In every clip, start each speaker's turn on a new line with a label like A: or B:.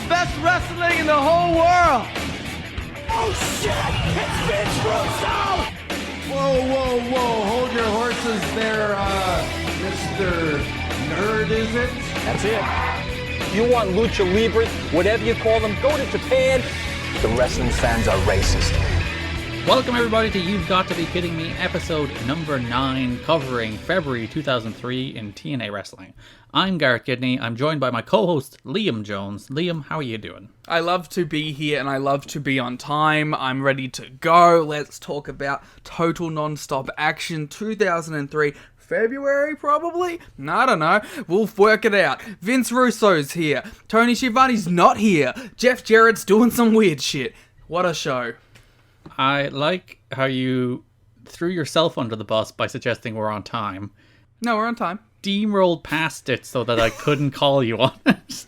A: best wrestling in the whole world.
B: Oh shit! It's Vince Russo!
C: Whoa, hold your horses there, Mr. Nerd, is it?
B: That's it. You want lucha libras, whatever you call them, go to Japan. The wrestling fans are racist.
D: Welcome everybody to You've Got to Be Kidding Me, episode number 9, covering February 2003 in TNA Wrestling. I'm Garrett Kidney. I'm joined by my co-host Liam Jones. Liam, how are you doing?
E: I love to be here and I love to be on time. I'm ready to go. Let's talk about Total Non-Stop Action 2003. February, probably? I don't know. We'll work it out. Vince Russo's here. Tony Schiavone's not here. Jeff Jarrett's doing some weird shit. What a show.
D: I like how you threw yourself under the bus by suggesting we're on time.
E: No, we're on time.
D: Steamrolled past it so that I couldn't call you on it.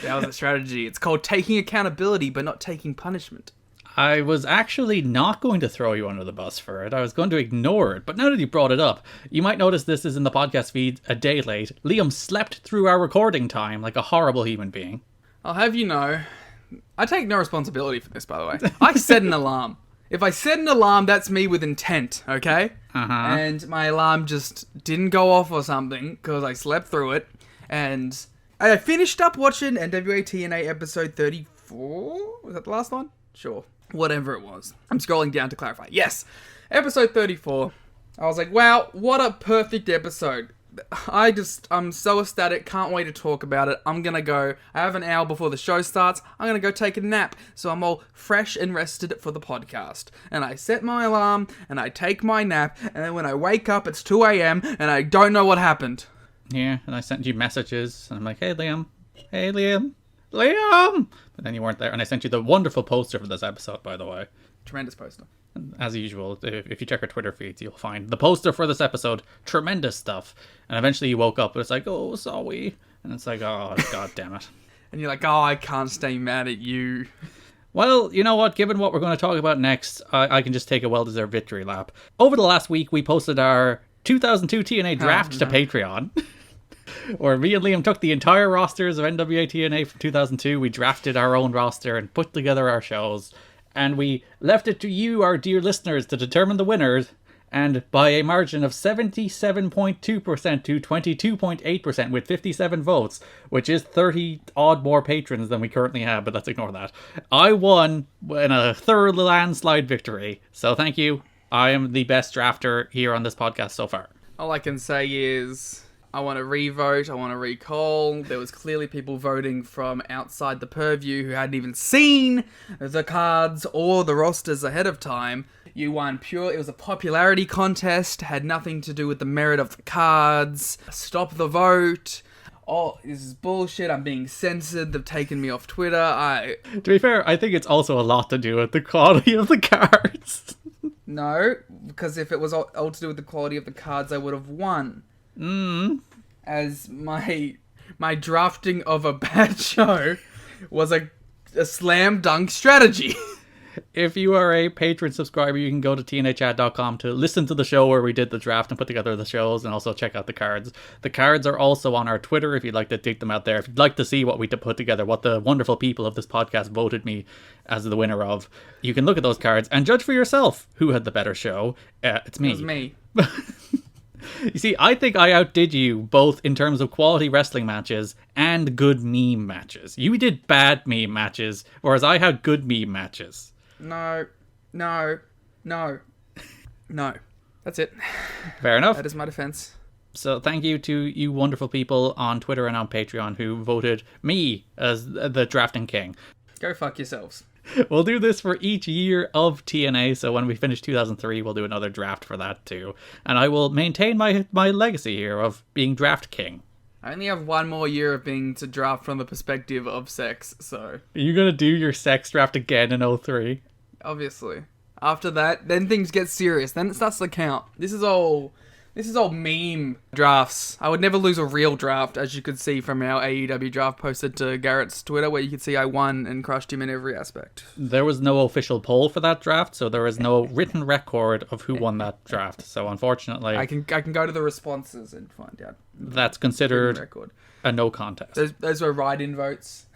E: That was a strategy. It's called taking accountability, but not taking punishment.
D: I was actually not going to throw you under the bus for it. I was going to ignore it. But now that you brought it up, you might notice this is in the podcast feed a day late. Liam slept through our recording time like a horrible human being.
E: I'll have you know, I take no responsibility for this, by the way. I set an alarm. If I set an alarm, that's me with intent, okay? And my alarm just didn't go off or something because I slept through it. And I finished up watching NWA-TNA episode 34. Was that the last one? Sure. Whatever it was. I'm scrolling down to clarify. Yes. Episode 34. I was like, wow, what a perfect episode. I'm so ecstatic, can't wait to talk about it. I have an hour before the show starts, I'm gonna go take a nap, so I'm all fresh and rested for the podcast. And I set my alarm, and I take my nap, and then when I wake up, it's 2 a.m, and I don't know what happened.
D: Yeah, and I sent you messages, and I'm like, hey Liam, Liam! But then you weren't there, and I sent you the wonderful poster for this episode, by the way.
E: Tremendous poster.
D: As usual, if you check our Twitter feeds, you'll find the poster for this episode. Tremendous stuff. And eventually you woke up, and it's like, oh, sorry. And it's like, oh, god damn it.
E: And you're like, oh, I can't stay mad at you.
D: Well, you know what? Given what we're going to talk about next, I can just take a well-deserved victory lap. Over the last week, we posted our 2002 TNA draft to Patreon. Where me and Liam took the entire rosters of NWA-TNA from 2002. We drafted our own roster and put together our shows. And we left it to you, our dear listeners, to determine the winners. And by a margin of 77.2% to 22.8% with 57 votes, which is 30 odd more patrons than we currently have, but let's ignore that. I won in a thorough landslide victory. So thank you. I am the best drafter here on this podcast so far.
E: All I can say is I want to re-vote, I want to recall. There was clearly people voting from outside the purview who hadn't even seen the cards or the rosters ahead of time. You won pure, it was a popularity contest, had nothing to do with the merit of the cards. Stop the vote. Oh, this is bullshit, I'm being censored, they've taken me off Twitter.
D: To be fair, I think it's also a lot to do with the quality of the cards.
E: No, because if it was all to do with the quality of the cards, I would have won. As my drafting of a bad show was a slam dunk strategy.
D: If you are a patron subscriber, you can go to tnachat.com to listen to the show where we did the draft and put together the shows, and also check out the cards. The cards are also on our Twitter if you'd like to dig them out there. If you'd like to see what we put together, what the wonderful people of this podcast voted me as the winner of, you can look at those cards and judge for yourself who had the better show. It's me.
E: It was me.
D: You see, I think I outdid you both in terms of quality wrestling matches and good meme matches. You did bad meme matches, whereas I had good meme matches.
E: No. That's it.
D: Fair enough.
E: That is my defense.
D: So thank you to you wonderful people on Twitter and on Patreon who voted me as the drafting king.
E: Go fuck yourselves.
D: We'll do this for each year of TNA, so when we finish 2003, we'll do another draft for that too. And I will maintain my legacy here of being draft king.
E: I only have one more year of being to draft from the perspective of sex, so...
D: Are you going to do your sex draft again in 03?
E: Obviously. After that, then things get serious. Then it starts to count. This is all meme drafts. I would never lose a real draft, as you could see from our AEW draft posted to Garrett's Twitter, where you could see I won and crushed him in every aspect.
D: There was no official poll for that draft, so there is no written record of who won that draft. So unfortunately...
E: I can go to the responses and find out.
D: That's considered a no contest.
E: Those were write-in votes.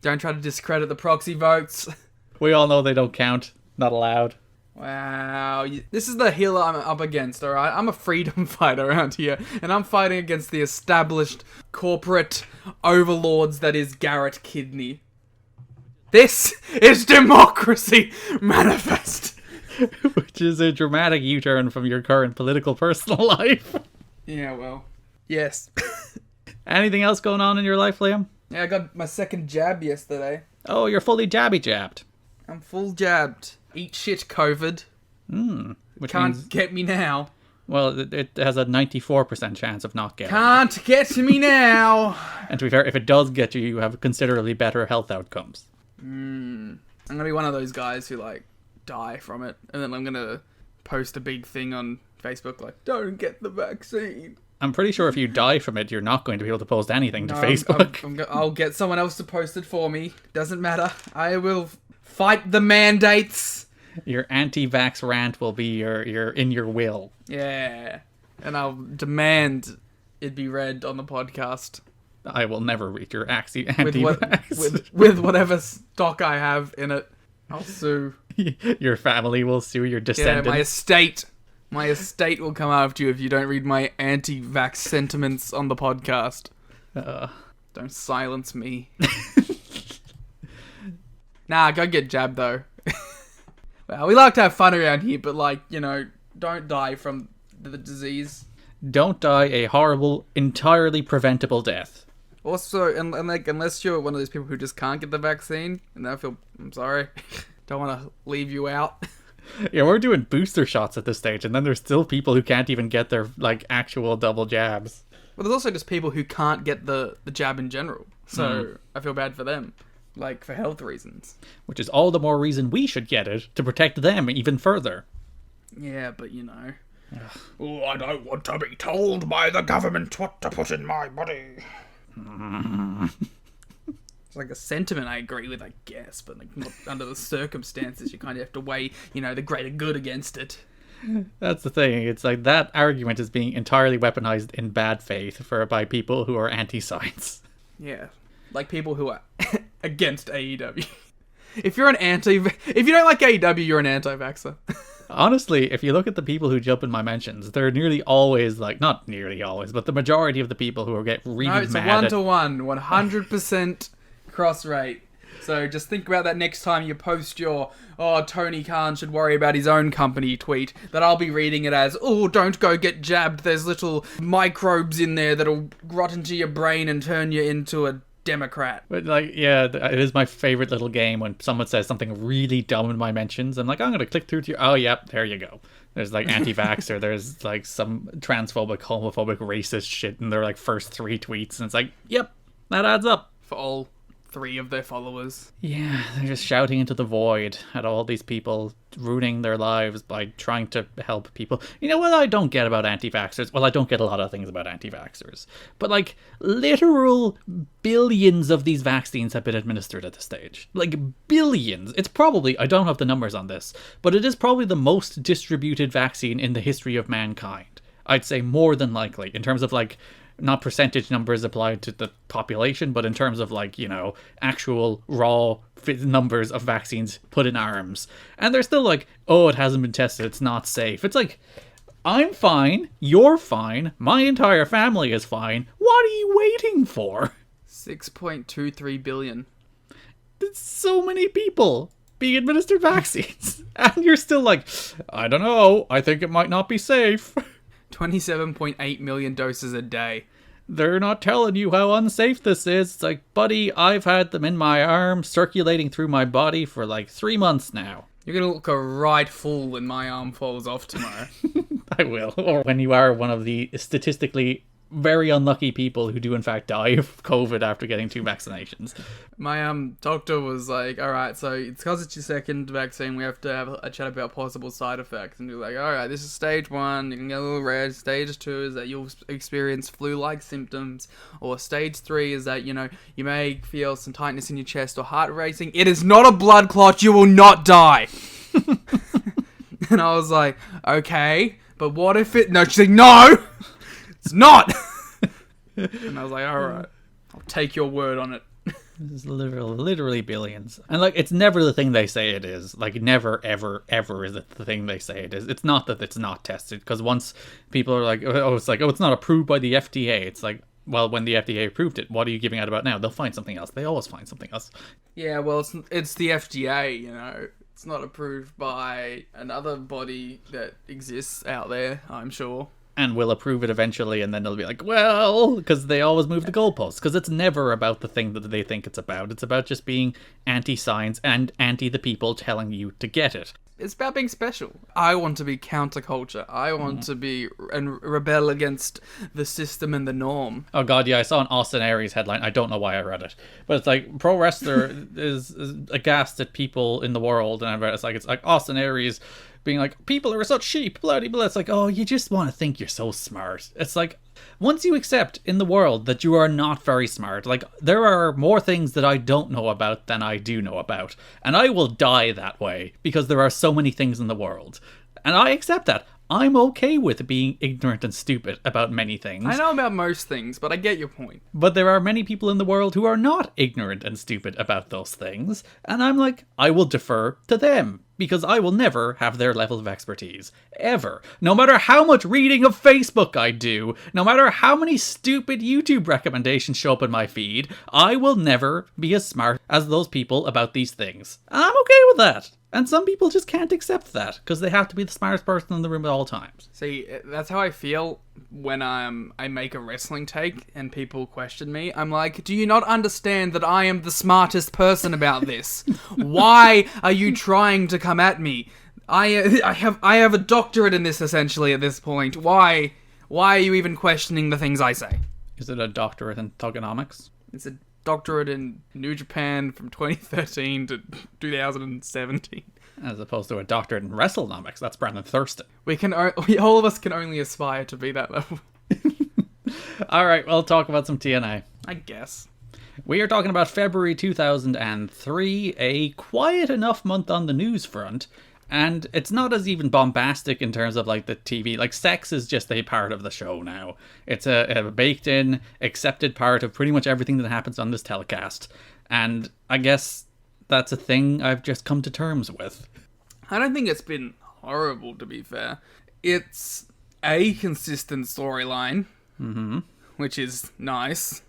E: Don't try to discredit the proxy votes.
D: We all know they don't count. Not allowed.
E: Wow, this is the hill I'm up against, alright? I'm a freedom fighter around here, and I'm fighting against the established corporate overlords that is Garrett Kidney. This is democracy manifest!
D: Which is a dramatic U-turn from your current political personal life.
E: Yeah, well, yes.
D: Anything else going on in your life, Liam?
E: Yeah, I got my second jab yesterday.
D: Oh, you're fully jabbed.
E: I'm full jabbed. Eat shit, COVID.
D: Which
E: Can't
D: means,
E: get me now.
D: well, it has a 94% chance of not getting.
E: Can't get me now.
D: And to be fair, if it does get you, you have considerably better health outcomes.
E: I'm gonna be one of those guys who, like, die from it. And then I'm gonna post a big thing on Facebook, like, don't get the vaccine.
D: I'm pretty sure if you die from it, you're not going to be able to post anything to
E: No,
D: Facebook.
E: I'll get someone else to post it for me. Doesn't matter. I will fight the mandates.
D: Your anti-vax rant will be your in your will.
E: Yeah. And I'll demand it be read on the podcast.
D: I will never read your
E: With,
D: anti-vax.
E: with whatever stock I have in it. I'll sue.
D: Your family will sue your
E: Yeah,
D: descendants.
E: my estate. My estate will come after you if you don't read my anti-vax sentiments on the podcast. Don't silence me. Nah, go get jabbed though. Well, we like to have fun around here, but like, you know, don't die from the disease.
D: Don't die a horrible, entirely preventable death.
E: Also, and like, unless you're one of those people who just can't get the vaccine, and I'm sorry, don't want to leave you out.
D: Yeah, we're doing booster shots at this stage, and then there's still people who can't even get their, like, actual double jabs.
E: Well, there's also just people who can't get the jab in general, so I feel bad for them, like, for health reasons.
D: Which is all the more reason we should get it, to protect them even further.
E: Yeah, but you know.
C: Oh, I don't want to be told by the government what to put in my body.
E: It's like a sentiment I agree with, I guess, but like not under the circumstances. You kind of have to weigh, you know, the greater good against it.
D: That's the thing. It's like that argument is being entirely weaponized in bad faith by people who are anti-science.
E: Yeah, like people who are against AEW. If you don't like AEW, you're an anti-vaxxer.
D: Honestly, if you look at the people who jump in my mentions, they're nearly always, like, not nearly always, but the majority of the people who get really
E: No, it's a
D: mad
E: 1-to-1, 100% cross rate. So just think about that next time you post your, oh, Tony Khan should worry about his own company tweet, that I'll be reading it as, oh, don't go get jabbed, there's little microbes in there that'll rot into your brain and turn you into a Democrat.
D: But, like, yeah, it is my favorite little game when someone says something really dumb in my mentions. I'm like, I'm going to click through to your... Oh, yep, there you go. There's, like, anti-vaxxer. There's, like, some transphobic, homophobic, racist shit in their, like, first 3 tweets. And it's like, yep, that adds up.
E: For all 3 of their followers.
D: Yeah, they're just shouting into the void at all these people, ruining their lives by trying to help people. You know what I don't get about anti-vaxxers? Well, I don't get a lot of things about anti-vaxxers. But, like, literal billions of these vaccines have been administered at this stage. Like, billions. It's probably, I don't have the numbers on this, but it is probably the most distributed vaccine in the history of mankind. I'd say more than likely, in terms of, like, not percentage numbers applied to the population, but in terms of, like, you know, actual raw numbers of vaccines put in arms. And they're still like, oh, it hasn't been tested, it's not safe. It's like, I'm fine, you're fine, my entire family is fine. What are you waiting for?
E: 6.23 billion.
D: There's so many people being administered vaccines. And you're still like, I don't know, I think it might not be safe.
E: 27.8 million doses a day.
D: They're not telling you how unsafe this is. It's like, buddy, I've had them in my arm, circulating through my body for like 3 months now.
E: You're gonna look a right fool when my arm falls off tomorrow.
D: I will. Or when you are one of the statistically very unlucky people who do in fact die of COVID after getting 2 vaccinations.
E: My doctor was like, alright, so it's because it's your second vaccine, we have to have a chat about possible side effects. And you're like, alright, this is stage 1, you can get a little red. Stage 2 is that you'll experience flu-like symptoms. Or stage 3 is that, you know, you may feel some tightness in your chest or heart racing. It is not a blood clot, you will not die. And I was like, okay, but what if it... No, she's like, no! It's not! And I was like, alright, I'll take your word on it.
D: It's literally billions. And, like, it's never the thing they say it is. Like, never, ever, ever is it the thing they say it is. It's not that it's not tested, because once people are like, it's not approved by the FDA. It's like, well, when the FDA approved it, what are you giving out about now? They'll find something else. They always find something else.
E: Yeah, well, it's the FDA, you know. It's not approved by another body that exists out there, I'm sure.
D: And will approve it eventually, and then they'll be like, well, because they always move the goalposts. Because it's never about the thing that they think it's about. It's about just being anti-science and anti the people telling you to get it.
E: It's about being special. I want to be counterculture. I want to be and rebel against the system and the norm.
D: Oh god, yeah, I saw an Austin Aries headline. I don't know why I read it, but it's like pro wrestler is aghast at people in the world, and I read it's like Austin Aries being like, people are such sheep, bloody blah. It's like, oh, you just want to think you're so smart. It's like, once you accept in the world that you are not very smart, like, there are more things that I don't know about than I do know about, and I will die that way because there are so many things in the world, and I accept that. I'm okay with being ignorant and stupid about many things.
E: I know about most things, but I get your point.
D: But there are many people in the world who are not ignorant and stupid about those things, and I'm like, I will defer to them, because I will never have their level of expertise. Ever. No matter how much reading of Facebook I do, no matter how many stupid YouTube recommendations show up in my feed, I will never be as smart as those people about these things. And I'm okay with that. And some people just can't accept that, because they have to be the smartest person in the room at all times.
E: See, that's how I feel when I make a wrestling take and people question me. I'm like, do you not understand that I am the smartest person about this? Why are you trying to come at me? I have a doctorate in this, essentially, at this point. Why are you even questioning the things I say?
D: Is it a doctorate in thugonomics?
E: It's a doctorate in New Japan from 2013 to 2017.
D: As opposed to a doctorate in WrestleNomics. That's Brandon Thurston.
E: All of us can only aspire to be that level.
D: Alright, we'll talk about some TNA.
E: I guess.
D: We are talking about February 2003, a quiet enough month on the news front, and it's not as even bombastic in terms of, like, the TV. Like, sex is just a part of the show now. It's a baked-in, accepted part of pretty much everything that happens on this telecast. And I guess that's a thing I've just come to terms with.
E: I don't think it's been horrible, to be fair. It's a consistent storyline, which is nice.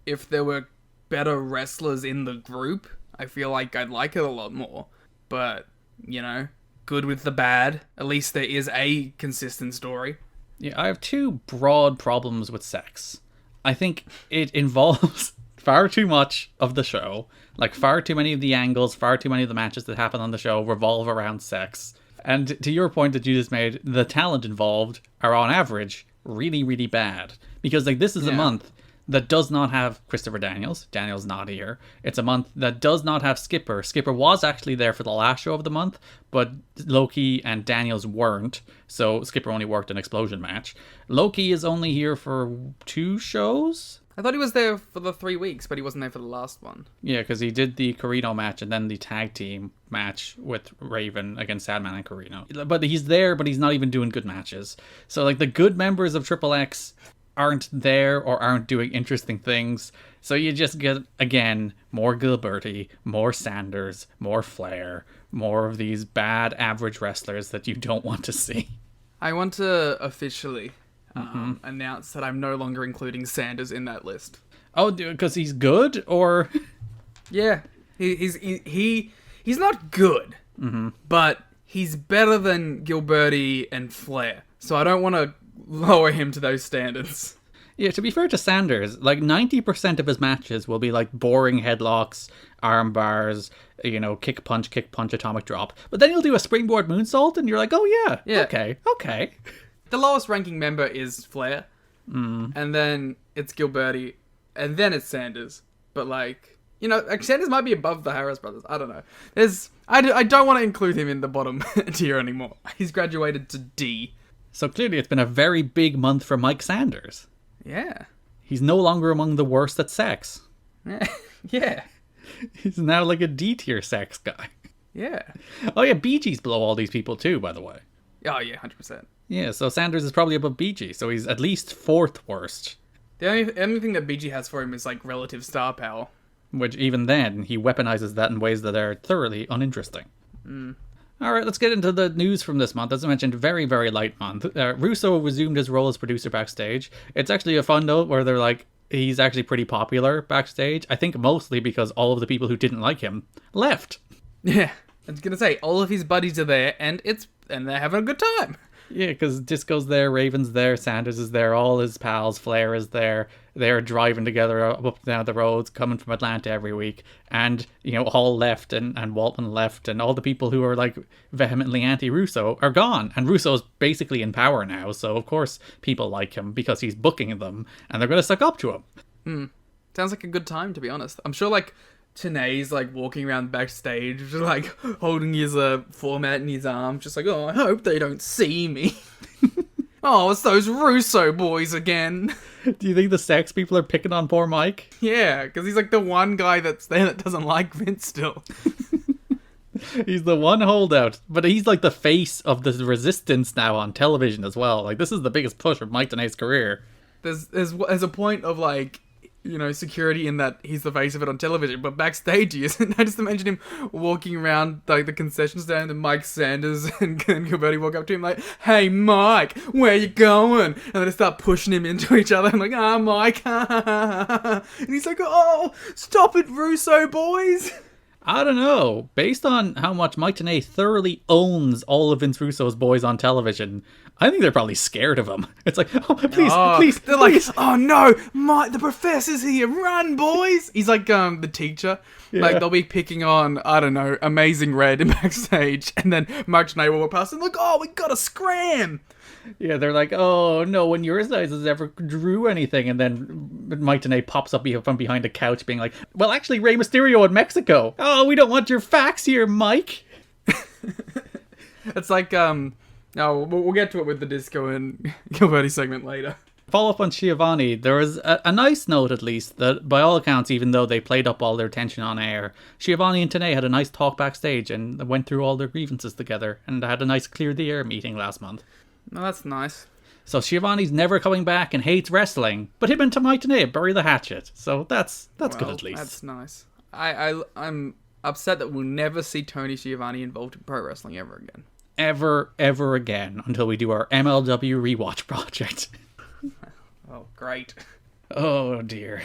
E: If there were better wrestlers in the group, I feel like I'd like it a lot more. But, you know, good with the bad. At least there is a consistent story.
D: Yeah, I have two broad problems with sex. I think it involves far too much of the show. Like, far too many of the angles, far too many of the matches that happen on the show revolve around sex. And to your point that you just made, the talent involved are on average really, really bad. Because, like, this is a month that does not have Christopher Daniels. Daniels not here. It's a month that does not have Skipper. Skipper was actually there for the last show of the month, but Loki and Daniels weren't, so Skipper only worked an Explosion match. Loki is only here for 2 shows?
E: I thought he was there for the 3 weeks, but he wasn't there for the last one.
D: Yeah, because he did the Carino match and then the tag team match with Raven against Sandman and Carino. But he's there, but he's not even doing good matches. So, like, the good members of Triple X aren't there or aren't doing interesting things. So you just get, again, more Gilberti, more Sanders, more Flair, more of these bad average wrestlers that you don't want to see.
E: I want to officially announce that I'm no longer including Sanders in that list.
D: Oh, because he's good, or?
E: Yeah, he's not good, but he's better than Gilberti and Flair. So I don't want to lower him to those standards.
D: Yeah, to be fair to Sanders, like 90% of his matches will be like boring headlocks, arm bars, you know, kick punch, atomic drop. But then he'll do a springboard moonsault and you're like, oh yeah. Okay.
E: The lowest ranking member is Flair, and then it's Gilberti, and then it's Sanders. But, like, you know, Sanders might be above the Harris brothers. I don't know. I don't want to include him in the bottom tier anymore. He's graduated to D.
D: So clearly it's been a very big month for Mike Sanders.
E: Yeah.
D: He's no longer among the worst at sex.
E: Yeah.
D: He's now like a D tier sex guy.
E: Yeah.
D: Oh yeah, Bee Gee's below all these people too, by the way.
E: Oh yeah, 100%.
D: Yeah, so Sanders is probably above Bee Gee, so he's at least 4th worst.
E: The only thing that BG has for him is like relative star power.
D: Which even then, he weaponizes that in ways that are thoroughly uninteresting. All right, let's get into the news from this month. As I mentioned, very, very light month. Russo resumed his role as producer backstage. It's actually a fun note where they're like, he's actually pretty popular backstage. I think mostly because all of the people who didn't like him left.
E: Yeah, I was gonna say all of his buddies are there, and they're having a good time.
D: Yeah, because Disco's there, Raven's there, Sanders is there, all his pals, Flair is there. They're driving together up and down the roads, coming from Atlanta every week. And, Hall left and Waltman left, and all the people who are, like, vehemently anti-Russo are gone. And Russo's basically in power now, so of course people like him because he's booking them, and they're going to suck up to him.
E: Sounds like a good time, to be honest. I'm sure, like, Tenay's, like, walking around backstage, just, like, holding his format in his arm, just like, oh, I hope they don't see me. Oh, it's those Russo boys again.
D: Do you think the sex people are picking on poor Mike?
E: Yeah, because he's, like, the one guy that's there that doesn't like Vince still.
D: He's the one holdout, but he's, like, the face of the resistance now on television as well. Like, this is the biggest push of Mike Tenay's career.
E: There's a point of, like, security in that he's the face of it on television, but backstage he isn't. I just imagine him walking around like the concession stand and Mike Sanders and Gilberti walk up to him like, hey Mike, where you going? And then they start pushing him into each other. I'm like, Mike. And he's like, oh, stop it, Russo boys.
D: I don't know. Based on how much Mike Tenay thoroughly owns all of Vince Russo's boys on television, I think they're probably scared of him. It's like, oh, please.
E: They're like, oh no, the professor's here, run, boys. He's like the teacher.
D: Yeah.
E: Like, they'll be picking on, I don't know, Amazing Red in backstage, and then Mike Tenay will walk past and like, oh, we gotta scram.
D: Yeah, they're like, oh, no one your size has ever drew anything. And then Mike Tenay pops up from behind a couch being like, well, actually, Rey Mysterio in Mexico. Oh, we don't want your facts here, Mike.
E: It's like, no, we'll get to it with the Disco and Gilberti segment later.
D: Follow up on Schiavone, there was a nice note at least that by all accounts, even though they played up all their tension on air, Schiavone and Tenay had a nice talk backstage and went through all their grievances together and had a nice clear the air meeting last month.
E: No, that's nice.
D: So Schiavone's never coming back and hates wrestling, but him and Mike Tenay bury the hatchet. So that's good at least.
E: That's nice. I'm upset that we'll never see Tony Schiavone involved in pro wrestling ever again.
D: Ever again until we do our MLW rewatch project.
E: Oh, great.
D: Oh dear.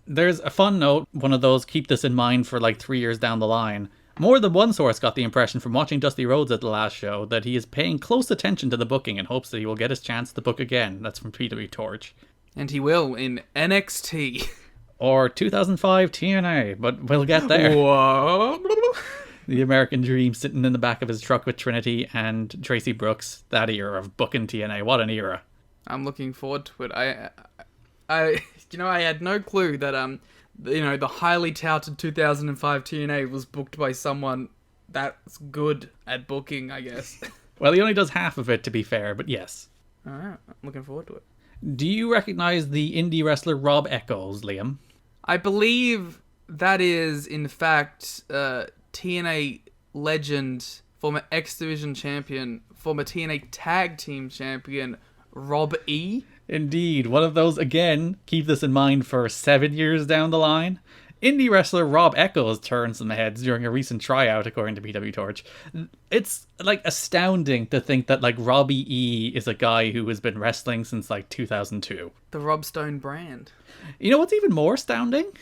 D: There's a fun note, one of those keep this in mind for like 3 years down the line. More than one source got the impression from watching Dusty Rhodes at the last show that he is paying close attention to the booking in hopes that he will get his chance to book again. That's from PW Torch.
E: And he will in NXT.
D: Or 2005 TNA, but we'll get there.
E: Whoa.
D: The American Dream sitting in the back of his truck with Trinity and Tracy Brooks. That era of booking TNA. What an era.
E: I'm looking forward to it. I had no clue that the highly touted 2005 TNA was booked by someone that's good at booking, I guess.
D: Well, he only does half of it, to be fair, but yes.
E: Alright, I'm looking forward to it.
D: Do you recognize the indie wrestler Rob Echoes, Liam?
E: I believe that is, in fact, TNA legend, former X Division champion, former TNA Tag Team champion, Rob E.
D: Indeed, one of those, again, keep this in mind for 7 years down the line. Indie wrestler Rob Echoes turned some heads during a recent tryout, according to PW Torch. It's, like, astounding to think that, like, Robbie E is a guy who has been wrestling since, like, 2002.
E: The Rob Stone brand.
D: You know what's even more astounding?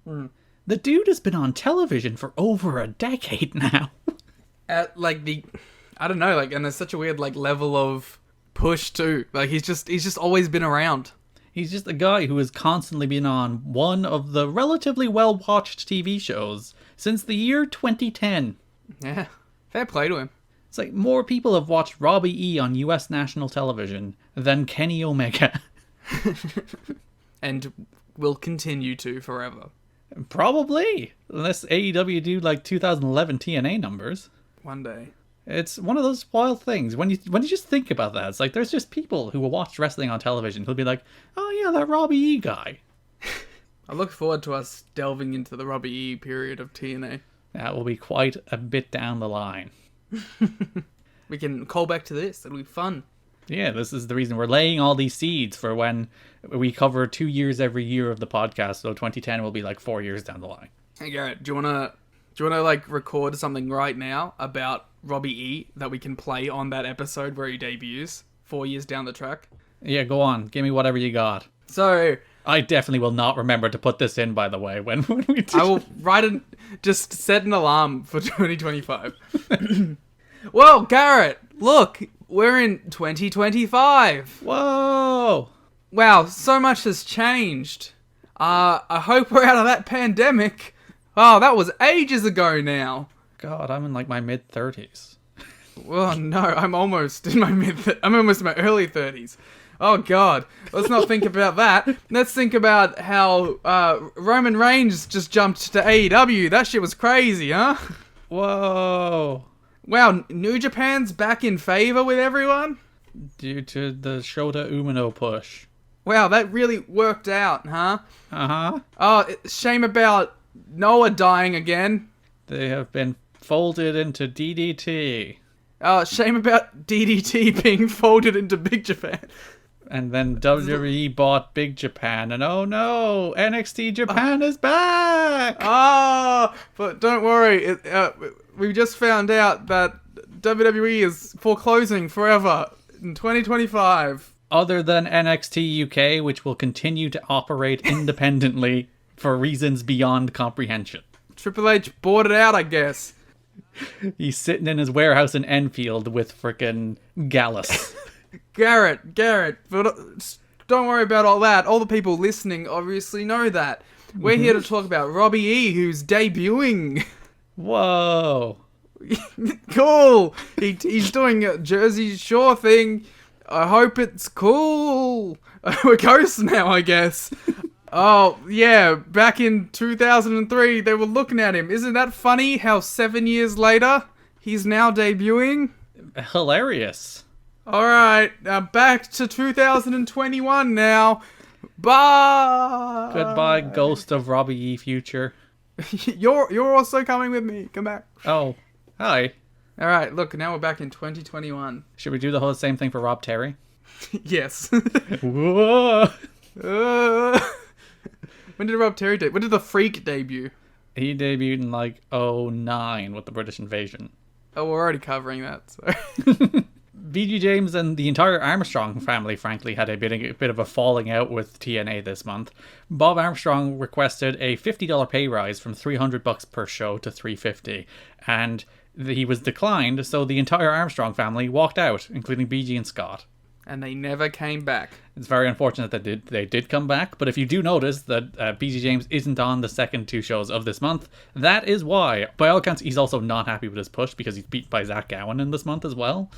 D: The dude has been on television for over a decade now.
E: At, like, I don't know, like, and there's such a weird, like, level of push, too. Like, he's just always been around.
D: He's just a guy who has constantly been on one of the relatively well-watched TV shows since the year 2010.
E: Yeah, fair play to him.
D: It's like more people have watched Robbie E on US national television than Kenny Omega.
E: And will continue to forever.
D: Probably. Unless AEW do like 2011 TNA numbers.
E: One day.
D: It's one of those wild things. When you just think about that, it's like there's just people who will watch wrestling on television who'll be like, oh yeah, that Robbie E guy.
E: I look forward to us delving into the Robbie E period of TNA.
D: That will be quite a bit down the line.
E: We can call back to this. It'll be fun.
D: Yeah, this is the reason we're laying all these seeds for when we cover 2 years every year of the podcast. So 2010 will be like 4 years down the line.
E: Hey Garrett, do you wanna like record something right now about Robbie E that we can play on that episode where he debuts 4 years down the track?
D: Yeah, go on. Give me whatever you got.
E: So
D: I definitely will not remember to put this in, by the way, when we do.
E: I will just set an alarm for 2025. Well, Garrett, look, we're in 2025.
D: Whoa!
E: Wow, so much has changed. I hope we're out of that pandemic. Oh, that was ages ago now.
D: God, I'm in like my mid-30s.
E: Well, no, I'm almost in my early 30s. Oh God, let's not think about that. Let's think about how Roman Reigns just jumped to AEW. That shit was crazy, huh?
D: Whoa!
E: Wow, New Japan's back in favor with everyone?
D: Due to the Shota Umino push.
E: Wow, that really worked out, huh?
D: Uh-huh.
E: Oh, shame about Noah dying again.
D: They have been folded into DDT.
E: Oh, shame about DDT being folded into Big Japan.
D: And then WWE bought Big Japan, and oh no, NXT Japan is back!
E: Ah, but don't worry, we just found out that WWE is foreclosing forever in 2025.
D: Other than NXT UK, which will continue to operate independently for reasons beyond comprehension.
E: Triple H bought it out, I guess.
D: He's sitting in his warehouse in Enfield with frickin' Gallus.
E: Garrett, but don't worry about all that. All the people listening obviously know that. We're here to talk about Robbie E, who's debuting.
D: Whoa.
E: Cool. He's doing a Jersey Shore thing. I hope it's cool. We're ghosts now, I guess. Oh, yeah. Back in 2003, they were looking at him. Isn't that funny how 7 years later, he's now debuting?
D: Hilarious.
E: Alright, now back to 2021 now. Bye!
D: Goodbye, ghost of Robbie E. future.
E: You're also coming with me. Come back.
D: Oh, hi.
E: Alright, look, now we're back in 2021.
D: Should we do the whole same thing for Rob Terry?
E: Yes.
D: Whoa.
E: When did Rob Terry debut? When did the Freak debut?
D: He debuted in like 2009 with the British Invasion.
E: Oh, we're already covering that, so...
D: BG James and the entire Armstrong family, frankly, had a bit of a falling out with TNA this month. Bob Armstrong requested a $50 pay rise from $300 per show to $350, and he was declined, so the entire Armstrong family walked out, including BG and Scott.
E: And they never came back.
D: It's very unfortunate that they did come back, but if you do notice that BG James isn't on the second two shows of this month, that is why. By all accounts, he's also not happy with his push because he's beat by Zach Gowen in this month as well.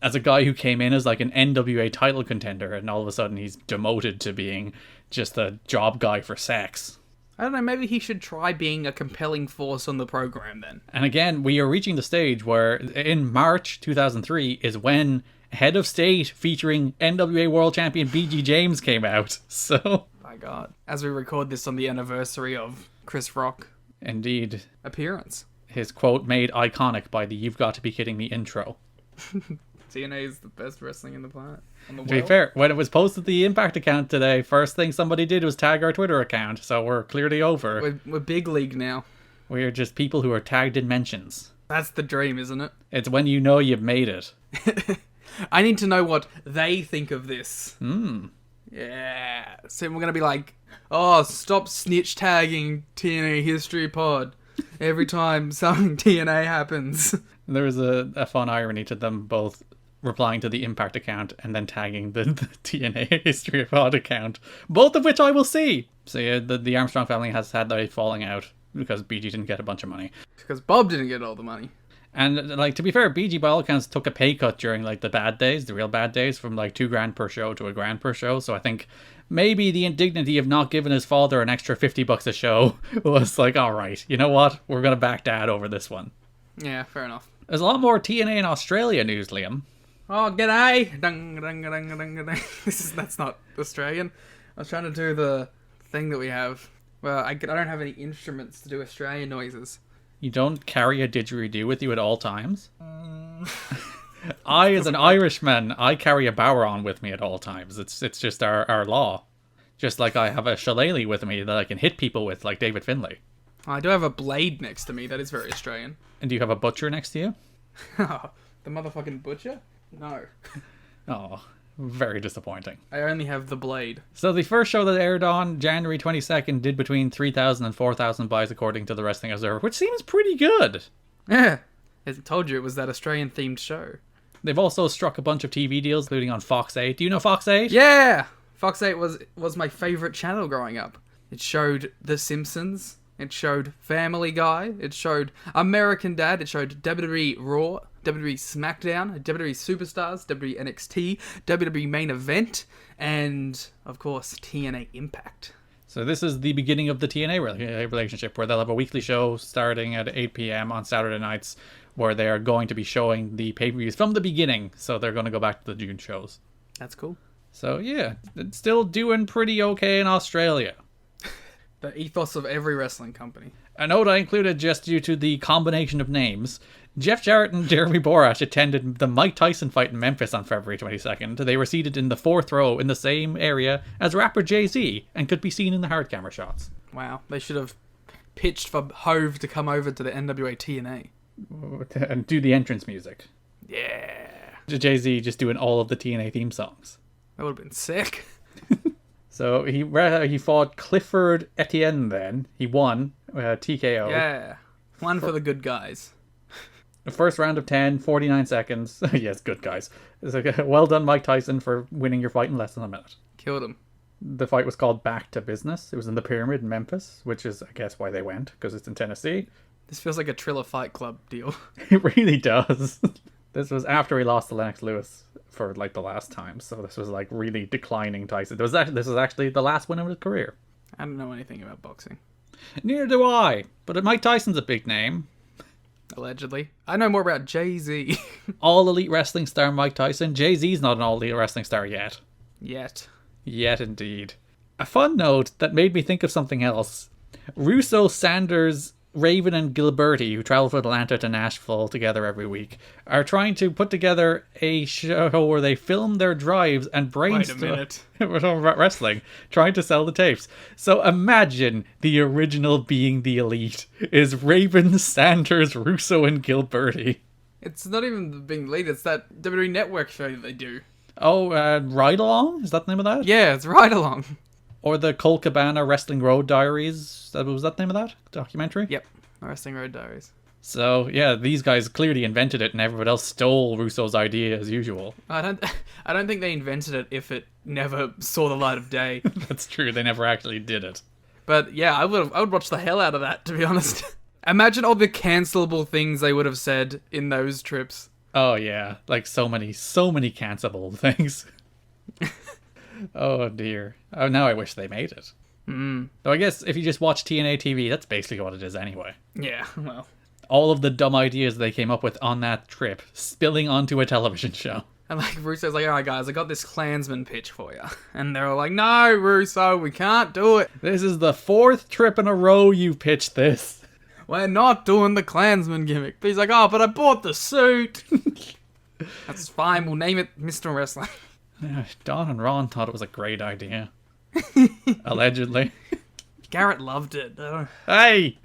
D: As a guy who came in as like an NWA title contender, and all of a sudden he's demoted to being just a job guy for sex.
E: I don't know, maybe he should try being a compelling force on the program then.
D: And again, we are reaching the stage where in March 2003 is when Head of State featuring NWA World Champion BG James came out. So,
E: my God. As we record this on the anniversary of Chris Rock.
D: Indeed.
E: Appearance.
D: His quote made iconic by the "You've Got to Be Kidding Me" intro.
E: TNA is the best wrestling in the planet. On the
D: to be fair, when it was posted to the Impact account today, first thing somebody did was tag our Twitter account, so we're clearly over.
E: We're big league now.
D: We're just people who are tagged in mentions.
E: That's the dream, isn't it?
D: It's when you know you've made it.
E: I need to know what they think of this.
D: Hmm.
E: Yeah. So we're going to be like, oh, stop snitch tagging TNA History Pod every time something TNA happens.
D: There was a fun irony to them both replying to the Impact account and then tagging the TNA History Pod account, both of which I will see. So yeah, the Armstrong family has had a falling out because BG didn't get a bunch of money.
E: Because Bob didn't get all the money.
D: And like, to be fair, BG by all accounts took a pay cut during like the bad days, the real bad days, from like $2,000 per show to $1,000 per show. So I think maybe the indignity of not giving his father an extra $50 a show was like, all right, you know what? We're going to back dad over this one.
E: Yeah, fair enough.
D: There's a lot more TNA in Australia news, Liam.
E: Oh, g'day! Dung, dung, dung, dung, dung. That's not Australian. I was trying to do the thing that we have. Well, I don't have any instruments to do Australian noises.
D: You don't carry a didgeridoo with you at all times? As an Irishman, I carry a Bowron with me at all times. It's just our law. Just like I have a shillelagh with me that I can hit people with, like David Finlay.
E: I do have a blade next to me. That is very Australian.
D: And do you have a butcher next to you?
E: The motherfucking butcher? No.
D: Oh, very disappointing.
E: I only have the blade.
D: So the first show that aired on January 22nd did between 3,000 and 4,000 buys according to the Wrestling Observer, which seems pretty good.
E: Yeah. As I told you, it was that Australian-themed show.
D: They've also struck a bunch of TV deals, including on Fox 8. Do you know Fox 8?
E: Yeah! Fox 8 was my favourite channel growing up. It showed The Simpsons. It showed Family Guy. It showed American Dad. It showed WWE Raw, WWE SmackDown, WWE Superstars, WWE NXT, WWE Main Event, and, of course, TNA Impact.
D: So this is the beginning of the TNA relationship, where they'll have a weekly show starting at 8 p.m. on Saturday nights, where they are going to be showing the pay-per-views from the beginning. So they're going to go back to the June shows.
E: That's cool.
D: So yeah, it's still doing pretty okay in Australia.
E: The ethos of every wrestling company.
D: A note I included just due to the combination of names. Jeff Jarrett and Jeremy Borash attended the Mike Tyson fight in Memphis on February 22nd. They were seated in the 4th row in the same area as rapper Jay-Z and could be seen in the hard camera shots.
E: Wow, they should have pitched for Hove to come over to the NWA-TNA.
D: And do the entrance music.
E: Yeah.
D: Jay-Z just doing all of the TNA theme songs.
E: That would have been sick.
D: So he fought Clifford Etienne then. He won TKO.
E: Yeah. One for the good guys.
D: The first round of 10, 49 seconds. Yes, good guys. It's like, well done, Mike Tyson, for winning your fight in less than a minute.
E: Killed him.
D: The fight was called Back to Business. It was in the Pyramid in Memphis, which is, I guess, why they went, because it's in Tennessee.
E: This feels like a Triller Fight Club deal.
D: It really does. This was after he lost to Lennox Lewis for like the last time, so this was like really declining Tyson. This was actually the last win of his career.
E: I don't know anything about boxing.
D: Neither do I, but Mike Tyson's a big name.
E: Allegedly. I know more about Jay-Z.
D: All Elite Wrestling star Mike Tyson. Jay-Z's not an All Elite Wrestling star yet.
E: Yet.
D: Yet indeed. A fun note that made me think of something else. Russo, Sanders, Raven and Gilberti, who travel from Atlanta to Nashville together every week, are trying to put together a show where they film their drives and brainstorm about wrestling, trying to sell the tapes. So imagine the original being the Elite is Raven, Sanders, Russo, and Gilberti.
E: It's not even being lead, it's that WWE Network show that they do.
D: Oh, Ride Along? Is that the name of that?
E: Yeah, it's Ride Along.
D: Or the Colt Cabana Wrestling Road Diaries. Was that the name of that documentary?
E: Yep. Wrestling Road Diaries.
D: So, yeah, these guys clearly invented it and everyone else stole Russo's idea as usual.
E: I don't think they invented it if it never saw the light of day.
D: That's true, they never actually did it.
E: But yeah, I would watch the hell out of that, to be honest. Imagine all the cancelable things they would have said in those trips.
D: Oh yeah, like so many cancelable things. Oh dear. Oh, now I wish they made it. Though I guess if you just watch TNA TV, that's basically what it is anyway.
E: Yeah, well.
D: All of the dumb ideas they came up with on that trip spilling onto a television show.
E: And like Russo's like, alright guys, I got this Klansman pitch for you. And they're all like, no, Russo, we can't do it.
D: This is the 4th trip in a row you pitched this.
E: We're not doing the Klansman gimmick. But he's like, oh, but I bought the suit. That's fine, we'll name it Mr. Wrestling.
D: Don and Ron thought it was a great idea. Allegedly.
E: Garrett loved it.
D: Hey!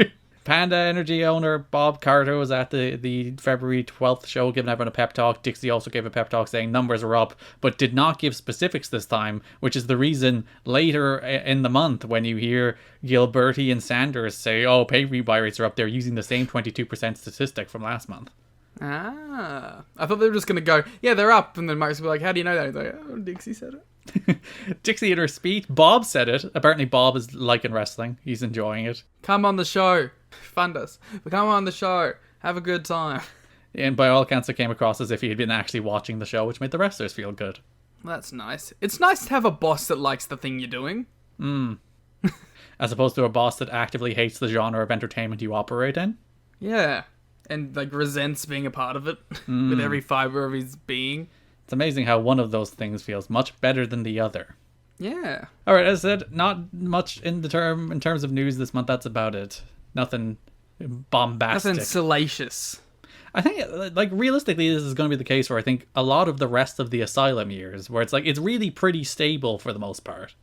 D: Panda Energy owner Bob Carter was at the February 12th show giving everyone a pep talk. Dixie also gave a pep talk saying numbers are up, but did not give specifics this time, which is the reason later in the month when you hear Gilberti and Sanders say, oh, pay-per-view buy rates are up, they're using the same 22% statistic from last month.
E: Ah. I thought they were just going to go, yeah, they're up. And then Mike's will be like, how do you know that? He's like, oh, Dixie said it.
D: Dixie in her speech. Bob said it. Apparently Bob is liking wrestling. He's enjoying it.
E: Come on the show. Fund us. Come on the show. Have a good time.
D: And by all accounts, it came across as if he had been actually watching the show, which made the wrestlers feel good.
E: Well, that's nice. It's nice to have a boss that likes the thing you're doing.
D: As opposed to a boss that actively hates the genre of entertainment you operate in.
E: Yeah. And like resents being a part of it with every fiber of his being.
D: It's amazing how one of those things feels much better than the other.
E: Yeah.
D: All right, as I said, not much in terms of news this month. That's about it. Nothing bombastic.
E: Nothing salacious.
D: I think, like, realistically, this is going to be the case where I think a lot of the rest of the Asylum years, where it's like, it's really pretty stable for the most part.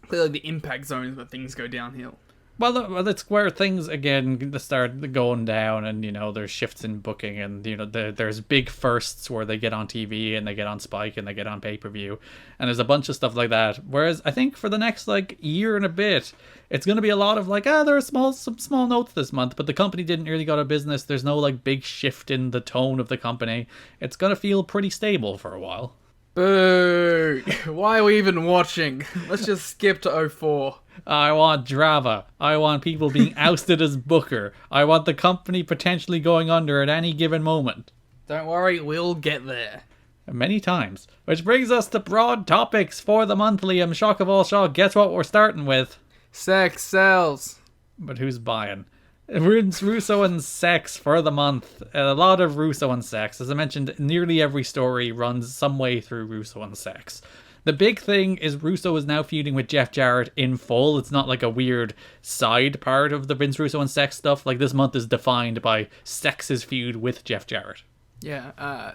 E: Clearly the impact zone is where things go downhill.
D: Well, it's where things, again, start going down, and, you know, there's shifts in booking, and, you know, there's big firsts where they get on TV, and they get on Spike, and they get on pay-per-view, and there's a bunch of stuff like that. Whereas, I think for the next, like, year and a bit, it's going to be a lot of, like, there are some small notes this month, but the company didn't really go out of business. There's no, like, big shift in the tone of the company. It's going to feel pretty stable for a while.
E: Boo! Why are we even watching? Let's just skip to 04.
D: I want drama. I want people being ousted as Booker. I want the company potentially going under at any given moment.
E: Don't worry, we'll get there.
D: Many times. Which brings us to broad topics for the monthly. Shock of all shock, guess what we're starting with?
E: Sex sells.
D: But who's buying? Russo and sex for the month. A lot of Russo and sex. As I mentioned, nearly every story runs some way through Russo and sex. The big thing is Russo is now feuding with Jeff Jarrett in full. It's not like a weird side part of the Vince Russo and sex stuff. Like, this month is defined by Sex's feud with Jeff Jarrett.
E: Yeah,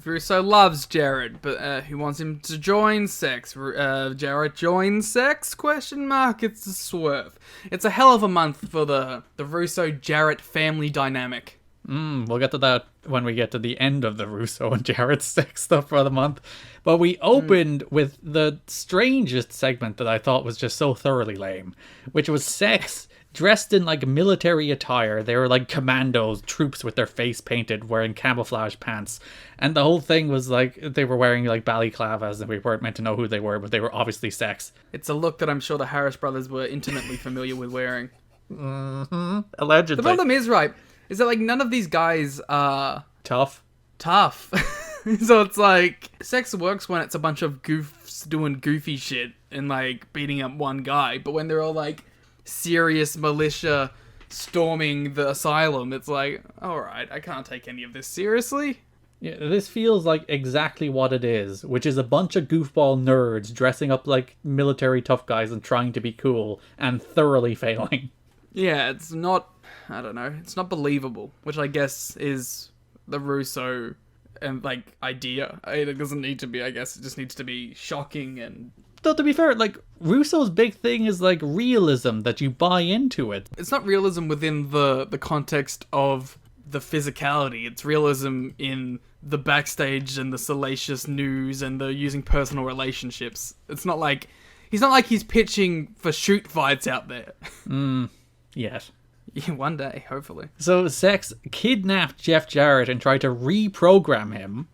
E: Russo loves Jarrett, but he wants him to join sex. Jarrett joins sex? ? It's a swerve. It's a hell of a month for the Russo-Jarrett family dynamic.
D: We'll get to that when we get to the end of the Russo and Jarrett sex stuff for the month. But we opened with the strangest segment that I thought was just so thoroughly lame, which was sex dressed in, like, military attire. They were like commandos, troops with their face painted, wearing camouflage pants. And the whole thing was like they were wearing, like, balaclavas, and we weren't meant to know who they were, but they were obviously sex.
E: It's a look that I'm sure the Harris brothers were intimately familiar with wearing.
D: Allegedly.
E: The problem is, right, is that, like, none of these guys are
D: Tough.
E: So it's like, sex works when it's a bunch of goofs doing goofy shit and, like, beating up one guy. But when they're all, like, serious militia storming the asylum, it's like, alright, I can't take any of this seriously.
D: Yeah, this feels like exactly what it is, which is a bunch of goofball nerds dressing up like military tough guys and trying to be cool, and thoroughly failing.
E: Yeah, it's not, I don't know, it's not believable, which I guess is the Russo and, like, idea. It doesn't need to be, I guess, it just needs to be shocking. And
D: Though, to be fair, like, Russo's big thing is, like, realism, that you buy into it.
E: it's not realism within the context of the physicality. It's realism in the backstage and the salacious news and the using personal relationships. It's not like he's pitching for shoot fights out there.
D: Yes.
E: Yeah, one day, hopefully.
D: So, Sex kidnapped Jeff Jarrett and tried to reprogram him.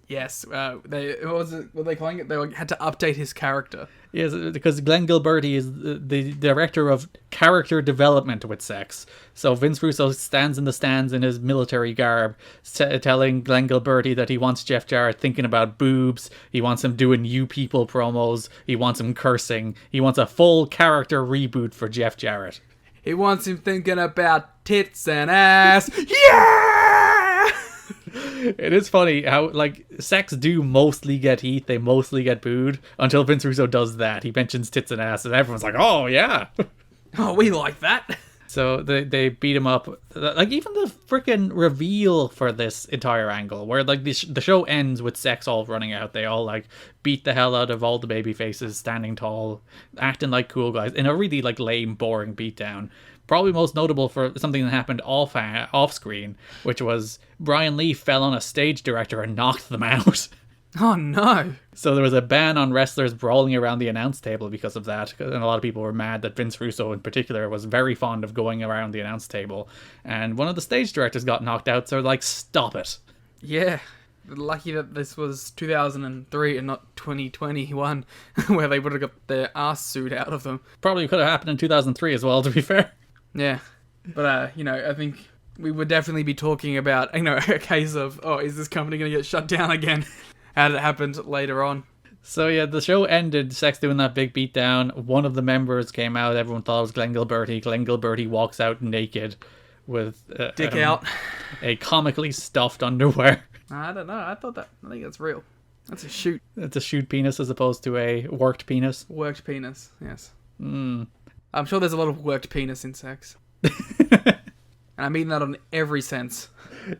E: Yes, what were they calling it? They had to update his character.
D: Yes, because Glenn Gilberti is the director of character development with Sex. So Vince Russo stands in the stands in his military garb, telling Glenn Gilberti that he wants Jeff Jarrett thinking about boobs, he wants him doing You People promos, he wants him cursing, he wants a full character reboot for Jeff Jarrett.
E: He wants him thinking about tits and ass. Yeah!
D: It is funny how, like, Sex do mostly get heat, they mostly get booed, until Vince Russo does that. He mentions tits and ass, and everyone's like, oh, yeah.
E: Oh, we like that.
D: So they beat him up. Like, even the freaking reveal for this entire angle, where, like, the show ends with Sex all running out. They all, like, beat the hell out of all the baby faces, standing tall, acting like cool guys, in a really, like, lame, boring beatdown. Probably most notable for something that happened off screen, which was Brian Lee fell on a stage director and knocked them out.
E: Oh, no.
D: So there was a ban on wrestlers brawling around the announce table because of that, and a lot of people were mad that Vince Russo in particular was very fond of going around the announce table, and one of the stage directors got knocked out, so like, stop it.
E: Yeah. Lucky that this was 2003 and not 2021, where they would have got their ass sued out of them.
D: Probably could have happened in 2003 as well, to be fair.
E: Yeah. But, I think we would definitely be talking about, a case of, is this company going to get shut down again? Had it happened later on.
D: So yeah, the show ended, Sex doing that big beatdown. One of the members came out, everyone thought it was Glenn Gilberti. Glenn Gilberti walks out naked with
E: dick out,
D: a comically stuffed underwear.
E: I don't know, I think that's real. That's a shoot.
D: It's a shoot penis as opposed to a worked penis.
E: Worked penis, yes. I'm sure there's a lot of worked penis in Sex. And I mean that on every sense.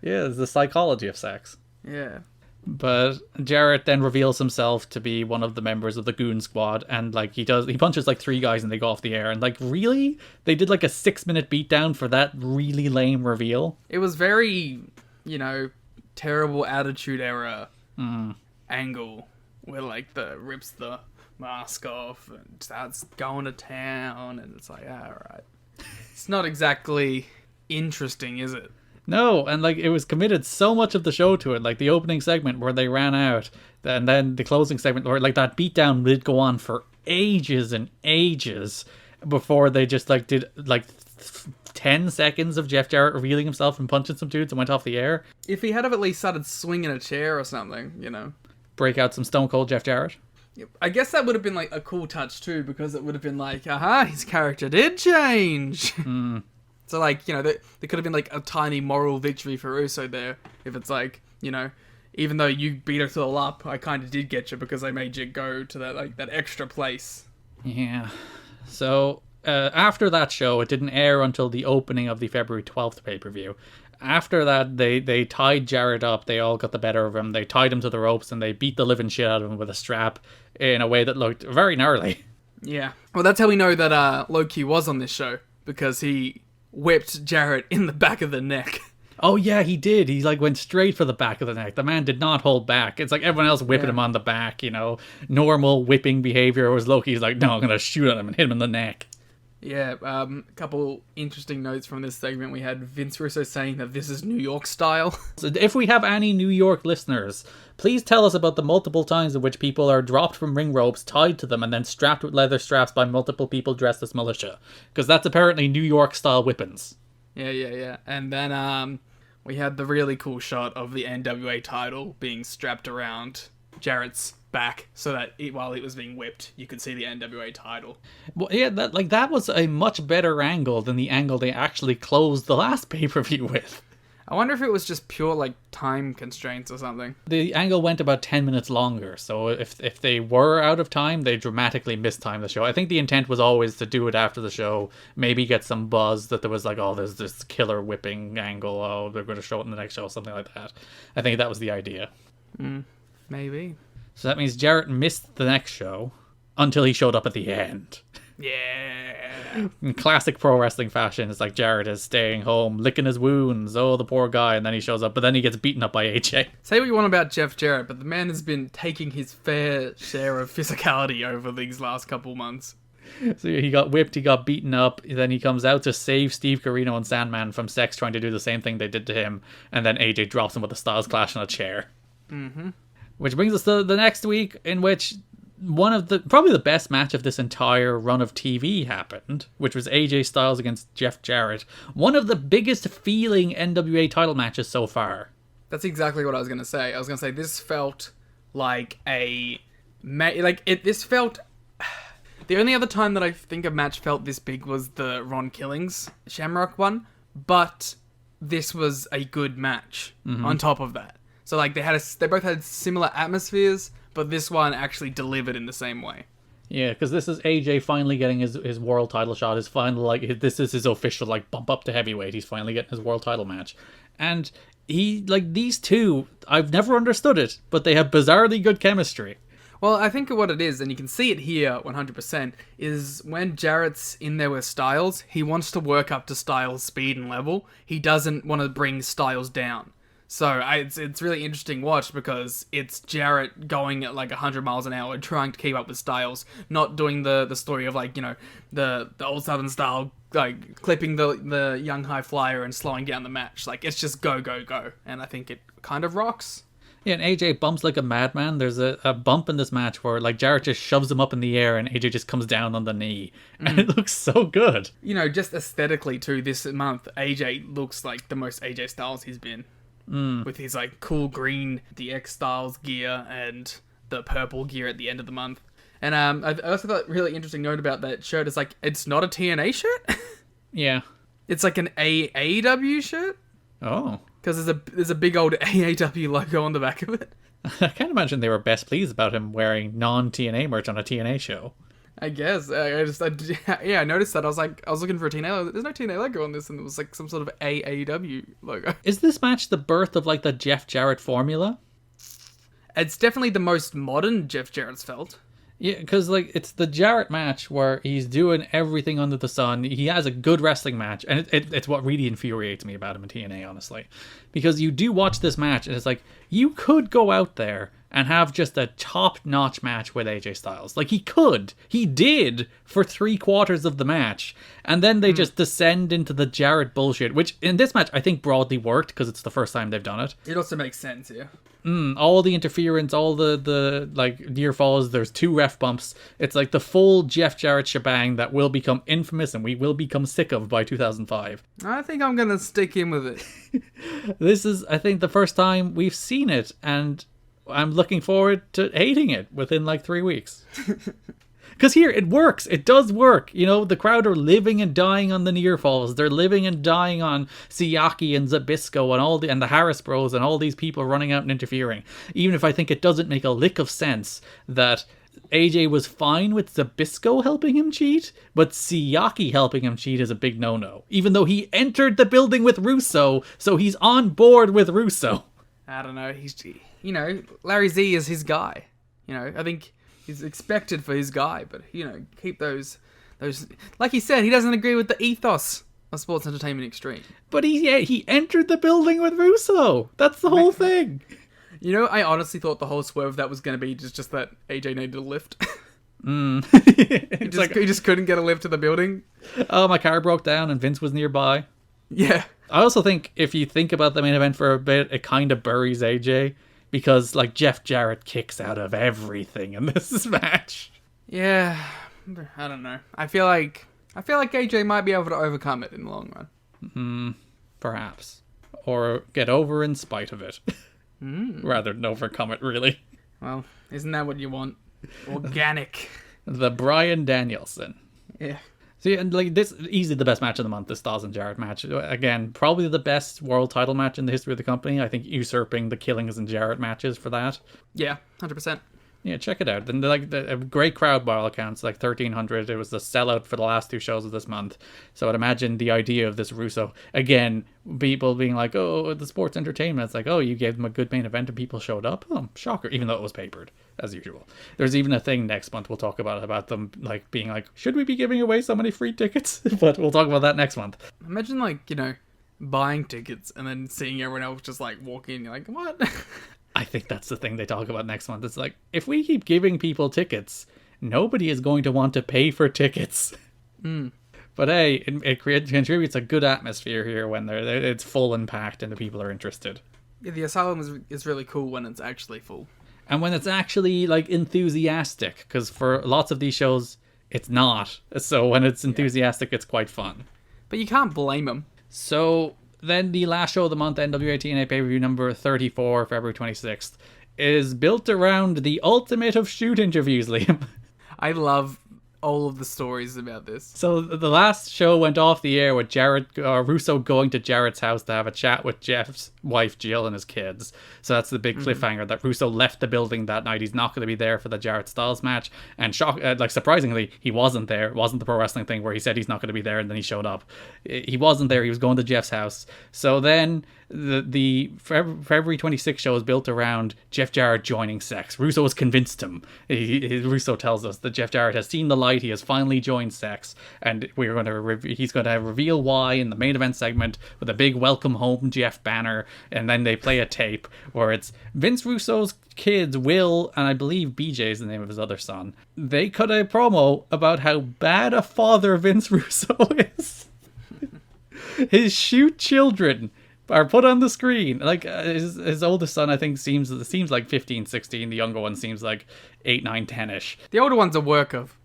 D: Yeah, it's the psychology of sex.
E: Yeah.
D: But Jarrett then reveals himself to be one of the members of the Goon Squad, and like he punches like 3 guys and they go off the air. And like, really, they did like a 6-minute beatdown for that really lame reveal.
E: It was very, terrible Attitude Era angle where like rips the mask off and starts going to town, and it's like, all right, it's not exactly interesting, is it?
D: No, and like it was committed so much of the show to it, like the opening segment where they ran out, and then the closing segment where like that beatdown did go on for ages and ages before they just like did like 10 seconds of Jeff Jarrett revealing himself and punching some dudes and went off the air.
E: If he had have at least started swinging a chair or something,
D: Break out some Stone Cold Jeff Jarrett.
E: I guess that would have been like a cool touch too, because it would have been like, aha, his character did change. So like, there could have been like a tiny moral victory for Russo there. If it's like, even though you beat us all up, I kind of did get you because I made you go to that extra place.
D: Yeah. So after that show, it didn't air until the opening of the February 12th pay-per-view. After that, they tied Jarrett up. They all got the better of him. They tied him to the ropes and they beat the living shit out of him with a strap in a way that looked very gnarly.
E: Yeah. Well, that's how we know that Loki was on this show, because he whipped Jarrett in the back of the neck.
D: Oh yeah, he did. He like went straight for the back of the neck. The man did not hold back. It's like everyone else whipping him on the back, normal whipping behavior. Whereas Loki's like, no, I'm gonna shoot at him and hit him in the neck.
E: Yeah, a couple interesting notes from this segment. We had Vince Russo saying that this is New York style.
D: So if we have any New York listeners, please tell us about the multiple times in which people are dropped from ring ropes, tied to them, and then strapped with leather straps by multiple people dressed as militia. Because that's apparently New York style whippings.
E: Yeah. And then we had the really cool shot of the NWA title being strapped around Jarrett's back, so that while it was being whipped, you could see the NWA title.
D: Well, yeah, that was a much better angle than the angle they actually closed the last pay-per-view with.
E: I wonder if it was just pure like time constraints or something.
D: The angle went about 10 minutes longer, so if they were out of time, they dramatically mistimed the show. I think the intent was always to do it after the show, maybe get some buzz that there was like, oh, there's this killer whipping angle, oh, they're going to show it in the next show, something like that. I think that was the idea.
E: Maybe.
D: So that means Jarrett missed the next show until he showed up at the end.
E: Yeah.
D: In classic pro wrestling fashion, it's like Jarrett is staying home, licking his wounds. Oh, the poor guy. And then he shows up, but then he gets beaten up by AJ.
E: Say what you want about Jeff Jarrett, but the man has been taking his fair share of physicality over these last couple months.
D: So he got whipped, he got beaten up, then he comes out to save Steve Corino and Sandman from Sex trying to do the same thing they did to him, and then AJ drops him with a Styles Clash on a chair. Which brings us to the next week, in which probably the best match of this entire run of TV happened, which was AJ Styles against Jeff Jarrett. One of the biggest feeling NWA title matches so far.
E: That's exactly what I was going to say. I was going to say this felt like this felt... The only other time that I think a match felt this big was the Ron Killings Shamrock one, but this was a good match on top of that. So like they both had similar atmospheres, but this one actually delivered in the same way.
D: Yeah, because this is AJ finally getting his world title shot. His final this is his official bump up to heavyweight. He's finally getting his world title match, and these two, I've never understood it, but they have bizarrely good chemistry.
E: Well, I think what it is, and you can see it here 100%, is when Jarrett's in there with Styles, he wants to work up to Styles' speed and level. He doesn't want to bring Styles down. So it's really interesting watch, because it's Jarrett going at 100 miles an hour trying to keep up with Styles, not doing the story of the old Southern style, clipping the young high flyer and slowing down the match. It's just go, and I think it kind of rocks.
D: Yeah, and AJ bumps like a madman. There's a bump in this match where Jarrett just shoves him up in the air and AJ just comes down on the knee. And it looks so good. Just
E: aesthetically too, this month, AJ looks like the most AJ Styles he's been. With his cool green DX Styles gear and the purple gear at the end of the month. And I also thought a really interesting note about that shirt is it's not a TNA shirt.
D: Yeah.
E: It's an AAW shirt.
D: Oh.
E: Because there's a big old AAW logo on the back of it.
D: I can't imagine they were best pleased about him wearing non-TNA merch on a TNA show.
E: I guess. I noticed that. I was looking for a TNA logo. There's no TNA logo on this, and it was like some sort of AEW logo.
D: Is this match the birth of like the Jeff Jarrett formula?
E: It's definitely the most modern Jeff Jarrett's felt.
D: Yeah, because like it's the Jarrett match where he's doing everything under the sun. He has a good wrestling match, and it's what really infuriates me about him in TNA, honestly. Because you do watch this match, and it's like, you could go out there and have just a top-notch match with AJ Styles. Like, he could. He did for 3/4 of the match. And then they just descend into the Jarrett bullshit, which in this match I think broadly worked because it's the first time they've done it.
E: It also makes sense, yeah.
D: All the interference, all the like near falls, there's 2 ref bumps. It's like the full Jeff Jarrett shebang that will become infamous and we will become sick of by 2005.
E: I think I'm going to stick in with it.
D: This is, I think, the first time we've seen it, and I'm looking forward to hating it within like 3 weeks. Because here, it works. It does work. You know, the crowd are living and dying on the near falls. They're living and dying on Siaki and Zabisco and the Harris Bros and all these people running out and interfering. Even if I think it doesn't make a lick of sense that AJ was fine with Zabisco helping him cheat, but Siaki helping him cheat is a big no-no. Even though he entered the building with Russo, so he's on board with Russo.
E: I don't know. Larry Z is his guy. I think he's expected for his guy, but keep those. Like he said, he doesn't agree with the ethos of Sports Entertainment Extreme.
D: But he entered the building with Russo. That's the whole thing.
E: I honestly thought the whole swerve of that was going to be just that AJ needed a lift. He just couldn't get a lift to the building.
D: Oh, my car broke down and Vince was nearby.
E: Yeah.
D: I also think if you think about the main event for a bit, it kind of buries AJ because like Jeff Jarrett kicks out of everything in this match.
E: Yeah, I don't know. I feel like AJ might be able to overcome it in the long run.
D: Perhaps, or get over in spite of it, rather than overcome it. Really.
E: Well, isn't that what you want? Organic.
D: The Bryan Danielson.
E: Yeah.
D: See, and like this, easily the best match of the month, the Styles and Jarrett match. Again, probably the best world title match in the history of the company. I think usurping the Killings and Jarrett matches for that.
E: Yeah, 100%.
D: Yeah, check it out. And a great crowd by all accounts, like 1,300. It was the sellout for the last 2 shows of this month. So I'd imagine the idea of this Russo, again, people being like, oh, the sports entertainment. It's like, oh, you gave them a good main event and people showed up. Oh, shocker, even though it was papered, as usual. There's even a thing next month we'll talk about them like being like, should we be giving away so many free tickets? But we'll talk about that next month.
E: Imagine buying tickets and then seeing everyone else just walk in. You're like, what?
D: I think that's the thing they talk about next month. It's like, if we keep giving people tickets, nobody is going to want to pay for tickets. But hey, it contributes a good atmosphere here when it's full and packed and the people are interested.
E: Yeah, the Asylum is really cool when it's actually full.
D: And when it's actually enthusiastic, because for lots of these shows, it's not. So when it's enthusiastic, it's quite fun.
E: But you can't blame them.
D: So then the last show of the month, NWA-TNA pay-per-view number 34, February 26th, is built around the ultimate of shoot interviews, Liam.
E: I love all of the stories about this.
D: So the last show went off the air with Russo going to Jarrett's house to have a chat with Jeff's wife Jill and his kids. So that's the big cliffhanger that Russo left the building that night. He's not going to be there for the Jarrett Styles match. And surprisingly, he wasn't there. It wasn't the pro wrestling thing where he said he's not going to be there and then he showed up. He wasn't there. He was going to Jeff's house. So then the February 26th show is built around Jeff Jarrett joining Sex. Russo has convinced him. Russo tells us that Jeff Jarrett has seen the light. He has finally joined Sex, and he's going to reveal why in the main event segment with a big welcome home Jeff banner, and then they play a tape where it's Vince Russo's kids, Will, and I believe BJ is the name of his other son. They cut a promo about how bad a father Vince Russo is. His shoot children are put on the screen. His oldest son, I think, seems like 15, 16. The younger one seems like 8, 9, 10-ish.
E: The older one's a work of.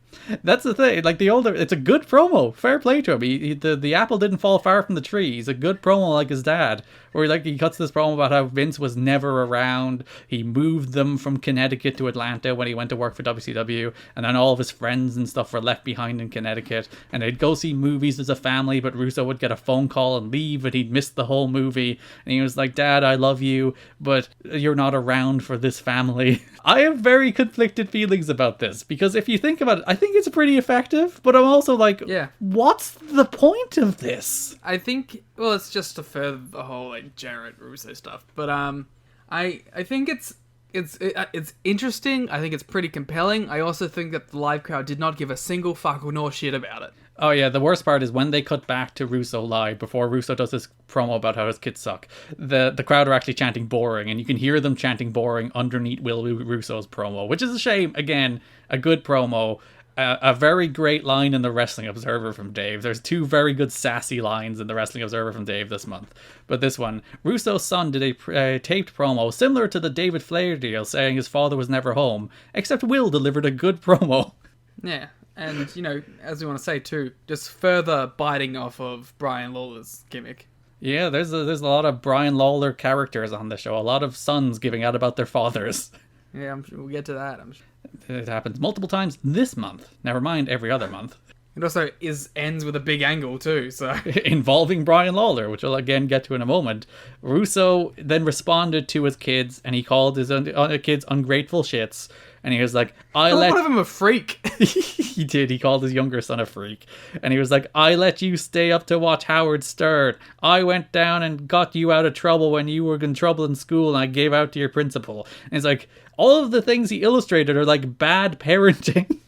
D: That's the thing. It's a good promo. Fair play to him. The apple didn't fall far from the tree. He's a good promo like his dad. where like he cuts this promo about how Vince was never around. He moved them from Connecticut to Atlanta when he went to work for WCW, and then all of his friends and stuff were left behind in Connecticut, and they'd go see movies as a family, but Russo would get a phone call and leave, and he'd missed the whole movie, and he was like, Dad, I love you, but you're not around for this family. I have very conflicted feelings about this, because if you think about it, I think it's pretty effective, but I'm also like, what's the point of this?
E: I think, well, it's just to further the whole like Jarrett Russo stuff, but I think it's interesting. I think it's pretty compelling. I also think that the live crowd did not give a single fuck nor shit about it.
D: Oh yeah, the worst part is when they cut back to Russo live before Russo does his promo about how his kids suck. The crowd are actually chanting boring, and you can hear them chanting boring underneath Will Russo's promo, which is a shame. Again, a good promo. A very great line in the Wrestling Observer from Dave. There's 2 very good sassy lines in the Wrestling Observer from Dave this month. But this one, Russo's son did a taped promo similar to the David Flair deal, saying his father was never home, except Will delivered a good promo.
E: Yeah, and, you know, as we want to say too, just further biting off of Brian Lawler's gimmick.
D: Yeah, there's a lot of Brian Lawler characters on the show. A lot of sons giving out about their fathers.
E: Yeah, I'm sure we'll get to that. I'm sure.
D: It happens multiple times this month. Never mind every other month.
E: It also ends with a big angle too, so...
D: Involving Brian Lawler, which we'll again get to in a moment. Russo then responded to his kids, and he called his kids ungrateful shits. And he was like,
E: one of them a freak.
D: He did. He called his younger son a freak. And he was like, I let you stay up to watch Howard Stern. I went down and got you out of trouble when you were in trouble in school, and I gave out to your principal. And it's like, all of the things he illustrated are like bad parenting.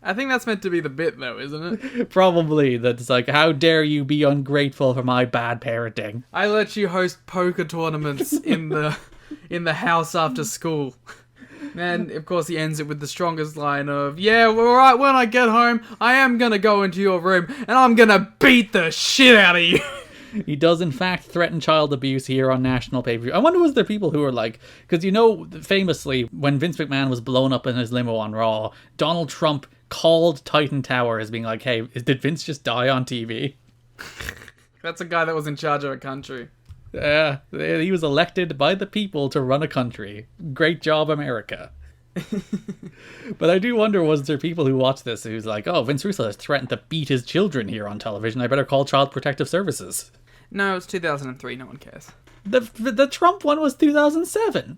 E: I think that's meant to be the bit, though, isn't it?
D: Probably. That's like, how dare you be ungrateful for my bad parenting.
E: I let you host poker tournaments in the house after school. And, of course, he ends it with the strongest line of, yeah, well, all right, when I get home, I am going to go into your room, and I'm going to beat the shit out of you.
D: He does, in fact, threaten child abuse here on national pay-per-view. I wonder was there people who were like... Because, you know, famously, when Vince McMahon was blown up in his limo on Raw, Donald Trump called Titan Tower as being like, hey, did Vince just die on TV?
E: That's a guy that was in charge of a country.
D: Yeah, he was elected by the people to run a country. Great job, America. But I do wonder, was there people who watched this who's like, oh, Vince Russo has threatened to beat his children here on television. I better call Child Protective Services.
E: No, it's 2003. No one cares.
D: The Trump one was 2007.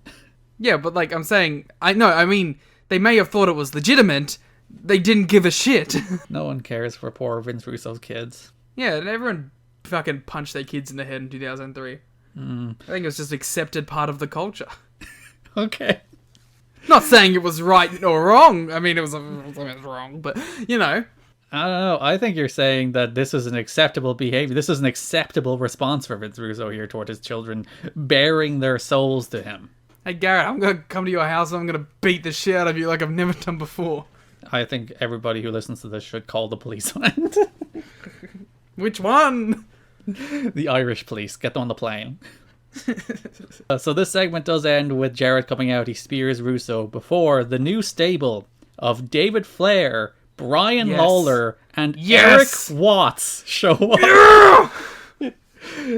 E: Yeah, but like I'm saying, I mean, they may have thought it was legitimate. They didn't give a shit.
D: No one cares for poor Vince Russo's kids.
E: Yeah, and everyone fucking punched their kids in the head in 2003. I think it was just accepted part of the culture.
D: Okay.
E: Not saying it was right or wrong. I mean, it was wrong, but, you know.
D: I don't know. I think you're saying that this is an acceptable behavior. This is an acceptable response for Vince Russo here toward his children, bearing their souls to him.
E: Hey, Garrett, I'm going to come to your house and I'm going to beat the shit out of you like I've never done before.
D: I think everybody who listens to this should call the police on it.
E: Which one?
D: The Irish police. Get them on the plane. So this segment does end with Jarrett coming out. He spears Russo before the new stable of David Flair, Brian Lawler, and Eric Watts show up.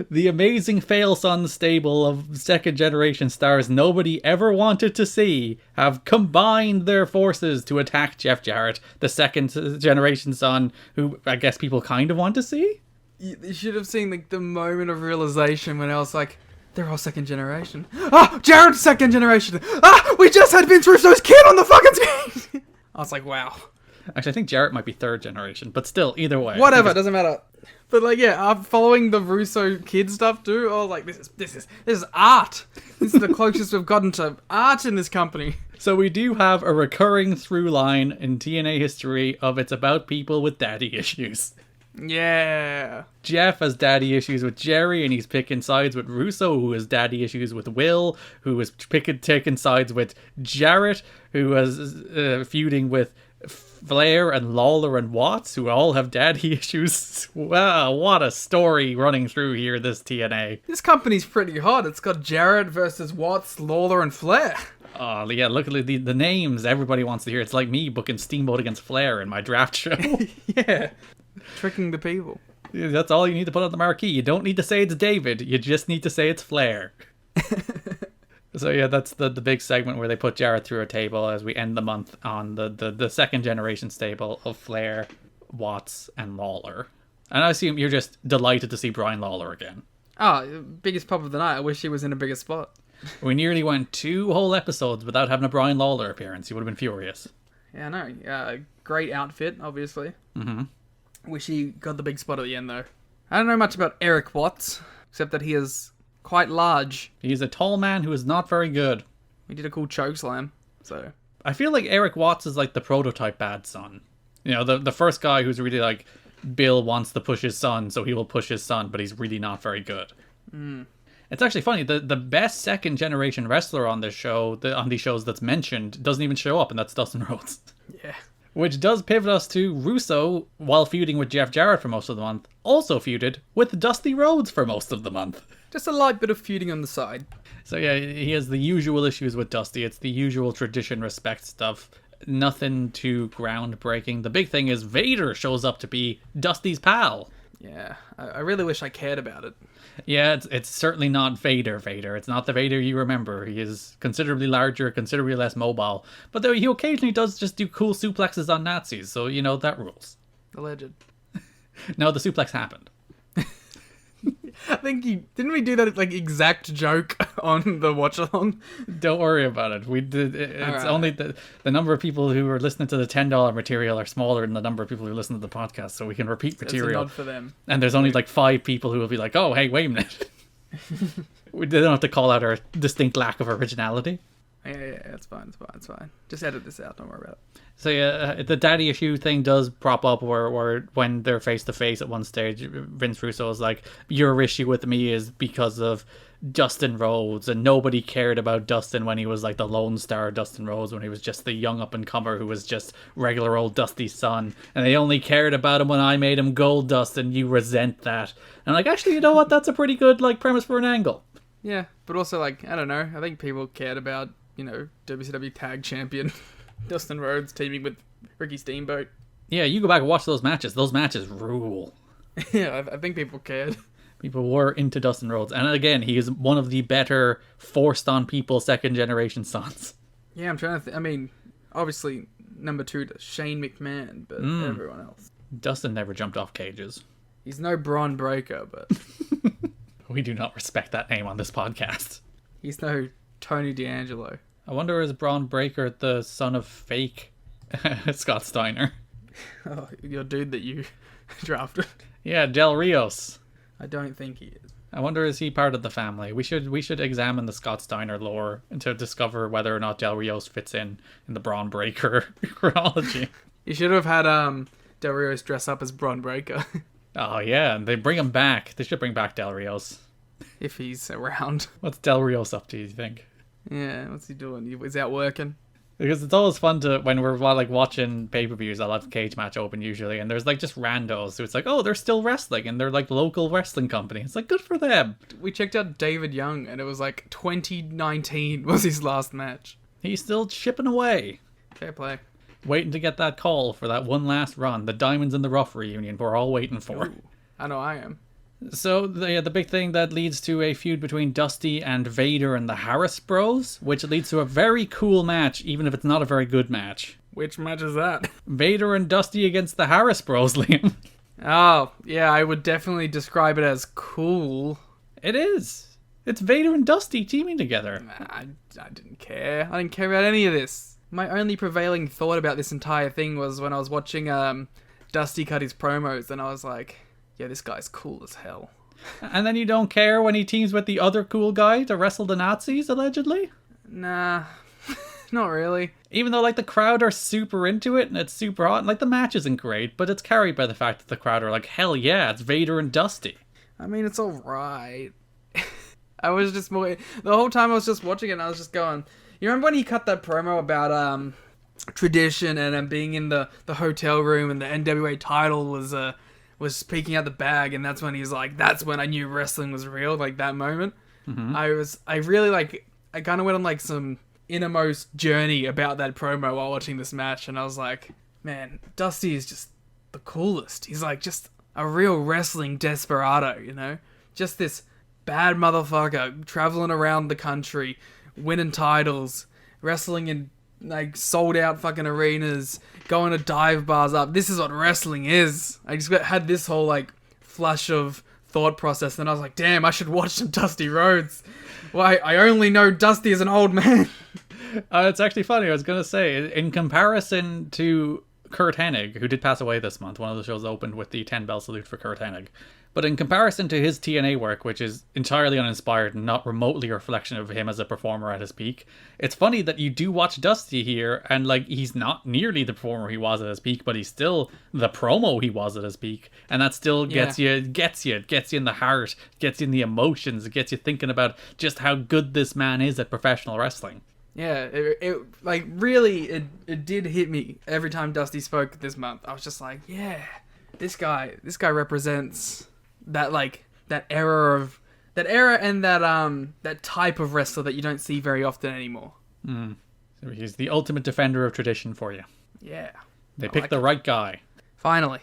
D: The amazing Fail-Son stable of second generation stars nobody ever wanted to see have combined their forces to attack Jeff Jarrett, the second generation son, who I guess people kind of want to see.
E: You should have seen like the moment of realization when I was like, they're all second generation. Ah, Jarrett's second generation. Ah, we just had Vince Russo's kid on the fucking screen. I was like, wow.
D: Actually, I think Jarrett might be third generation, but still, either way.
E: Whatever, doesn't matter. But like, yeah, following the Russo kid stuff too. Oh, like this is art. This is the closest we've gotten to art in this company.
D: So we do have a recurring through line in TNA history of it's about people with daddy issues.
E: Yeah.
D: Jeff has daddy issues with Jerry, and he's picking sides with Russo, who has daddy issues with Will, who is taking sides with Jarrett, who is feuding with Flair and Lawler and Watts, who all have daddy issues. Wow, what a story running through here, this TNA.
E: This company's pretty hot. It's got Jarrett versus Watts, Lawler, and Flair.
D: Oh, yeah, look at the names everybody wants to hear. It's like me booking Steamboat against Flair in my draft show.
E: Yeah. Tricking the people.
D: That's all you need to put on the marquee. You don't need to say it's David. You just need to say it's Flair. So yeah, that's the big segment where they put Jarrett through a table as we end the month on the second generation stable of Flair, Watts, and Lawler. And I assume you're just delighted to see Brian Lawler again.
E: Oh, biggest pop of the night. I wish he was in a bigger spot.
D: We nearly went 2 whole episodes without having a Brian Lawler appearance. You would have been furious.
E: Yeah, I know. Great outfit, obviously.
D: Mm-hmm.
E: Wish he got the big spot at the end, though. I don't know much about Eric Watts, except that he is quite large.
D: He's a tall man who is not very good.
E: He did a cool choke slam, so...
D: I feel like Eric Watts is like the prototype bad son. You know, the first guy who's really like, Bill wants to push his son, so he will push his son, but he's really not very good. It's actually funny, the best second generation wrestler on this show, on these shows that's mentioned, doesn't even show up, and that's Dustin Rhodes.
E: Yeah.
D: Which does pivot us to Russo, while feuding with Jeff Jarrett for most of the month, also feuded with Dusty Rhodes for most of the month.
E: Just a light bit of feuding on the side.
D: So yeah, he has the usual issues with Dusty. It's the usual tradition respect stuff. Nothing too groundbreaking. The big thing is Vader shows up to be Dusty's pal.
E: Yeah, I really wish I cared about it.
D: Yeah, it's certainly not Vader. It's not the Vader you remember. He is considerably larger, considerably less mobile. But though he occasionally does just do cool suplexes on Nazis, so, you know, that rules.
E: Alleged.
D: No, the suplex happened.
E: I think didn't we do that like exact joke on the watch along?
D: Don't worry about it. We did. It's
E: right.
D: only the number of people who are listening to the $10 material are smaller than the number of people who listen to the podcast, so we can repeat material.
E: It's a nod for them.
D: And there's only like 5 people who will be like, "Oh, hey, wait a minute." They don't have to call out our distinct lack of originality.
E: Yeah, it's fine. Just edit this out. Don't worry about it.
D: So yeah, the daddy issue thing does prop up where when they're face to face at one stage, Vince Russo is like, "Your issue with me is because of Dustin Rhodes, and nobody cared about Dustin when he was like the Lone Star Dustin Rhodes, when he was just the young up and comer who was just regular old Dusty's son, and they only cared about him when I made him Gold Dust, and you resent that." And I'm like, actually, you know what? That's a pretty good like premise for an angle.
E: Yeah, but also like I don't know. I think people cared about WCW Tag Champion Dustin Rhodes teaming with Ricky Steamboat.
D: Yeah, you go back and watch those matches. Those matches rule.
E: Yeah, I think people cared.
D: People were into Dustin Rhodes. And again, he is one of the better forced on people second generation sons.
E: Yeah, I'm trying to I mean, obviously, number 2 to Shane McMahon, but everyone else.
D: Dustin never jumped off cages.
E: He's no Braun Breaker, but...
D: We do not respect that name on this podcast.
E: He's no Tony D'Angelo.
D: I wonder, is Braun Breaker the son of fake Scott Steiner?
E: Oh, your dude that you drafted.
D: Yeah, Del Rios.
E: I don't think he is.
D: I wonder, is he part of the family? We should examine the Scott Steiner lore to discover whether or not Del Rios fits in the Braun Breaker chronology.
E: You should have had Del Rios dress up as Braun Breaker.
D: Oh yeah, and they bring him back. They should bring back Del Rios.
E: If he's around.
D: What's Del Rios up to, do you think?
E: Yeah, what's he doing? He's out working.
D: Because it's always fun to, when we're like watching pay-per-views, I'll have Cage Match open usually, and there's like just randos who it's like, oh, they're still wrestling, and they're like local wrestling company. It's like, good for them.
E: We checked out David Young, and it was like 2019 was his last match.
D: He's still shipping away.
E: Fair play.
D: Waiting to get that call for that one last run, the Diamonds in the Rough reunion we're all waiting for.
E: Ooh, I know I am.
D: So the big thing that leads to a feud between Dusty and Vader and the Harris Bros, which leads to a very cool match, even if it's not a very good match.
E: Which match is that?
D: Vader and Dusty against the Harris Bros, Liam.
E: Oh, yeah, I would definitely describe it as cool.
D: It is. It's Vader and Dusty teaming together.
E: I didn't care. I didn't care about any of this. My only prevailing thought about this entire thing was when I was watching Dusty cut his promos, and I was like, yeah, this guy's cool as hell.
D: And then you don't care when he teams with the other cool guy to wrestle the Nazis, allegedly?
E: Nah, not really.
D: Even though, like, the crowd are super into it and it's super hot, and, like, the match isn't great, but it's carried by the fact that the crowd are like, hell yeah, it's Vader and Dusty.
E: I mean, it's alright. I was just more... The whole time I was just watching it and I was just going... You remember when he cut that promo about tradition and being in the hotel room and the NWA title was peeking out the bag, and that's when he's like, that's when I knew wrestling was real, like that moment. Mm-hmm. I kind of went on like some innermost journey about that promo while watching this match, and I was like, man, Dusty is just the coolest. He's like just a real wrestling desperado, you know? Just this bad motherfucker traveling around the country, winning titles, wrestling in like sold out fucking arenas, going to dive bars up. This is what wrestling is. I just had this whole like flush of thought process, and I was like, damn, I should watch some Dusty Rhodes. Why, I only know Dusty as an old man.
D: It's actually funny. I was going to say, in comparison to Kurt Hennig, who did pass away this month, one of the shows opened with the 10-bell salute for Kurt Hennig. But in comparison to his TNA work, which is entirely uninspired and not remotely a reflection of him as a performer at his peak, it's funny that you do watch Dusty here, and like he's not nearly the performer he was at his peak, but he's still the promo he was at his peak, and that still gets you in the heart, gets you in the emotions, it gets you thinking about just how good this man is at professional wrestling.
E: Yeah, it like really it did hit me every time Dusty spoke this month. I was just like, yeah, this guy represents that era and that type of wrestler that you don't see very often anymore.
D: So he's the ultimate defender of tradition for you.
E: Yeah.
D: They picked the right guy.
E: Finally.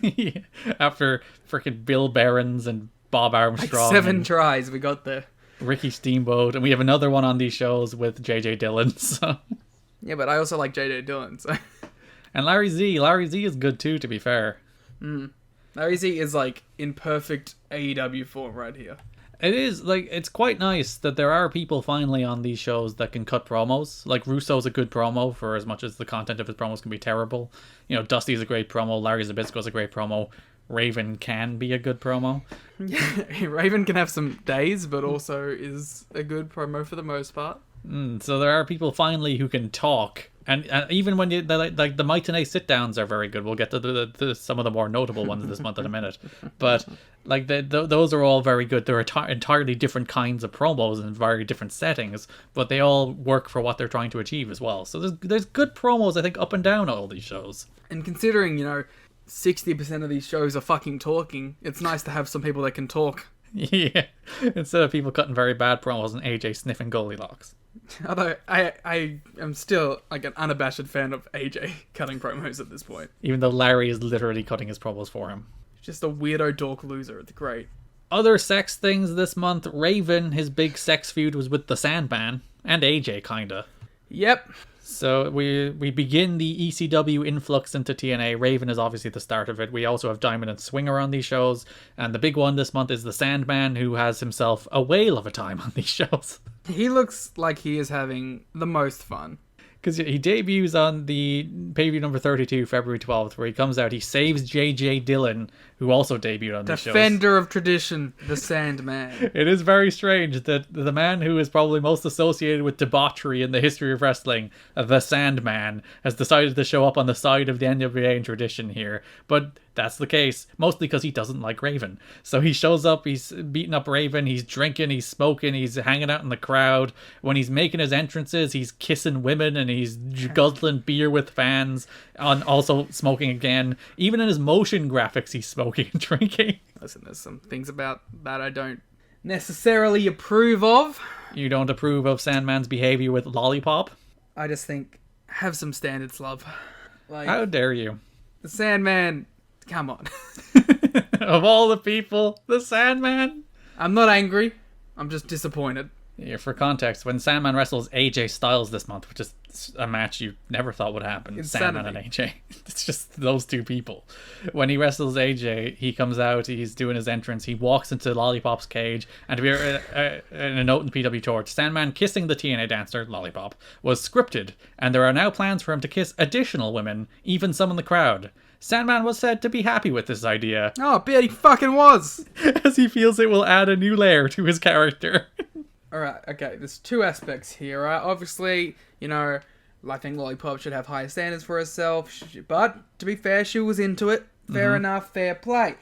D: Yeah. After freaking Bill Behrens and Bob Armstrong.
E: 7 tries, we got there.
D: Ricky Steamboat, and we have another one on these shows with JJ Dillon. So.
E: Yeah, but I also like JJ Dillon. So.
D: And Larry Z. Larry Z is good too, to be fair.
E: Larry Z is like in perfect AEW form right here.
D: It is, like, it's quite nice that there are people finally on these shows that can cut promos. Like, Russo's a good promo for as much as the content of his promos can be terrible. You know, Dusty's a great promo, Larry Zbyszko's a great promo. Raven can be a good promo.
E: Raven can have some days, but also is a good promo for the most part.
D: So there are people finally who can talk, and even when like the Might TNA sit downs are very good. We'll get to some of the more notable ones this month in a minute, but like those are all very good. They're entirely different kinds of promos in very different settings, but they all work for what they're trying to achieve as well. So there's good promos, I think, up and down all these shows.
E: And considering 60% of these shows are fucking talking, it's nice to have some people that can talk.
D: Yeah, instead of people cutting very bad promos and AJ sniffing Goldilocks.
E: Although I am still like an unabashed fan of AJ cutting promos at this point.
D: Even though Larry is literally cutting his promos for him.
E: Just a weirdo dork loser. It's great.
D: Other sex things this month. Raven, his big sex feud was with the Sandman. And AJ, kinda.
E: Yep.
D: So we begin the ECW influx into TNA. Raven is obviously the start of it. We also have Diamond and Swinger on these shows. And the big one this month is the Sandman, who has himself a whale of a time on these shows.
E: He looks like he is having the most fun.
D: Because he debuts on the pay-per-view number 32, February 12th, where he comes out. He saves JJ Dillon, who also debuted on these shows.
E: Defender of tradition, the Sandman.
D: It is very strange that the man who is probably most associated with debauchery in the history of wrestling, the Sandman, has decided to show up on the side of the NWA in tradition here. But that's the case, mostly because he doesn't like Raven. So he shows up, he's beating up Raven, he's drinking, he's smoking, he's hanging out in the crowd. When he's making his entrances, he's kissing women and he's guzzling beer with fans, and also smoking again. Even in his motion graphics, he's smoking and drinking.
E: Listen, there's some things about that I don't necessarily approve of.
D: You don't approve of Sandman's behavior with Lollipop?
E: I just think, have some standards, love. Like,
D: how dare you?
E: The Sandman, come on.
D: Of all the people, the Sandman?
E: I'm not angry. I'm just disappointed.
D: Yeah, for context, when Sandman wrestles AJ Styles this month, which is a match you never thought would happen,
E: Insanity.
D: Sandman and AJ. It's just those two people. When he wrestles AJ, he comes out, he's doing his entrance, he walks into Lollipop's cage, and to be in a note in PW Torch, Sandman kissing the TNA dancer, Lollipop, was scripted, and there are now plans for him to kiss additional women, even some in the crowd. Sandman was said to be happy with this idea.
E: Oh, I bet he fucking was!
D: As he feels it will add a new layer to his character.
E: Alright, okay, there's two aspects here, right? Obviously, I think Lollipop should have higher standards for herself, but, to be fair, she was into it. Fair enough, fair play.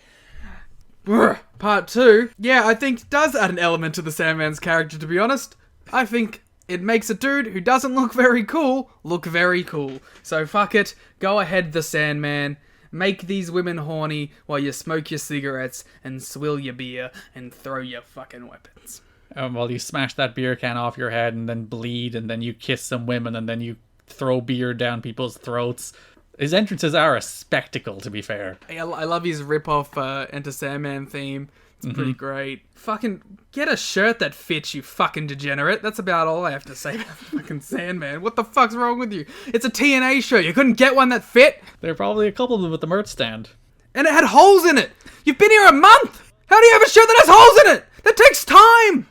E: Part 2, yeah, I think does add an element to the Sandman's character, to be honest. I think it makes a dude who doesn't look very cool, look very cool. So fuck it, go ahead, the Sandman. Make these women horny while you smoke your cigarettes and swill your beer and throw your fucking weapons.
D: While you smash that beer can off your head and then bleed, and then you kiss some women, and then you throw beer down people's throats. His entrances are a spectacle, to be fair.
E: I love his rip-off Enter Sandman theme. It's pretty great. Fucking get a shirt that fits, you fucking degenerate. That's about all I have to say about fucking Sandman. What the fuck's wrong with you? It's a TNA shirt. You couldn't get one that fit?
D: There are probably a couple of them at the merch stand.
E: And it had holes in it. You've been here a month. How do you have a shirt that has holes in it? That takes time.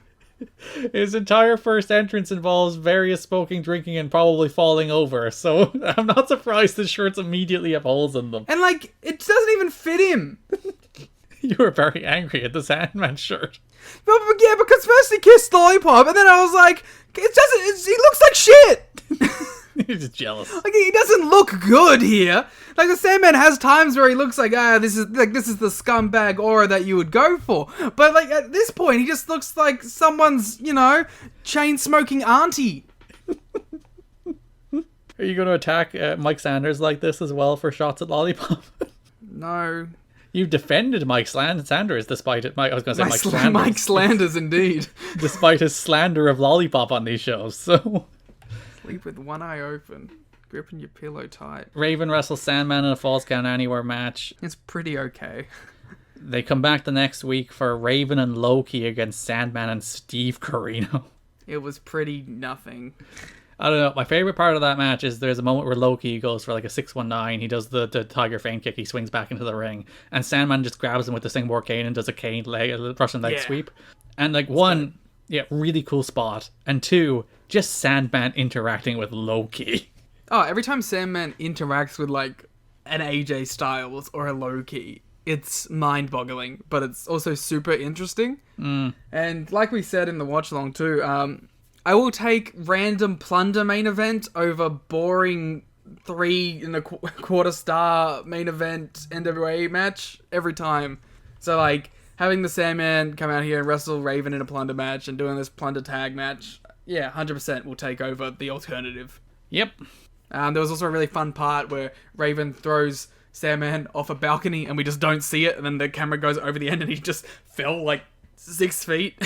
D: His entire first entrance involves various smoking, drinking, and probably falling over, so I'm not surprised the shirts immediately have holes in them.
E: And, like, it doesn't even fit him.
D: You were very angry at the Sandman shirt.
E: But yeah, because first he kissed Lollipop, and then I was like, he looks like shit.
D: You're just jealous.
E: Like, he doesn't look good here. Like, the Sandman has times where he looks like, this is the scumbag aura that you would go for. But, like, at this point, he just looks like someone's, chain-smoking auntie.
D: Are you going to attack Mike Sanders like this as well for shots at Lollipop?
E: No.
D: You've defended Mike Sanders despite it. I was going to say Mike Sanders.
E: Mike Slanders, indeed.
D: Despite his slander of Lollipop on these shows, so...
E: Sleep with one eye open, gripping your pillow tight.
D: Raven wrestles Sandman in a Falls Count Anywhere match.
E: It's pretty okay.
D: They come back the next week for Raven and Loki against Sandman and Steve Corino.
E: It was pretty nothing.
D: I don't know. My favorite part of that match is there's a moment where Loki goes for like a 619. He does the Tiger Feint kick. He swings back into the ring. And Sandman just grabs him with the Singapore cane and does a Russian leg sweep. And like one, really cool spot. And two, just Sandman interacting with Loki.
E: Oh, every time Sandman interacts with like an AJ Styles or a Loki, it's mind-boggling. But it's also super interesting. And like we said in the watch-along too, I will take random plunder main event over boring 3 1/4 star main event NWA match every time. So like having the Sandman come out here and wrestle Raven in a plunder match and doing this plunder tag match, 100% will take over the alternative.
D: Yep.
E: There was also a really fun part where Raven throws Sandman off a balcony and we just don't see it, and then the camera goes over the end and he just fell like 6 feet.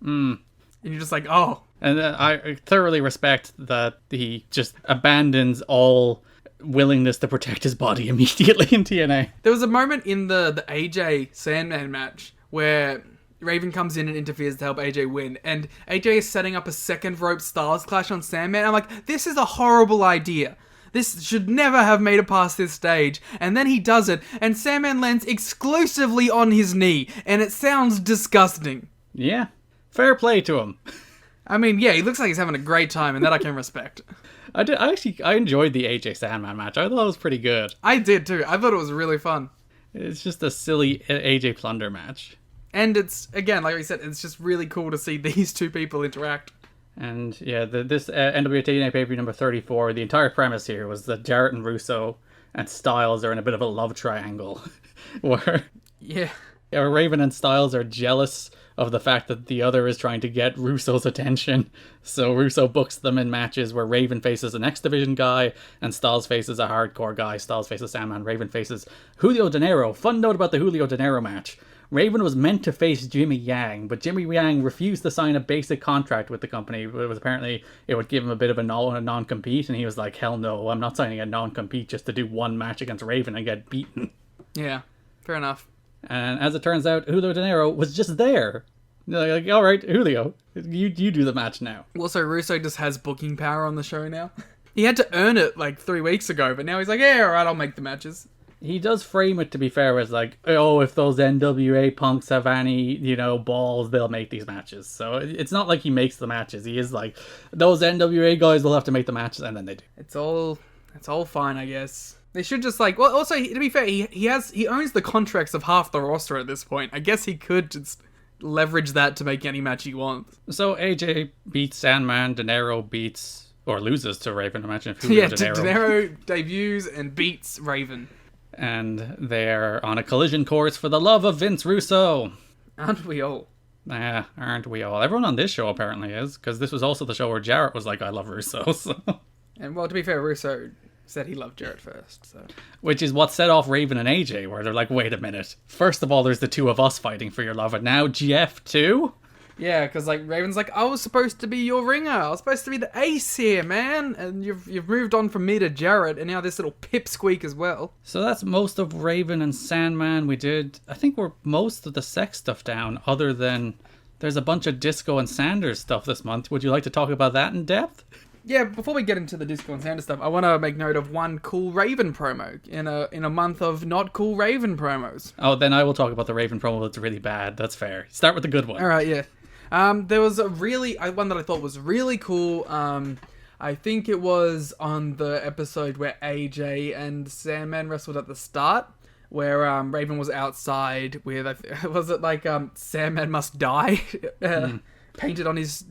E: And you're just like, oh.
D: And I thoroughly respect that he just abandons all willingness to protect his body immediately in TNA.
E: There was a moment in the AJ Sandman match where Raven comes in and interferes to help AJ win, and AJ is setting up a second rope Styles clash on Sandman. I'm like, this is a horrible idea. This should never have made it past this stage. And then he does it, and Sandman lands exclusively on his knee, and it sounds disgusting.
D: Yeah. Fair play to him.
E: I mean, he looks like he's having a great time, and that I can respect.
D: I enjoyed the AJ Sandman match. I thought it was pretty good.
E: I did too. I thought it was really fun.
D: It's just a silly AJ Plunder match.
E: And it's, again, like we said, it's just really cool to see these two people interact.
D: And this NWA-TNA pay-per-view number 34, the entire premise here was that Jarrett and Russo and Styles are in a bit of a love triangle. where Raven and Styles are jealous of the fact that the other is trying to get Russo's attention. So Russo books them in matches where Raven faces an X Division guy and Styles faces a hardcore guy. Styles faces Sandman, Raven faces Julio De Niro. Fun note about the Julio De Niro match. Raven was meant to face Jimmy Yang, but Jimmy Yang refused to sign a basic contract with the company. It was apparently it would give him a bit of a non-compete, and he was like, hell no, I'm not signing a non-compete just to do one match against Raven and get beaten.
E: Yeah, fair enough.
D: And as it turns out, Julio De Niro was just there. Like, all right, Julio, you do the match now.
E: Also, Russo just has booking power on the show now. He had to earn it like 3 weeks ago, but now he's like, all right, I'll make the matches.
D: He does frame it, to be fair, as like, oh, if those NWA punks have any, balls, they'll make these matches. So it's not like he makes the matches. He is like, those NWA guys will have to make the matches, and then they do.
E: It's all fine, I guess. They should just like, well, also, to be fair, he owns the contracts of half the roster at this point. I guess he could just leverage that to make any match he wants.
D: So AJ beats Sandman, De Niro beats, or loses to Raven. Imagine if Julio De Niro.
E: De Niro debuts and beats Raven.
D: And they're on a collision course for the love of Vince Russo.
E: Aren't we all?
D: Aren't we all? Everyone on this show apparently is, because this was also the show where Jarrett was like, I love Russo. So.
E: And well, to be fair, Russo said he loved Jarrett first. So.
D: Which is what set off Raven and AJ, where they're like, wait a minute. First of all, there's the two of us fighting for your love, and now Jeff too?
E: Yeah, because like Raven's like, I was supposed to be your ringer. I was supposed to be the ace here, man. And you've moved on from me to Jarrett, and now this little pipsqueak as well.
D: So that's most of Raven and Sandman. I think we're most of the sex stuff down, other than there's a bunch of Disco and Sanders stuff this month. Would you like to talk about that in depth?
E: Yeah, before we get into the Disco and Sanders stuff, I want to make note of one cool Raven promo in a month of not cool Raven promos.
D: Oh, then I will talk about the Raven promo that's really bad. That's fair. Start with the good one.
E: All right, yeah. There was one that I thought was really cool. I think it was on the episode where AJ and Sandman wrestled at the start, where Raven was outside with, was it like Sandman Must Die painted on his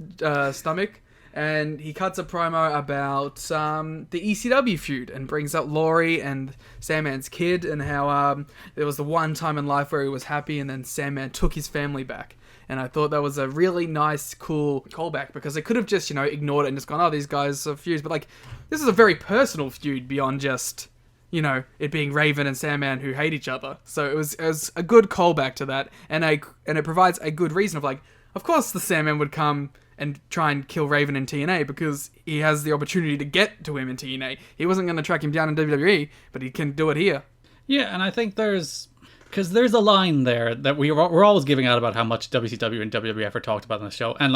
E: stomach? And he cuts a promo about the ECW feud and brings up Laurie and Sandman's kid and how there was the one time in life where he was happy and then Sandman took his family back. And I thought that was a really nice, cool callback because they could have just, ignored it and just gone, oh, these guys are feuds. But, this is a very personal feud beyond just, it being Raven and Sandman who hate each other. So it was a good callback to that. And it provides a good reason of, of course the Sandman would come and try and kill Raven in TNA because he has the opportunity to get to him in TNA. He wasn't going to track him down in WWE, but he can do it here.
D: Yeah, and I think there's a line there that we're always giving out about how much WCW and WWF are talked about on the show, and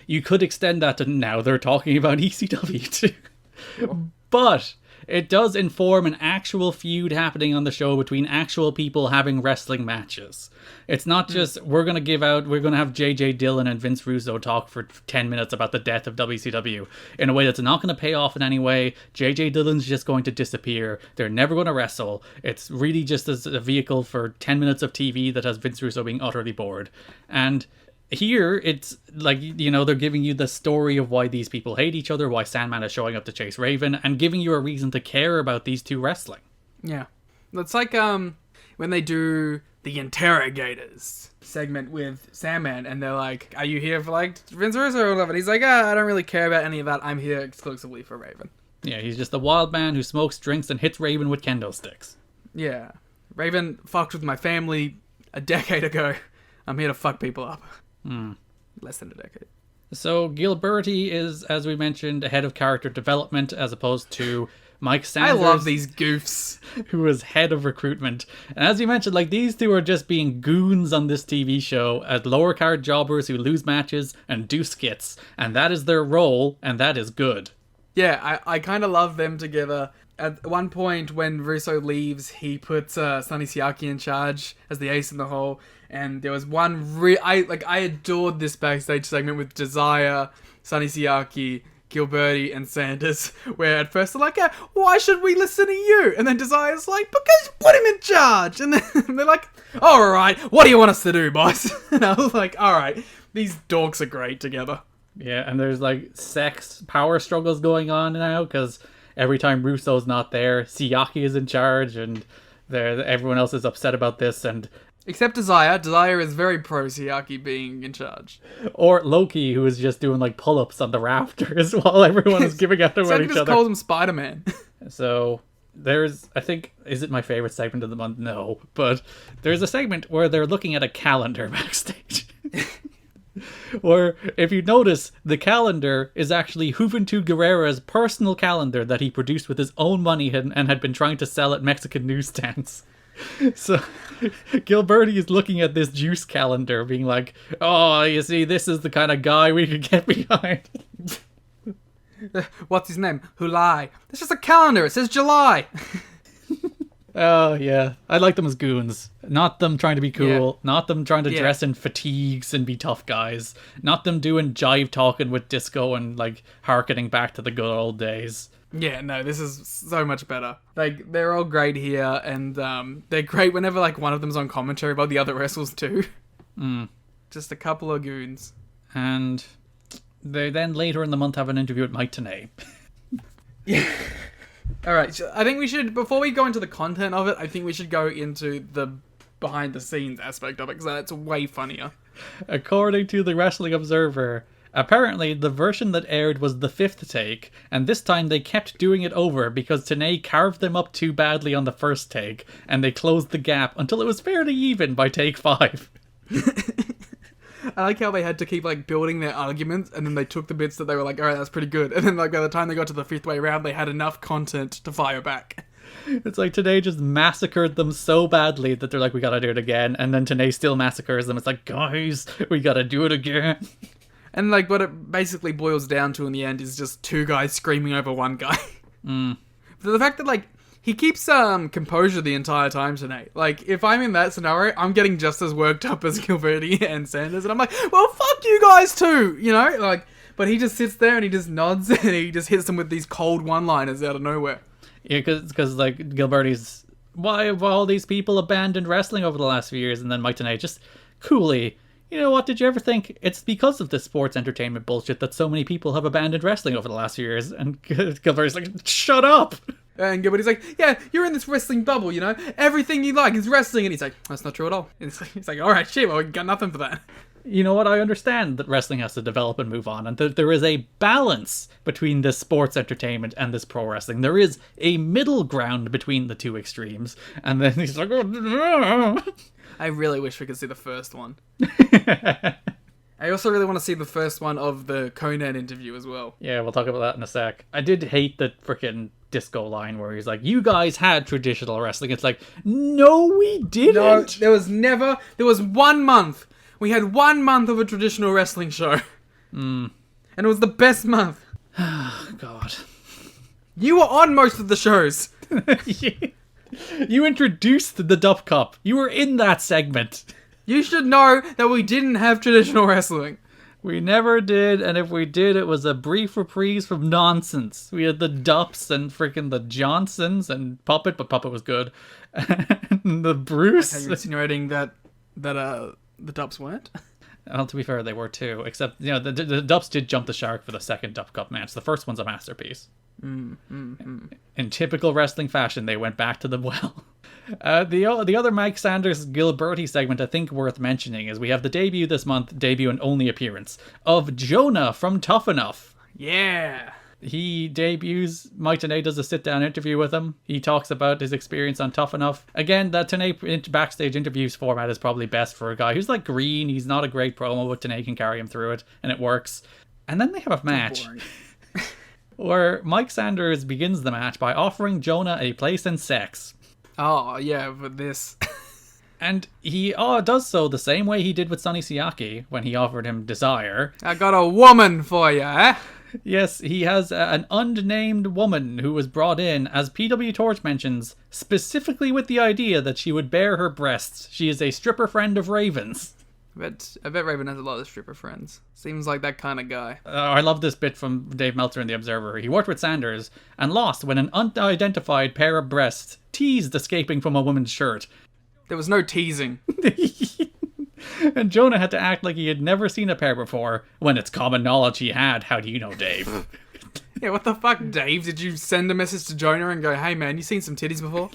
D: you could extend that to now they're talking about ECW too. But it does inform an actual feud happening on the show between actual people having wrestling matches. It's not just, we're going to have JJ Dillon and Vince Russo talk for 10 minutes about the death of WCW in a way that's not going to pay off in any way. JJ Dillon's just going to disappear. They're never going to wrestle. It's really just as a vehicle for 10 minutes of TV that has Vince Russo being utterly bored. And here, it's they're giving you the story of why these people hate each other, why Sandman is showing up to chase Raven, and giving you a reason to care about these two wrestling. Yeah.
E: It's like when they do the Interrogators segment with Sandman, and they're like, are you here for Vince Russo or whatever? And he's like, I don't really care about any of that. I'm here exclusively for Raven.
D: Yeah, he's just a wild man who smokes, drinks, and hits Raven with kendo sticks.
E: Yeah. Raven fucked with my family a decade ago. I'm here to fuck people up. Less than a decade.
D: So Gilberti is, as we mentioned, head of character development as opposed to Mike Sanders.
E: I love these goofs.
D: Who is head of recruitment. And as you mentioned, these two are just being goons on this TV show as lower card jobbers who lose matches and do skits. And that is their role, and that is good.
E: Yeah, I kind of love them together. At one point, when Russo leaves, he puts Sonny Siaki in charge as the ace in the hole. And there was one I adored this backstage segment with Desire, Sonny Siaki, Gilberti, and Sanders, where at first they're like, why should we listen to you? And then Desire's like, because you put him in charge. And then they're like, all right, what do you want us to do, boss? And I was like, all right, these dorks are great together.
D: Yeah, and there's sex power struggles going on now, because every time Russo's not there, Siaki is in charge, and everyone else is upset about this, and
E: except Desire. Desire is very pro Siaki being in charge.
D: Or Loki, who is just doing pull-ups on the rafters while everyone is giving out about each other.
E: Just calls him Spider-Man.
D: So there's, I think, is it my favorite segment of the month? No, but there's a segment where they're looking at a calendar backstage. Or if you notice, the calendar is actually Juventud Guerrera's personal calendar that he produced with his own money and had been trying to sell at Mexican newsstands. So Gilberti is looking at this juice calendar being like, oh, you see, this is the kind of guy we could get behind.
E: What's his name? Hulai. It's just a calendar. It says July.
D: Oh, yeah. I like them as goons. Not them trying to be cool. Yeah. Not them trying to dress in fatigues and be tough guys. Not them doing jive talking with Disco and harkening back to the good old days.
E: Yeah, no, this is so much better. They're all great here, and they're great whenever, one of them's on commentary about the other wrestlers, too. Just a couple of goons.
D: And they then later in the month have an interview with Mike Tenay.
E: Yeah. Alright, so I think we should, before we go into the content of it, I think we should go into the behind-the-scenes aspect of it, because that's way funnier.
D: According to the Wrestling Observer, apparently, the version that aired was the 5th take, and this time they kept doing it over because Tenay carved them up too badly on the first take, and they closed the gap until it was fairly even by take 5.
E: I like how they had to keep like building their arguments, and then they took the bits that they were like, all right, that's pretty good, and then like by the time they got to the 5th way round, they had enough content to fire back.
D: It's like TNA just massacred them so badly that they're like, we gotta do it again, and then TNA still massacres them. It's like, guys, we gotta do it again.
E: And like what it basically boils down to in the end is just 2 guys screaming over 1 guy. The fact that like he keeps composure the entire time tonight. Like if I'm in that scenario, I'm getting just as worked up as Gilberti and Sanders, and I'm like, well, fuck you guys too, you know? Like, but he just sits there and he just nods and he just hits them with these cold one-liners out of nowhere.
D: Yeah, because like Gilberti's, why have all these people abandoned wrestling over the last few years? And then Mike Tenay just coolly, you know what, did you ever think it's because of this sports entertainment bullshit that so many people have abandoned wrestling over the last few years? And Gilberti's like, shut up!
E: And Gilberti's like, yeah, you're in this wrestling bubble, you know? Everything you like is wrestling. And he's like, that's not true at all. And he's like, all right, shit, well, we got nothing for that.
D: You know what, I understand that wrestling has to develop and move on, and that there is a balance between this sports entertainment and this pro wrestling. There is a middle ground between the 2 extremes. And then he's like, oh.
E: I really wish we could see the first one. I also really want to see the first one of the Conan interview as well.
D: Yeah, we'll talk about that in a sec. I did hate the freaking disco line where he's like, you guys had traditional wrestling. It's like, no, we didn't.
E: No, there was 1 month. We had 1 month of a traditional wrestling show. And it was the best month.
D: God.
E: You were on most of the shows.
D: You introduced the Dup Cup. You were in that segment.
E: You should know that we didn't have traditional wrestling.
D: We never did, and if we did, it was a brief reprise from nonsense. We had the Dups and freaking the Johnsons and Puppet, but Puppet was good. And the Bruce.
E: Are you insinuating that the Dups weren't?
D: Well, to be fair, they were too. Except, you know, the Dups did jump the shark for the second Dup Cup match. The first one's a masterpiece. In typical wrestling fashion, they went back to the well. The other Mike Sanders Gilberti segment I think worth mentioning is we have the debut this month, debut and only appearance, of Jonah from Tough Enough.
E: Yeah.
D: He debuts, Mike Tenay does a sit-down interview with him. He talks about his experience on Tough Enough. Again, that Tenay backstage interviews format is probably best for a guy who's like green. He's not a great promo, but Tenay can carry him through it, and it works. And then they have a match where Mike Sanders begins the match by offering Jonah a place in sex.
E: Oh, yeah, but this...
D: And he does so the same way he did with Sonny Siaki when he offered him Desire.
E: I got a woman for you, eh?
D: Yes, he has an unnamed woman who was brought in, as PW Torch mentions, specifically with the idea that she would bare her breasts. She is a stripper friend of Raven's.
E: I bet Raven has a lot of stripper friends. Seems like that kind of guy.
D: I love this bit from Dave Meltzer in The Observer. He worked with Sanders and lost when an unidentified pair of breasts teased escaping from a woman's shirt.
E: There was no teasing.
D: And Jonah had to act like he had never seen a pair before, when it's common knowledge he had. How do you know, Dave?
E: Yeah, what the fuck, Dave? Did you send a message to Jonah and go, hey man, you seen some titties before?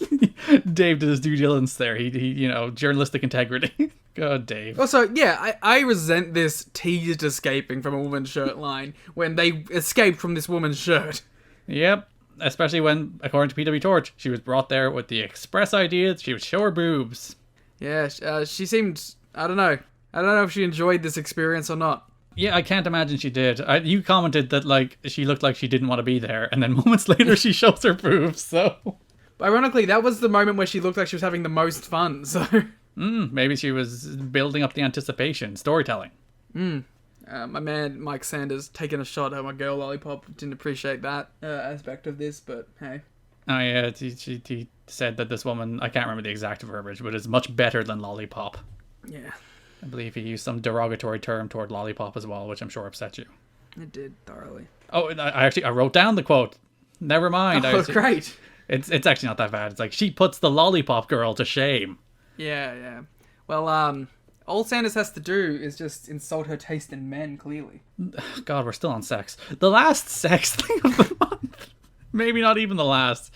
D: Dave did his due diligence there. He you know, journalistic integrity. God, Dave.
E: Also, yeah, I resent this teased escaping from a woman's shirt line when they escaped from this woman's shirt.
D: Yep. Especially when, according to PW Torch, she was brought there with the express idea that she would show her boobs.
E: Yeah, she seemed... I don't know if she enjoyed this experience or not.
D: Yeah, I can't imagine she did. You commented that, like, she looked like she didn't want to be there, and then moments later she shows her boobs, so...
E: Ironically, that was the moment where she looked like she was having the most fun, so...
D: Maybe she was building up the anticipation, storytelling.
E: My man Mike Sanders taking a shot at my girl Lollipop. Didn't appreciate that aspect of this, but hey.
D: Oh yeah, he said that this woman, I can't remember the exact verbiage, but is much better than Lollipop.
E: Yeah.
D: I believe he used some derogatory term toward Lollipop as well, which I'm sure upset you.
E: It did, thoroughly.
D: Oh, I wrote down the quote. Never mind.
E: Oh, great.
D: It's actually not that bad. It's like, she puts the Lollipop girl to shame.
E: Yeah. Well, all Sanders has to do is just insult her taste in men, clearly.
D: God, we're still on sex. The last sex thing of the month. Maybe not even the last.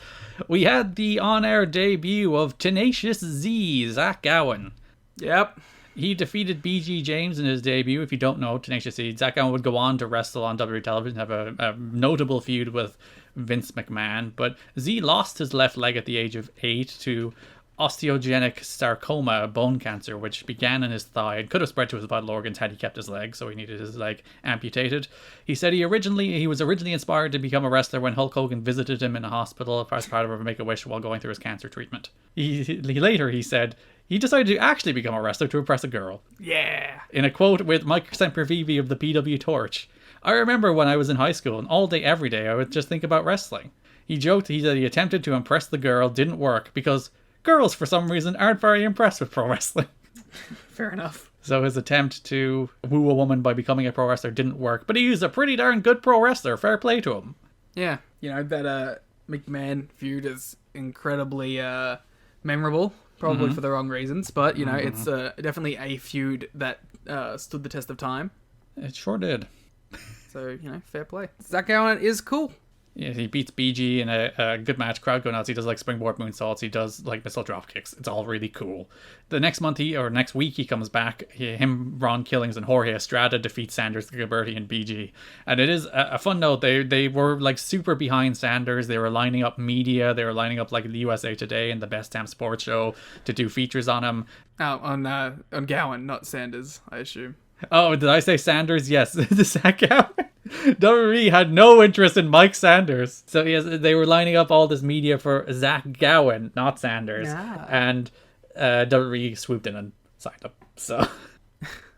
D: We had the on-air debut of Tenacious Z, Zach Gowen.
E: Yep.
D: He defeated BG James in his debut. If you don't know, Tenacious Z, Zach Gowen would go on to wrestle on WWE television, have a notable feud with Vince McMahon. But Z lost his left leg at the age of 8 to osteogenic sarcoma, bone cancer, which began in his thigh and could have spread to his vital organs had he kept his leg, so he needed his leg amputated. He said he was originally inspired to become a wrestler when Hulk Hogan visited him in a hospital as part of a Make-A-Wish while going through his cancer treatment. He said he decided to actually become a wrestler to impress a girl.
E: Yeah.
D: In a quote with Mike Sempervive of the PW Torch, "I remember when I was in high school and all day every day I would just think about wrestling." He joked that he attempted to impress the girl, didn't work, because girls, for some reason, aren't very impressed with pro wrestling.
E: Fair enough.
D: So his attempt to woo a woman by becoming a pro wrestler didn't work, but he was a pretty darn good pro wrestler. Fair play to him.
E: Yeah. That McMahon feud is incredibly memorable, probably for the wrong reasons, but, it's definitely a feud that stood the test of time.
D: It sure did.
E: So, fair play. Zach Gowen is cool.
D: Yeah, he beats BG in a good match. Crowd go nuts. He does like springboard moonsaults. He does like missile drop kicks. It's all really cool. The next next week he comes back. Him, Ron Killings, and Jorge Estrada defeat Sanders, Gilberti, and BG. And it is a fun note. They were like super behind Sanders. They were lining up media. They were lining up like the USA Today and the Best Damn Sports Show to do features on him.
E: On Gowen, not Sanders, I assume.
D: Oh, did I say Sanders? Yes, the Zach Gowen. WWE had no interest in Mike Sanders. So yes, they were lining up all this media for Zach Gowen, not Sanders. Yeah. And WWE swooped in and signed him. So,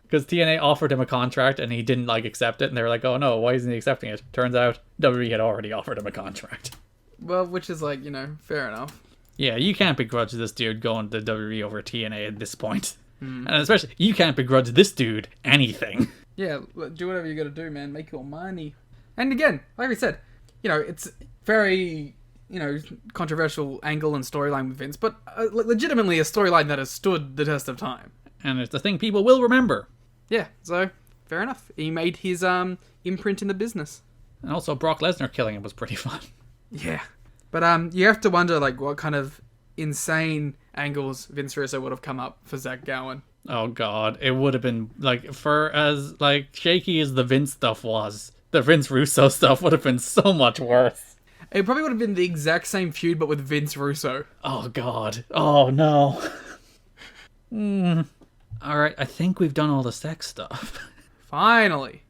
D: because TNA offered him a contract and he didn't accept it. And they were like, oh no, why isn't he accepting it? Turns out WWE had already offered him a contract.
E: Well, which is fair enough.
D: Yeah, you can't begrudge this dude going to WWE over TNA at this point. And especially, you can't begrudge this dude anything.
E: Yeah, do whatever you gotta do, man. Make your money. And again, like I said, it's very, controversial angle and storyline with Vince, but legitimately a storyline that has stood the test of time.
D: And it's the thing people will remember.
E: Yeah, so, fair enough. He made his imprint in the business.
D: And also, Brock Lesnar killing him was pretty fun.
E: Yeah. But you have to wonder, what kind of insane angles Vince Russo would have come up for Zach Gowen.
D: Oh god, it would have been for as shaky as the Vince stuff was, the Vince Russo stuff would have been so much worse.
E: It probably would have been the exact same feud but with Vince Russo.
D: Oh god. Oh no. Alright, I think we've done all the sex stuff.
E: Finally.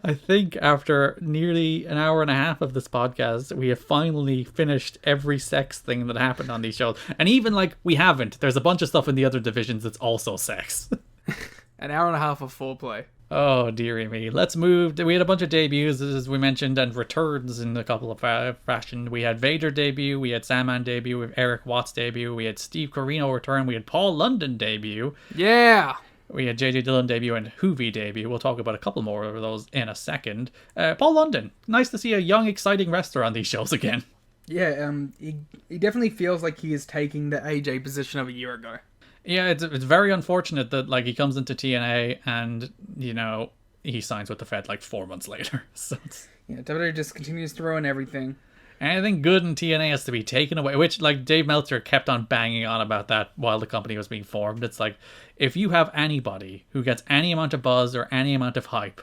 D: I think after nearly an hour and a half of this podcast, we have finally finished every sex thing that happened on these shows. And even we haven't. There's a bunch of stuff in the other divisions that's also sex.
E: An hour and a half of foreplay.
D: Oh, dearie me. Let's move. We had a bunch of debuts, as we mentioned, and returns in a couple of fashion. We had Vader debut. We had Sandman debut. We had Eric Watts debut. We had Steve Corino return. We had Paul London debut.
E: Yeah!
D: We had JJ Dillon debut and Hoovy debut. We'll talk about a couple more of those in a second. Paul London. Nice to see a young, exciting wrestler on these shows again.
E: Yeah, he definitely feels like he is taking the AJ position of a year ago.
D: Yeah, it's very unfortunate that he comes into TNA and, he signs with the Fed 4 months later. So
E: yeah, WWE just continues to ruin everything.
D: Anything good in TNA has to be taken away, which Dave Meltzer kept on banging on about that while the company was being formed. It's if you have anybody who gets any amount of buzz or any amount of hype,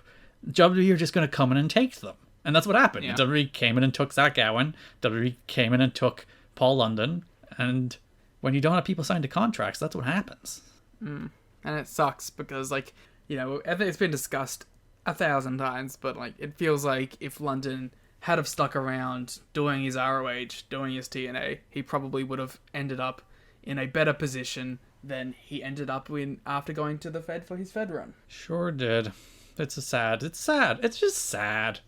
D: WWE are just going to come in and take them. And that's what happened. Yeah. WWE came in and took Zach Gowen. WWE came in and took Paul London. And when you don't have people signed to contracts, that's what happens.
E: And it sucks because, I think it's been discussed 1,000 times, but it feels like if London had have stuck around doing his ROH, doing his TNA, he probably would have ended up in a better position than he ended up in after going to the Fed for his Fed run.
D: Sure did. It's sad. It's just sad.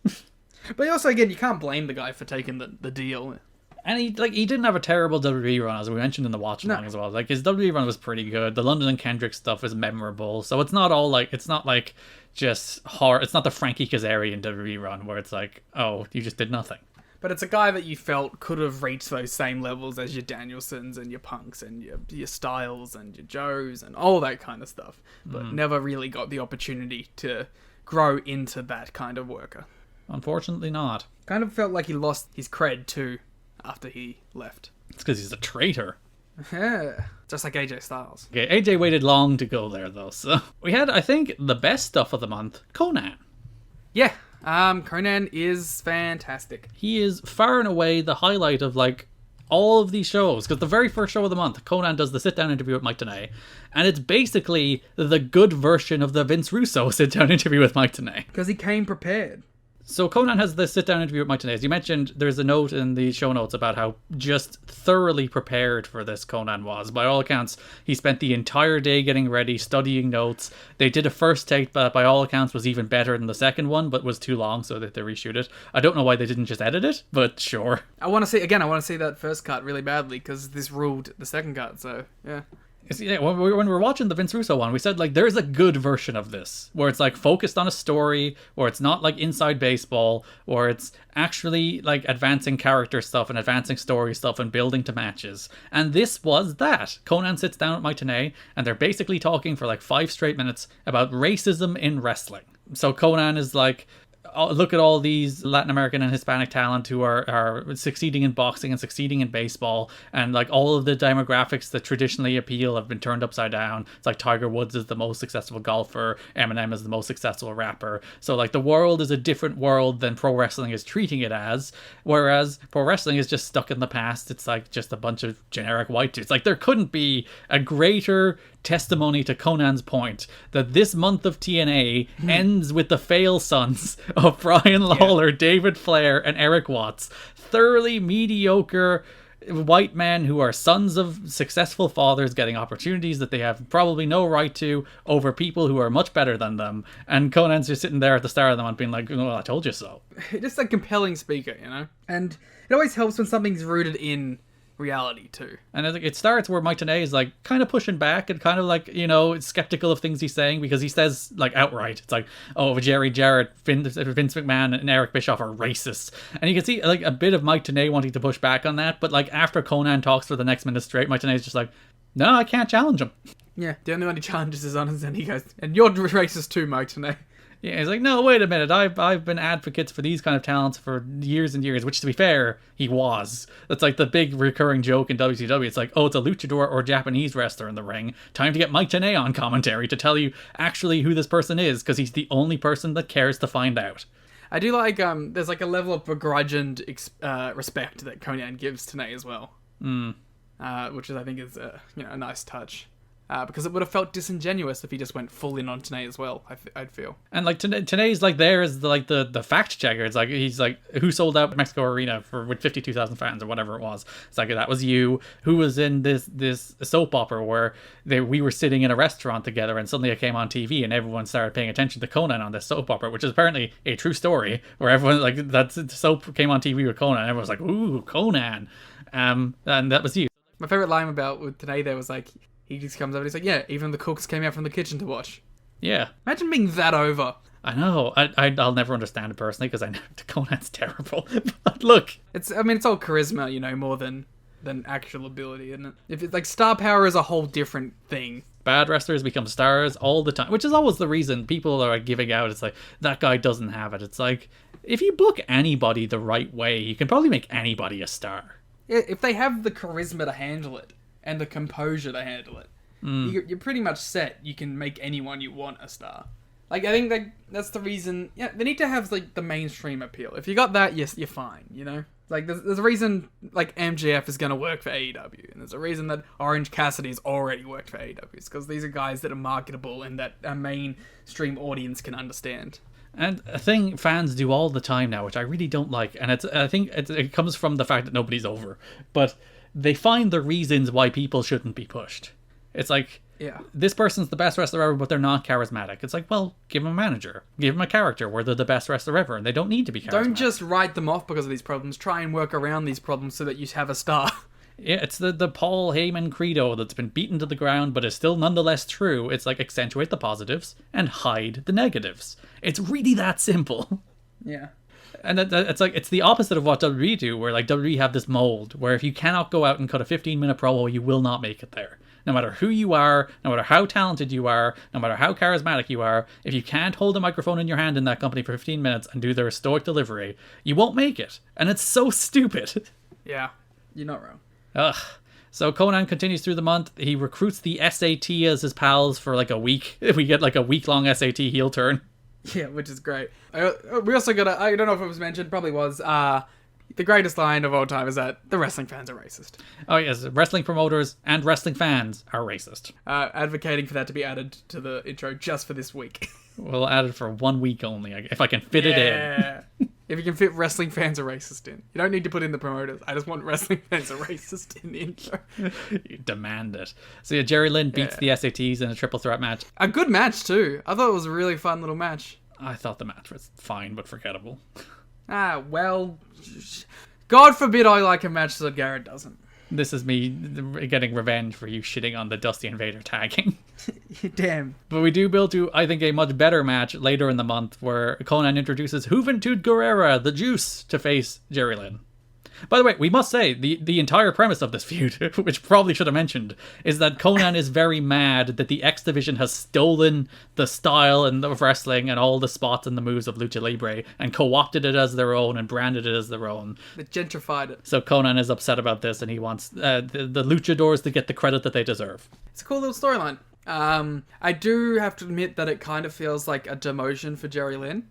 E: But also, again, you can't blame the guy for taking the deal.
D: And he didn't have a terrible WWE run, as we mentioned in the watch along as well. His WWE run was pretty good. The London and Kendrick stuff is memorable. So it's not all it's not just horror. It's not the Frankie Kazarian WWE run where it's oh, you just did nothing.
E: But it's a guy that you felt could have reached those same levels as your Danielsons and your Punks and your Styles and your Joes and all that kind of stuff. But never really got the opportunity to grow into that kind of worker.
D: Unfortunately not.
E: Kind of felt like he lost his cred too after he left.
D: It's because he's a traitor.
E: Yeah, just like AJ Styles.
D: Okay, AJ waited long to go there though, so we had, I think, the best stuff of the month, Conan.
E: Yeah, Conan is fantastic.
D: He is far and away the highlight of all of these shows, because the very first show of the month, Conan does the sit-down interview with Mike Tenay, and it's basically the good version of the Vince Russo sit-down interview with Mike Tenay.
E: Because he came prepared.
D: So Conan has this sit-down interview with Mike Tenay. As you mentioned, there's a note in the show notes about how just thoroughly prepared for this Conan was. By all accounts, he spent the entire day getting ready, studying notes. They did a first take that by all accounts was even better than the second one, but was too long, so that they reshoot it. I don't know why they didn't just edit it, but sure.
E: I want to see that first cut really badly, because this ruled the second cut, so, yeah.
D: Yeah, when we were watching the Vince Russo one, we said, like, there's a good version of this, where it's, like, focused on a story, or it's not, like, inside baseball, or it's actually, like, advancing character stuff and advancing story stuff and building to matches. And this was that. Conan sits down with Mike Tenay, and they're basically talking for, like, 5 straight minutes about racism in wrestling. So Conan is, like, look at all these Latin American and Hispanic talent who are succeeding in boxing and succeeding in baseball, and like all of the demographics that traditionally appeal have been turned upside down. It's like Tiger Woods is the most successful golfer, Eminem is the most successful rapper. So like the world is a different world than pro wrestling is treating it as, whereas pro wrestling is just stuck in the past. It's like just a bunch of generic white dudes. Like there couldn't be a greater testimony to Conan's point that this month of TNA ends with the fail sons of Brian Lawler, David Flair, and Eric Watts, thoroughly mediocre white men who are sons of successful fathers getting opportunities that they have probably no right to over people who are much better than them. And Conan's just sitting there at the start of the month being like, well, I told you so.
E: Just a compelling speaker, you know? And it always helps when something's rooted in reality too.
D: And it starts where Mike Tenay is like kind of pushing back and kind of like, you know, skeptical of things he's saying, because he says like outright, it's like, oh, Jarrett, Vince McMahon and Eric Bischoff are racist. And you can see like a bit of Mike Tenay wanting to push back on that, but like after Conan talks for the next minute straight, Mike Tenay is just like, no, I can't challenge him.
E: Yeah, the only one he challenges is honest, and he goes, and you're racist too, Mike Tenay.
D: Yeah, he's like, no, wait a minute. I've been advocates for these kind of talents for years and years, which, to be fair, he was. That's like the big recurring joke in WCW. It's like, oh, it's a luchador or Japanese wrestler in the ring. Time to get Mike Tenay on commentary to tell you actually who this person is, because he's the only person that cares to find out.
E: I do like, there's like a level of begrudged respect that Conan gives Tenay as well. Which is, I think, is a nice touch. Because it would have felt disingenuous if he just went full in on Tenay as well, I'd feel. And like
D: Tenay's like there as the fact checker. It's like he's like, who sold out Mexico Arena with 52,000 fans or whatever it was. It's like, that was you. Who was in this soap opera where we were sitting in a restaurant together and suddenly it came on TV and everyone started paying attention to Conan on this soap opera, which is apparently a true story, where everyone like that soap came on TV with Conan and everyone was like, ooh, Conan. And that was you.
E: My favorite line about with Tenay there was like, he just comes over and he's like, yeah, even the cooks came out from the kitchen to watch.
D: Yeah.
E: Imagine being that over.
D: I know. I'll never understand it personally, because I know Conan's terrible. But look.
E: It's all charisma, more than actual ability, isn't it? If it's like star power is a whole different thing.
D: Bad wrestlers become stars all the time, which is always the reason people are giving out. It's like, that guy doesn't have it. It's like, if you book anybody the right way, you can probably make anybody a star.
E: Yeah, if they have the charisma to handle it. And the composure to handle it. You're pretty much set. You can make anyone you want a star. Like, I think that's the reason... Yeah, they need to have, like, the mainstream appeal. If you got that, yes, you're fine, Like, there's a reason, like, MJF is going to work for AEW. And there's a reason that Orange Cassidy's already worked for AEW. It's because these are guys that are marketable and that a mainstream audience can understand.
D: And a thing fans do all the time now, which I really don't like, and I think it comes from the fact that nobody's over, but... they find the reasons why people shouldn't be pushed. It's like, this person's the best wrestler ever, but they're not charismatic. It's like, well, give them a manager. Give them a character where they're the best wrestler ever, and they don't need to be charismatic.
E: Don't just write them off because of these problems. Try and work around these problems so that you have a star.
D: Yeah, it's the Paul Heyman credo that's been beaten to the ground, but is still nonetheless true. It's like, accentuate the positives and hide the negatives. It's really that simple.
E: Yeah.
D: And it's like, it's the opposite of what WWE do, where like WWE have this mold where if you cannot go out and cut a 15-minute promo, you will not make it there. No matter who you are, no matter how talented you are, no matter how charismatic you are, if you can't hold a microphone in your hand in that company for 15 minutes and do their stoic delivery, you won't make it. And it's so stupid.
E: Yeah, you're not wrong.
D: Ugh. So Conan continues through the month. He recruits the SAT as his pals for like a week. We get like a week-long SAT heel turn.
E: Yeah, which is great. We also got I don't know if it was mentioned, probably was, the greatest line of all time is that the wrestling fans are racist.
D: Oh yes, wrestling promoters and wrestling fans are racist.
E: Advocating for that to be added to the intro just for this week.
D: We'll add it for 1 week only, if I can fit it in.
E: If you can fit wrestling fans are racist in. You don't need to put in the promoters. I just want wrestling fans are racist in the intro.
D: You demand it. So yeah, Jerry Lynn beats the SATs in a triple threat match.
E: A good match too. I thought it was a really fun little match.
D: I thought the match was fine but forgettable.
E: Well, God forbid I like a match that Garrett doesn't.
D: This is me getting revenge for you shitting on the Dusty and Vader tagging.
E: Damn.
D: But we do build to, I think, a much better match later in the month where Conan introduces Juventud Guerrera, the Juice, to face Jerry Lynn. By the way, we must say, the entire premise of this feud, which probably should have mentioned, is that Conan is very mad that the X Division has stolen the style and of wrestling and all the spots and the moves of Lucha Libre and co-opted it as their own and branded it as their own.
E: They gentrified it.
D: So Conan is upset about this and he wants the luchadors to get the credit that they deserve.
E: It's a cool little storyline. I do have to admit that it kind of feels like a demotion for Jerry Lynn.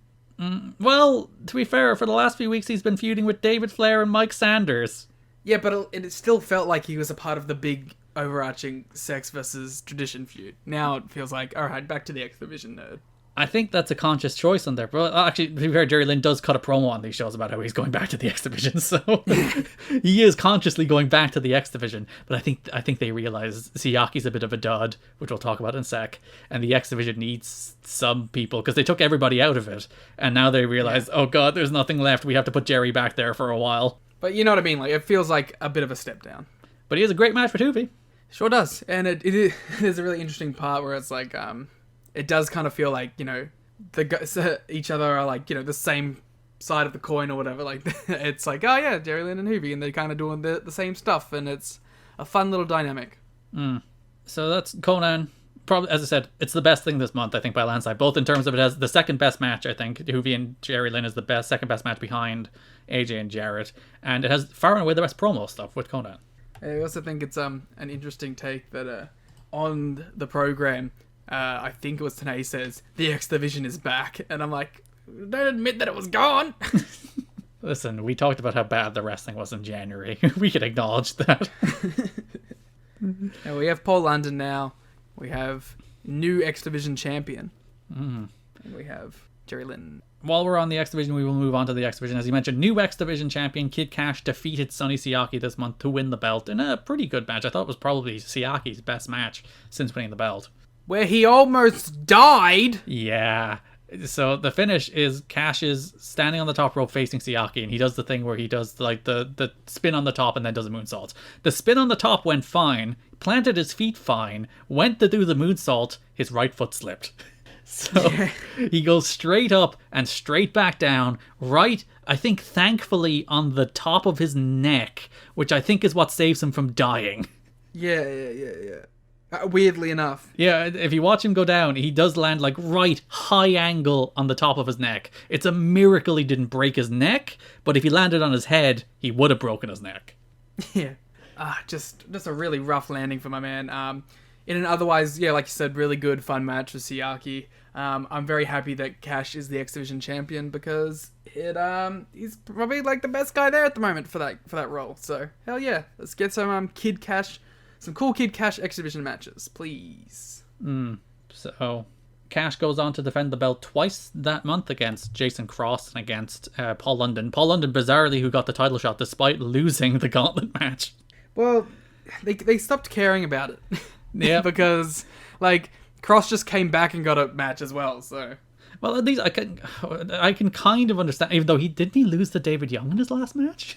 D: Well, to be fair, for the last few weeks he's been feuding with David Flair and Mike Sanders.
E: Yeah, but it still felt like he was a part of the big overarching sex versus tradition feud. Now it feels like, alright, back to the X Division nerd.
D: I think that's a conscious choice on there. But actually, to be fair, Jerry Lynn does cut a promo on these shows about how he's going back to the X Division, so he is consciously going back to the X Division. But I think they realize Siaki's a bit of a dud, which we'll talk about in a sec, and the X Division needs some people because they took everybody out of it, and now they realize, oh god, there's nothing left. We have to put Jerry back there for a while.
E: But you know what I mean? Like it feels like a bit of a step down.
D: But he has a great match for Tuvi.
E: Sure does, and it is, there's a really interesting part where it's like it does kind of feel like, you know, the guys each other are like, you know, the same side of the coin or whatever. Like it's like, oh yeah, Jerry Lynn and Hoovy, and they're kind of doing the same stuff, and it's a fun little dynamic.
D: So that's Conan. Probably, as I said, it's the best thing this month, I think, by a landslide. Both in terms of it has the second best match, I think. Hoovy and Jerry Lynn is the second best match behind AJ and Jarrett, and it has far and away the best promo stuff with Conan.
E: I also think it's an interesting take that on the program, I think it was Tanay says, the X Division is back. And I'm like, don't admit that it was gone.
D: Listen, we talked about how bad the wrestling was in January. We can acknowledge that.
E: And we have Paul London now. We have new X Division champion. And we have Jerry Lynn.
D: While we're on the X Division, we will move on to the X Division. As you mentioned, new X Division champion Kid Cash defeated Sonny Siaki this month to win the belt in a pretty good match. I thought it was probably Siaki's best match since winning the belt.
E: Where he almost died.
D: Yeah. So the finish is Cash is standing on the top rope facing Siaki, and he does the thing where he does like the spin on the top and then does a moonsault. The spin on the top went fine, planted his feet fine, went to do the moonsault, his right foot slipped. So he goes straight up and straight back down, right, I think thankfully on the top of his neck, which I think is what saves him from dying.
E: Yeah. Weirdly enough.
D: Yeah, if you watch him go down, he does land like right high angle on the top of his neck. It's a miracle he didn't break his neck, but if he landed on his head, he would have broken his neck.
E: Yeah. Just a really rough landing for my man. In an otherwise, yeah, like you said, really good, fun match with Siaki. I'm very happy that Cash is the X Division champion because he's probably like the best guy there at the moment for that role. So hell yeah, let's get some Kid Cash. Some cool Kid Cash X Division matches, please.
D: So, Cash goes on to defend the belt twice that month against Jason Cross and against Paul London. Paul London, bizarrely, who got the title shot despite losing the gauntlet match.
E: Well, they stopped caring about it.
D: Yeah.
E: Because, like, Cross just came back and got a match as well, so...
D: Well, at least I can kind of understand, even though didn't he lose to David Young in his last match?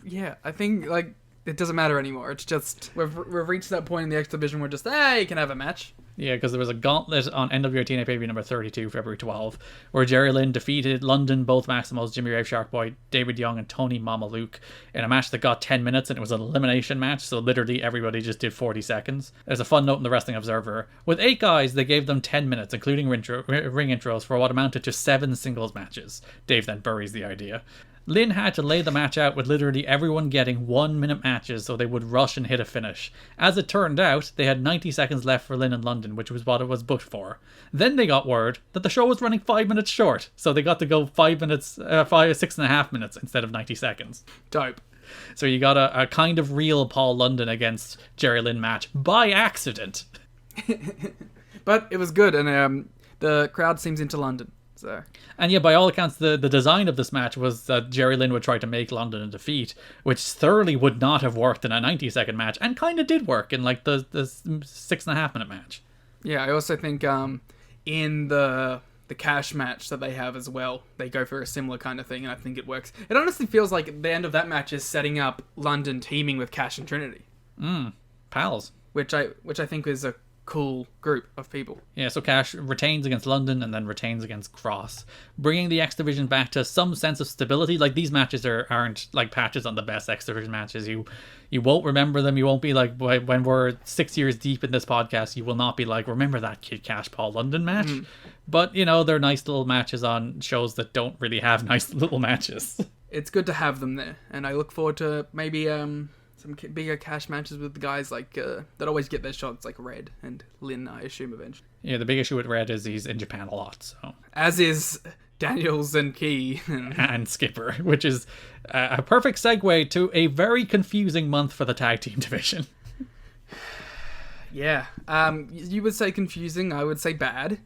E: Yeah, I think, like... It doesn't matter anymore. It's just we've reached that point in the X Division where just you can have a match. Yeah,
D: because there was a gauntlet on NWA-TNA pay-per-view number 32, February 12, where Jerry Lynn defeated London, both Maximals, Jimmy Rave Sharkboy, David Young, and Tony Mamaluke in a match that got 10 minutes, and it was an elimination match, so literally everybody just did 40 seconds. There's a fun note in the Wrestling Observer. With 8 guys, they gave them 10 minutes, including ring intros, for what amounted to 7 singles matches. Dave then buries the idea. Lynn had to lay the match out with literally everyone getting 1-minute matches so they would rush and hit a finish. As it turned out, they had 90 seconds left for Lynn in London, which was what it was booked for. Then they got word that the show was running 5 minutes short, so they got to go 6.5 minutes instead of 90 seconds.
E: Dope.
D: So you got a kind of real Paul London against Jerry Lynn match by accident.
E: But it was good, and the crowd seems into London. So.
D: And yeah, by all accounts, the design of this match was that Jerry Lynn would try to make London a defeat, which thoroughly would not have worked in a 90-second match, and kind of did work in like the 6.5 minute match.
E: Yeah, I also think in the cash match that they have as well, they go for a similar kind of thing, and I think it works. It honestly feels like the end of that match is setting up London teaming with Cash and Trinity.
D: Pals.
E: Which I think is a cool group of people.
D: Yeah, so Cash retains against London and then retains against Cross, bringing the X Division back to some sense of stability. Like, these matches aren't like patches on the best X Division matches. You won't remember them. You won't be like, when we're 6 years deep in this podcast, you will not be like, remember that Kid Cash Paul London match? But, you know, they're nice little matches on shows that don't really have nice little matches.
E: It's good to have them there, and I look forward to maybe some bigger cash matches with the guys like that always get their shots, like Red and Lynn, I assume, eventually.
D: Yeah, the big issue with Red is he's in Japan a lot, so.
E: As is Daniels and Key.
D: And Skipper, which is a perfect segue to a very confusing month for the tag team division.
E: Yeah. You would say confusing, I would say bad.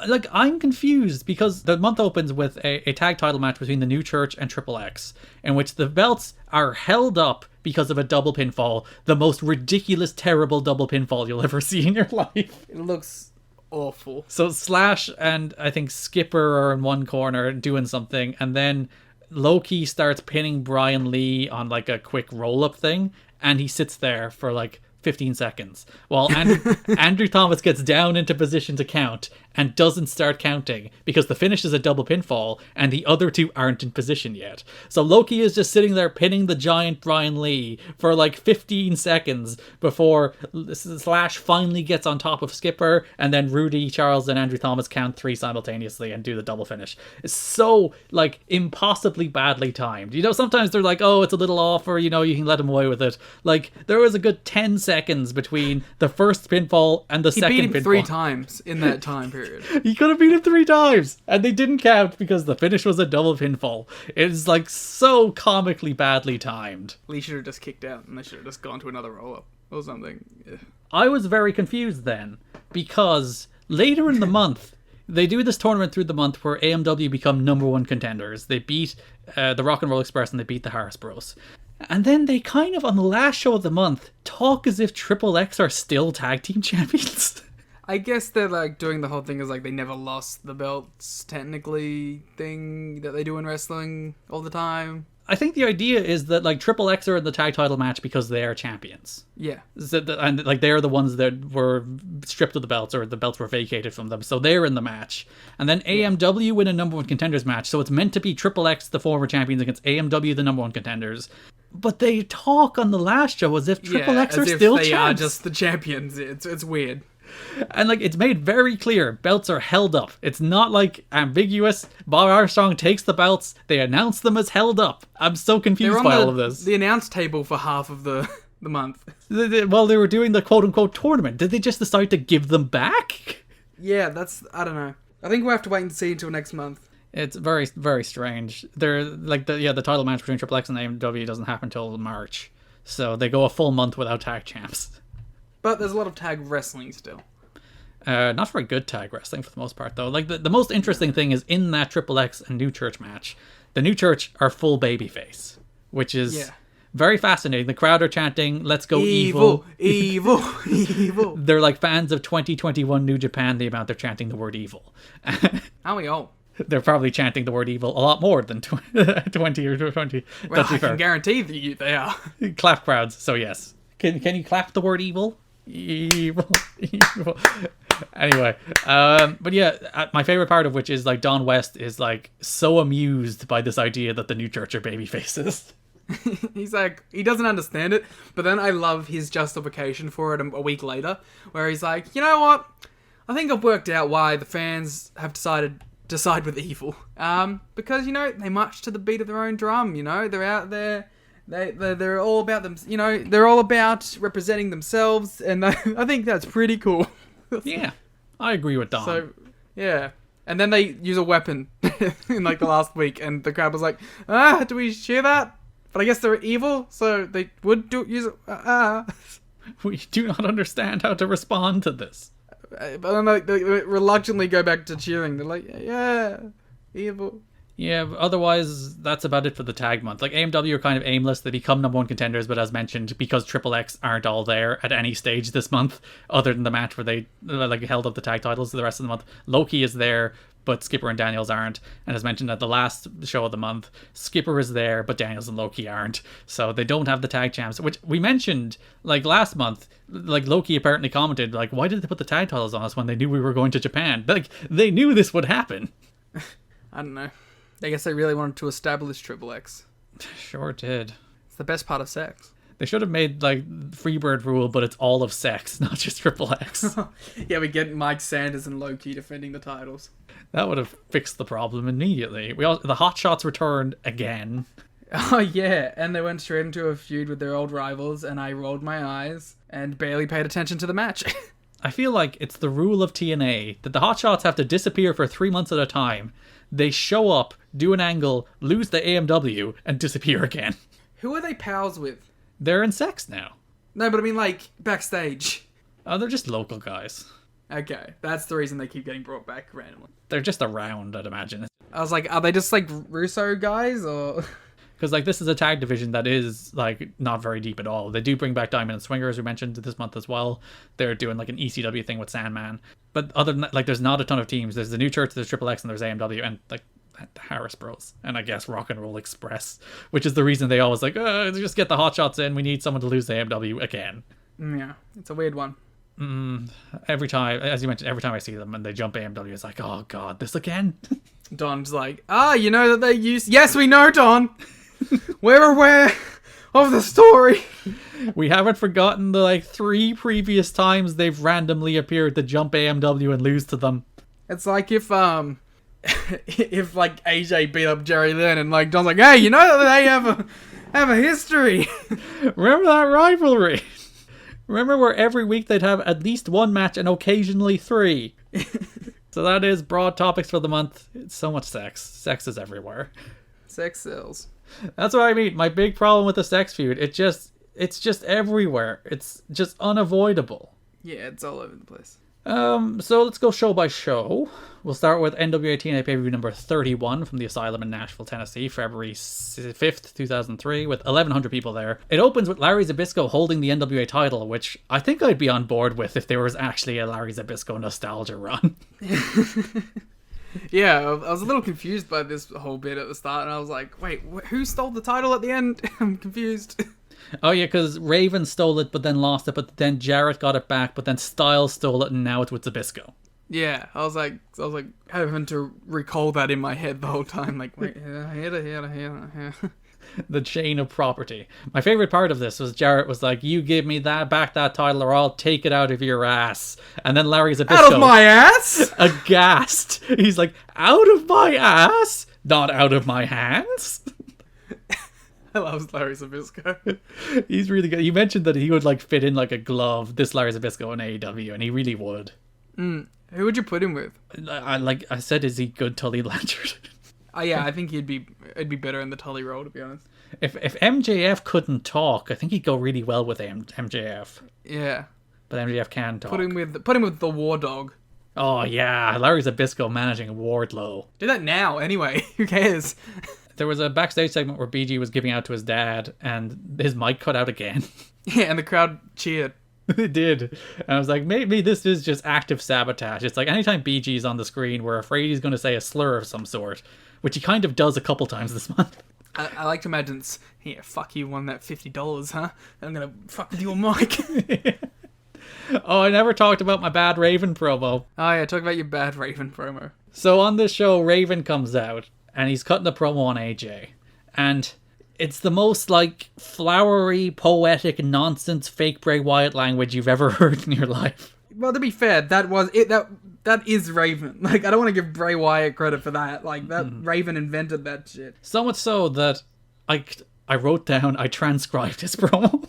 D: Like, I'm confused because the month opens with a tag title match between the New Church and Triple X, in which the belts are held up because of a double pinfall, the most ridiculous, terrible double pinfall you'll ever see in your life.
E: It looks awful.
D: So Slash and I think Skipper are in one corner doing something, and then Loki starts pinning Brian Lee on like a quick roll-up thing, and he sits there for like 15 seconds while Andrew Thomas gets down into position to count and doesn't start counting because the finish is a double pinfall and the other two aren't in position yet. So Loki is just sitting there pinning the giant Brian Lee for like 15 seconds before Slash finally gets on top of Skipper, and then Rudy, Charles, and Andrew Thomas count 3 simultaneously and do the double finish. It's so like impossibly badly timed. You know, sometimes they're like, oh, it's a little off, or you know, you can let him away with it. Like, there was a good 10 seconds between the first pinfall and the second pinfall. He beat him
E: 3 times in that time period.
D: He could have beat him 3 times, and they didn't count because the finish was a double pinfall. It's like so comically badly timed.
E: Lee should have just kicked out, and they should have just gone to another roll-up or something. Yeah.
D: I was very confused then, because later in the month, they do this tournament through the month where AMW become #1 contenders. They beat the Rock and Roll Express and they beat the Harris Bros. And then they kind of, on the last show of the month, talk as if Triple X are still tag team champions.
E: I guess they're like doing the whole thing as like they never lost the belts technically thing that they do in wrestling all the time.
D: I think the idea is that like Triple X are in the tag title match because they are champions.
E: Yeah.
D: And like they're the ones that were stripped of the belts, or the belts were vacated from them. So they're in the match. And then AMW win a #1 contenders match. So it's meant to be Triple X, the former champions, against AMW, the #1 contenders. But they talk on the last show as if Triple X are still champs.
E: They are just the champions. It's weird.
D: And like, it's made very clear, belts are held up. It's not like ambiguous. Bob Armstrong takes the belts, they announce them as held up. I'm so confused by all of this.
E: The announce table for half of the month.
D: Well, they were doing the quote-unquote tournament. Did they just decide to give them back?
E: Yeah, I don't know. I think we'll have to wait and see until next month.
D: It's very, very strange. They're like the title match between Triple X and AMW doesn't happen until March. So they go a full month without tag champs.
E: But there's a lot of tag wrestling still.
D: Not very good tag wrestling for the most part, though. Like, the most interesting thing is in that Triple X and New Church match, the New Church are full babyface, which is very fascinating. The crowd are chanting, "Let's go evil.
E: Evil, evil."
D: They're like fans of 2021 New Japan, the amount they're chanting the word evil.
E: Aren't we all?
D: They're probably chanting the word evil a lot more than 20 or 20.
E: Well, I can guarantee that they are.
D: Clap crowds, so yes. Can you clap the word evil? Evil. Anyway, but yeah, my favorite part of which is like Don West is like so amused by this idea that the New Church are baby faces.
E: He's like, he doesn't understand it, but then I love his justification for it a week later, where he's like, you know what? I think I've worked out why the fans have decided decide with evil. Because, you know, they march to the beat of their own drum, you know? They're out there, they're all about them, you know? They're all about representing themselves, and I think that's pretty cool.
D: Yeah, I agree with Don.
E: So, yeah. And then they use a weapon in, like, the last week, and the crowd was like, do we cheer that? But I guess they're evil, so they would use it.
D: We do not understand how to respond to this.
E: But then they reluctantly go back to cheering. They're like, yeah, evil.
D: Yeah, but otherwise, that's about it for the tag month. Like, AMW are kind of aimless. They become number one contenders, but as mentioned, because Triple X aren't all there at any stage this month, other than the match where they like held up the tag titles for the rest of the month. Loki is there, but Skipper and Daniels aren't. And as mentioned at the last show of the month, Skipper is there, but Daniels and Loki aren't. So they don't have the tag champs, which we mentioned, like, last month. Like, Loki apparently commented, like, why did they put the tag titles on us when they knew we were going to Japan? Like, they knew this would happen.
E: I don't know. I guess they really wanted to establish Triple X.
D: Sure did.
E: It's the best part of sex.
D: They should have made, like, Freebird rule, but it's all of sex, not just Triple X.
E: Yeah, we get Mike Sanders and Loki defending the titles.
D: That would have fixed the problem immediately. The Hot Shots returned again.
E: Oh, yeah, and they went straight into a feud with their old rivals, and I rolled my eyes and barely paid attention to the match.
D: I feel like it's the rule of TNA that the Hot Shots have to disappear for 3 months at a time. They show up, do an angle, lose the AMW, and disappear again.
E: Who are they pals with?
D: They're in sex now.
E: No, but I mean, like, backstage.
D: Oh, they're just local guys.
E: Okay, that's the reason they keep getting brought back randomly.
D: They're just around, I'd imagine.
E: I was like, are they just, like, Russo guys, or...?
D: Because, like, this is a tag division that is, like, not very deep at all. They do bring back Diamond and Swinger, as we mentioned, this month as well. They're doing, like, an ECW thing with Sandman. But other than that, like, there's not a ton of teams. There's the New Church, there's Triple X, and there's AMW, and, like, the Harris Bros. And I guess Rock and Roll Express, which is the reason they always, like, just get the Hot Shots in. We need someone to lose the AMW again.
E: Yeah, it's a weird one.
D: Every time, as you mentioned, every time I see them and they jump AMW, it's like, oh, God, this again?
E: Don's like, you know that they use... Yes, we know, Don! We're aware of the story.
D: We haven't forgotten the, like, 3 previous times they've randomly appeared to jump AMW and lose to them.
E: It's like if like AJ beat up Jerry Lynn and like Don's like, hey, you know that they have a history.
D: Remember that rivalry? Remember where every week they'd have at least 1 match and occasionally 3. So that is broad topics for the month. It's so much sex. Sex is everywhere.
E: Sex sells.
D: That's what I mean. My big problem with the sex feud, it's just everywhere. It's just unavoidable.
E: Yeah, it's all over the place.
D: So let's go show by show. We'll start with NWA-TNA pay-per-view number 31 from the Asylum in Nashville, Tennessee, February 5th, 2003, with 1,100 people there. It opens with Larry Zbyszko holding the NWA title, which I think I'd be on board with if there was actually a Larry Zbyszko nostalgia run.
E: Yeah, I was a little confused by this whole bit at the start, and I was like, wait, who stole the title at the end? I'm confused.
D: Oh yeah, because Raven stole it, but then lost it, but then Jarrett got it back, but then Styles stole it, and now it's with Zbyszko.
E: Yeah, I was like having to recall that in my head the whole time. Like, wait, here.
D: The chain of property. My favorite part of this was Jarrett was like, "You give me back that title, or I'll take it out of your ass." And then Larry Zbyszko,
E: out of my ass,
D: aghast. He's like, "Out of my ass, not out of my hands."
E: I love Larry Zbyszko.
D: He's really good. You mentioned that he would like fit in like a glove, this Larry Zbyszko in AEW, and he really would.
E: Who would you put him with?
D: I said, is he good Tully Blanchard?
E: Yeah, I think it'd be better in the Tully role, to be honest.
D: If MJF couldn't talk, I think he'd go really well with MJF.
E: Yeah,
D: but MJF can talk.
E: Put him with the War Dog.
D: Oh yeah, Larry Zbyszko managing Wardlow.
E: Do that now, anyway. Who cares?
D: There was a backstage segment where BG was giving out to his dad, and his mic cut out again.
E: Yeah, and the crowd cheered.
D: It did. And I was like, maybe this is just active sabotage. It's like anytime BG's on the screen, we're afraid he's going to say a slur of some sort, which he kind of does a couple times this month.
E: I like to imagine it's, yeah, fuck you, won that $50, huh? I'm going to fuck with your mic.
D: Oh, I never talked about my bad Raven promo.
E: Oh yeah, talk about your bad Raven promo.
D: So on this show, Raven comes out, and he's cutting the promo on AJ. And it's the most, like, flowery, poetic, nonsense, fake Bray Wyatt language you've ever heard in your life.
E: Well, to be fair, that was it. That that is Raven. Like, I don't want to give Bray Wyatt credit for that. Like, that Raven invented that shit.
D: So much so that I wrote down, I transcribed his promo.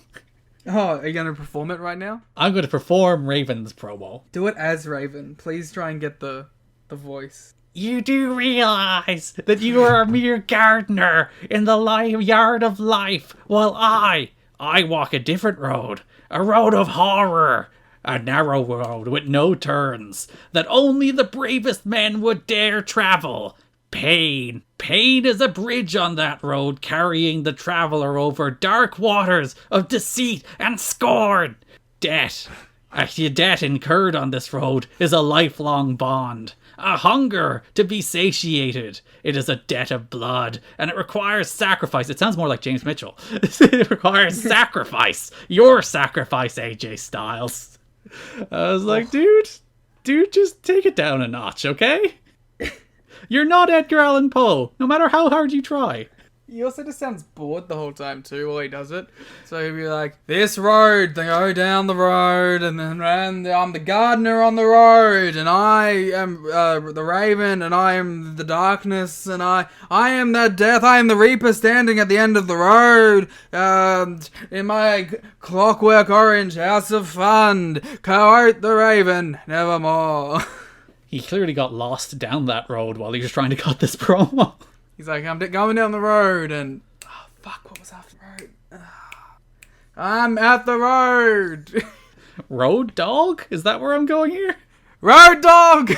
E: Oh, are you going to perform it right now?
D: I'm going to perform Raven's promo.
E: Do it as Raven. Please try and get the voice.
D: You do realize that you are a mere gardener in the yard of life, while I walk a different road. A road of horror. A narrow road with no turns, that only the bravest men would dare travel. Pain. Pain is a bridge on that road, carrying the traveler over dark waters of deceit and scorn. Debt. A debt incurred on this road is a lifelong bond. A hunger to be satiated. It is a debt of blood, and it requires sacrifice. It sounds more like James Mitchell. It requires sacrifice. Your sacrifice, AJ Styles. I was like, dude, just take it down a notch, okay? You're not Edgar Allan Poe, no matter how hard you try.
E: He also just sounds bored the whole time too while he does it. So he'd be like, this road, they go down the road, and then I'm the gardener on the road, and I am the Raven, and I am the darkness, and I am that death, I am the Reaper standing at the end of the road, in my clockwork orange house of fun, cohort the Raven, nevermore.
D: He clearly got lost down that road while he was trying to cut this promo.
E: He's like, I'm going down the road, and... Oh, fuck, what was after the road? I'm at the road!
D: Road dog? Is that where I'm going here?
E: Road dog!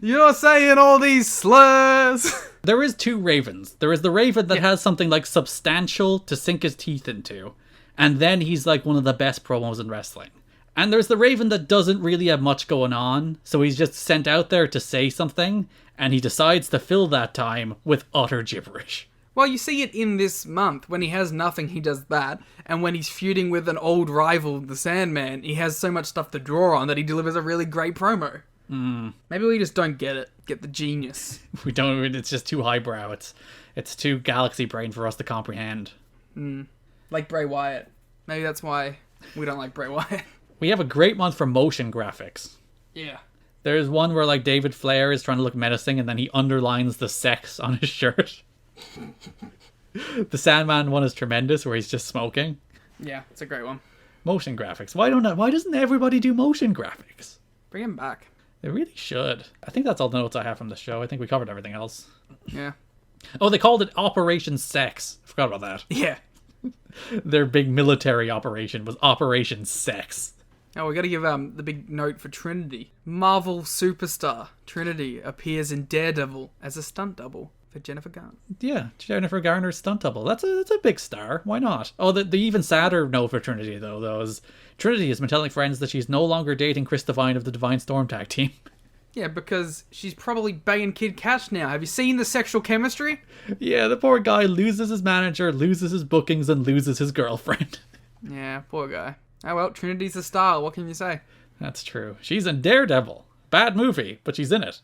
E: You're saying all these slurs!
D: There is two Ravens. There is the Raven that has something like substantial to sink his teeth into, and then he's like one of the best promos in wrestling. And there's the Raven that doesn't really have much going on, so he's just sent out there to say something, and he decides to fill that time with utter gibberish.
E: Well, you see it in this month. When he has nothing, he does that. And when he's feuding with an old rival, the Sandman, he has so much stuff to draw on that he delivers a really great promo. Maybe we just don't get it. Get the genius.
D: We don't. It's just too highbrow. It's too galaxy brain for us to comprehend.
E: Like Bray Wyatt. Maybe that's why we don't like Bray Wyatt.
D: We have a great month for motion graphics.
E: Yeah.
D: There's one where like David Flair is trying to look menacing and then he underlines the sex on his shirt. The Sandman one is tremendous where he's just smoking.
E: Yeah, it's a great one.
D: Motion graphics. Why doesn't everybody do motion graphics?
E: Bring him back.
D: They really should. I think that's all the notes I have from the show. I think we covered everything else.
E: Yeah.
D: Oh, they called it Operation Sex. I forgot about that.
E: Yeah.
D: Their big military operation was Operation Sex.
E: Oh, we gotta give the big note for Trinity. Marvel superstar Trinity appears in Daredevil as a stunt double for Jennifer Garner.
D: Yeah, Jennifer Garner's stunt double. That's a big star. Why not? Oh, the even sadder note for Trinity, though is Trinity has been telling friends that she's no longer dating Chris Divine of the Divine Storm tag team.
E: Yeah, because she's probably banging Kid Cash now. Have you seen the sexual chemistry?
D: Yeah, the poor guy loses his manager, loses his bookings, and loses his girlfriend.
E: Yeah, poor guy. Oh well, Trinity's a star. What can you say?
D: That's true. She's in Daredevil. Bad movie, but she's in it.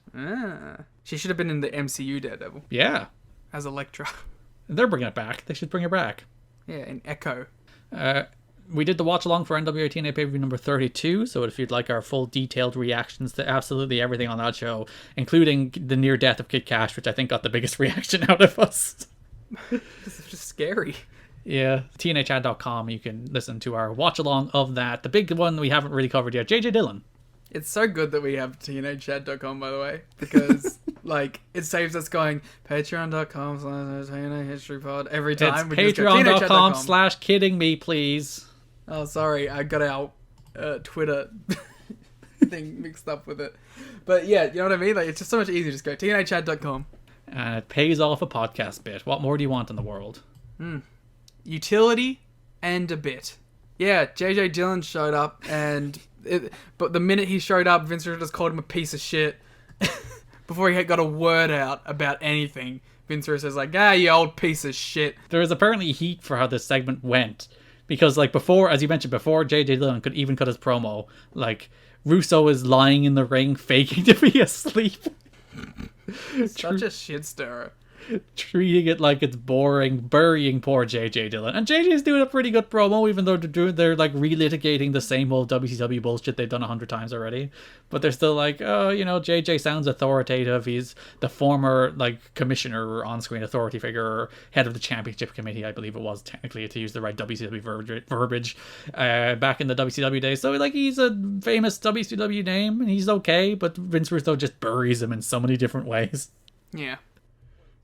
E: She should have been in the MCU Daredevil.
D: Yeah.
E: As Elektra.
D: They're bringing it back. They should bring her back.
E: Yeah, in Echo.
D: We did the watch along for NWA-TNA pay-per-view number 32, so if you'd like our full detailed reactions to absolutely everything on that show, including the near death of Kid Cash, which I think got the biggest reaction out of us.
E: This is just scary.
D: Yeah, TNAchat.com, you can listen to our watch along of that. The big one we haven't really covered yet, JJ Dillon.
E: It's so good that we have TNAchat.com, by the way, because like it saves us going patreon.com/TNAHistoryPod every time.
D: It's patreon.com/kidding me, please.
E: Oh, sorry, I got our Twitter thing mixed up with it. But yeah, you know what I mean? Like, it's just so much easier. Just go TNAchat.com.
D: And it pays off a podcast bit. What more do you want in the world?
E: Utility and a bit. Yeah, JJ Dillon showed up, but the minute he showed up, Vince just called him a piece of shit. Before he had got a word out about anything, Vince Russo's like, you old piece of shit.
D: There was apparently heat for how this segment went. Because, like, before, as you mentioned before, JJ Dillon could even cut his promo. Like, Russo is lying in the ring, faking to be asleep.
E: Such a shit stirrer.
D: treating it like it's boring, burying poor JJ Dillon. And JJ's doing a pretty good promo, even though they're like relitigating the same old WCW bullshit they've done 100 times already. But they're still like, oh, you know, JJ sounds authoritative. He's the former like commissioner or on-screen authority figure, or head of the championship committee, I believe it was technically, to use the right WCW verbiage, back in the WCW days. So like he's a famous WCW name and he's okay, but Vince Russo just buries him in so many different ways.
E: Yeah.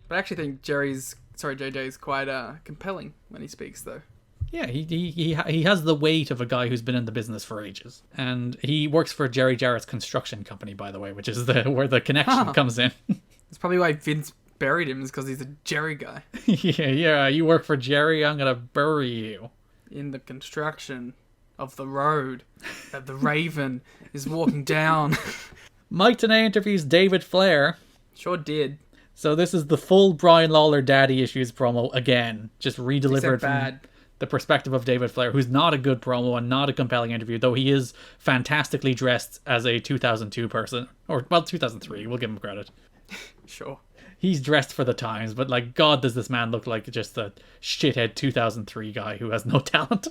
E: But I actually think JJ's quite compelling when he speaks, though.
D: Yeah, he has the weight of a guy who's been in the business for ages. And he works for Jerry Jarrett's construction company, by the way, which is where the connection comes in.
E: That's probably why Vince buried him, is because he's a Jerry guy.
D: yeah, you work for Jerry, I'm gonna bury you.
E: In the construction of the road that the Raven is walking down.
D: Mike Tenay interviews David Flair.
E: Sure did.
D: So this is the full Brian Lawler daddy issues promo again, just redelivered from the perspective of David Flair, who's not a good promo and not a compelling interview, though he is fantastically dressed as a 2002 person. Or, well, 2003, we'll give him credit.
E: Sure.
D: He's dressed for the times, but like, God, does this man look like just a shithead 2003 guy who has no talent.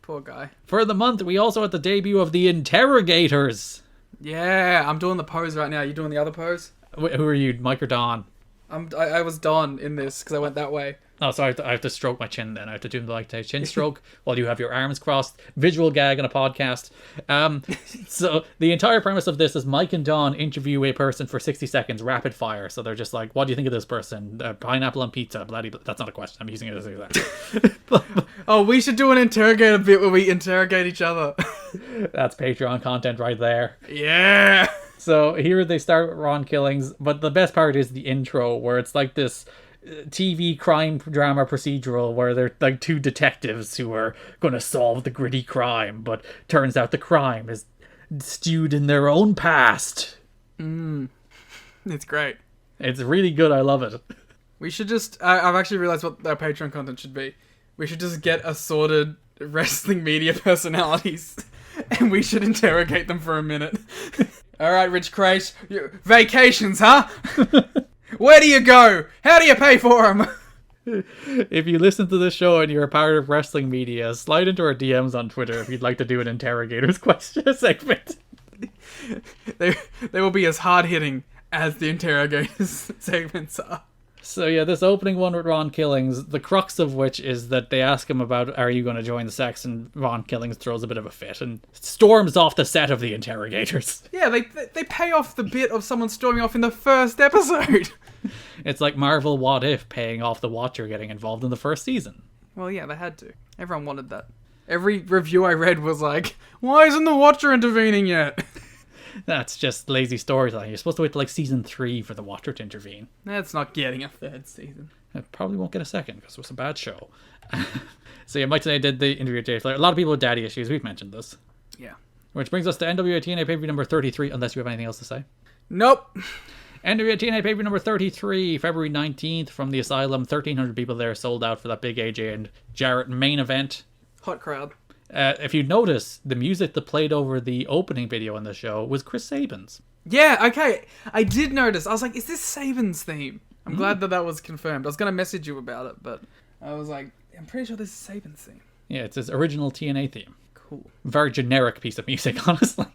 E: Poor guy.
D: For the month, we also had the debut of the Interrogators.
E: Yeah, I'm doing the pose right now. You doing the other pose?
D: Who are you, Mike or Don?
E: I was Don in this because I went that way.
D: Oh, sorry, I have to stroke my chin then. I have to do the like chin stroke while you have your arms crossed. Visual gag on a podcast. So the entire premise of this is Mike and Don interview a person for 60 seconds, rapid fire. So they're just like, what do you think of this person? Pineapple on pizza, bloody. That's not a question. I'm using it as an example.
E: Oh, we should do an interrogator bit where we interrogate each other.
D: That's Patreon content right there.
E: Yeah.
D: So here they start with Ron Killings, but the best part is the intro, where it's like this TV crime drama procedural where they're like two detectives who are going to solve the gritty crime, but turns out the crime is stewed in their own past.
E: It's great.
D: It's really good. I love it.
E: We should just... I've actually realized what our Patreon content should be. We should just get assorted wrestling media personalities and we should interrogate them for a minute. Alright, Rich Crace. Vacations, huh? Where do you go? How do you pay for them?
D: If you listen to this show and you're a part of wrestling media, slide into our DMs on Twitter if you'd like to do an interrogators question segment.
E: They will be as hard-hitting as the interrogators segments are.
D: So yeah, this opening one with Ron Killings, the crux of which is that they ask him about, are you going to join the sex? And Ron Killings throws a bit of a fit and storms off the set of the interrogators.
E: Yeah, they pay off the bit of someone storming off in the first episode.
D: It's like Marvel What If paying off the Watcher getting involved in the first season.
E: Well, yeah, they had to. Everyone wanted that. Every review I read was like, why isn't the Watcher intervening yet?
D: That's just lazy storytelling. You're supposed to wait till like season 3 for the Watcher to intervene.
E: That's not getting a third season.
D: It probably won't get a second because it was a bad show. So yeah, Mike today did the interview with Jay Flair. A lot of people with daddy issues. We've mentioned this.
E: Yeah.
D: Which brings us to NWA-TNA pay-per-view number 33, unless you have anything else to say.
E: Nope.
D: NWA-TNA pay-per-view number 33, February 19th from the Asylum. 1,300 people there, sold out for that big AJ and Jarrett main event.
E: Hot crowd.
D: If you notice, the music that played over the opening video on the show was Chris Sabin's.
E: Yeah, okay. I did notice. I was like, is this Sabin's theme? I'm glad that was confirmed. I was going to message you about it, but I was like, I'm pretty sure this is Sabin's theme.
D: Yeah, it's his original TNA theme.
E: Cool.
D: Very generic piece of music, honestly.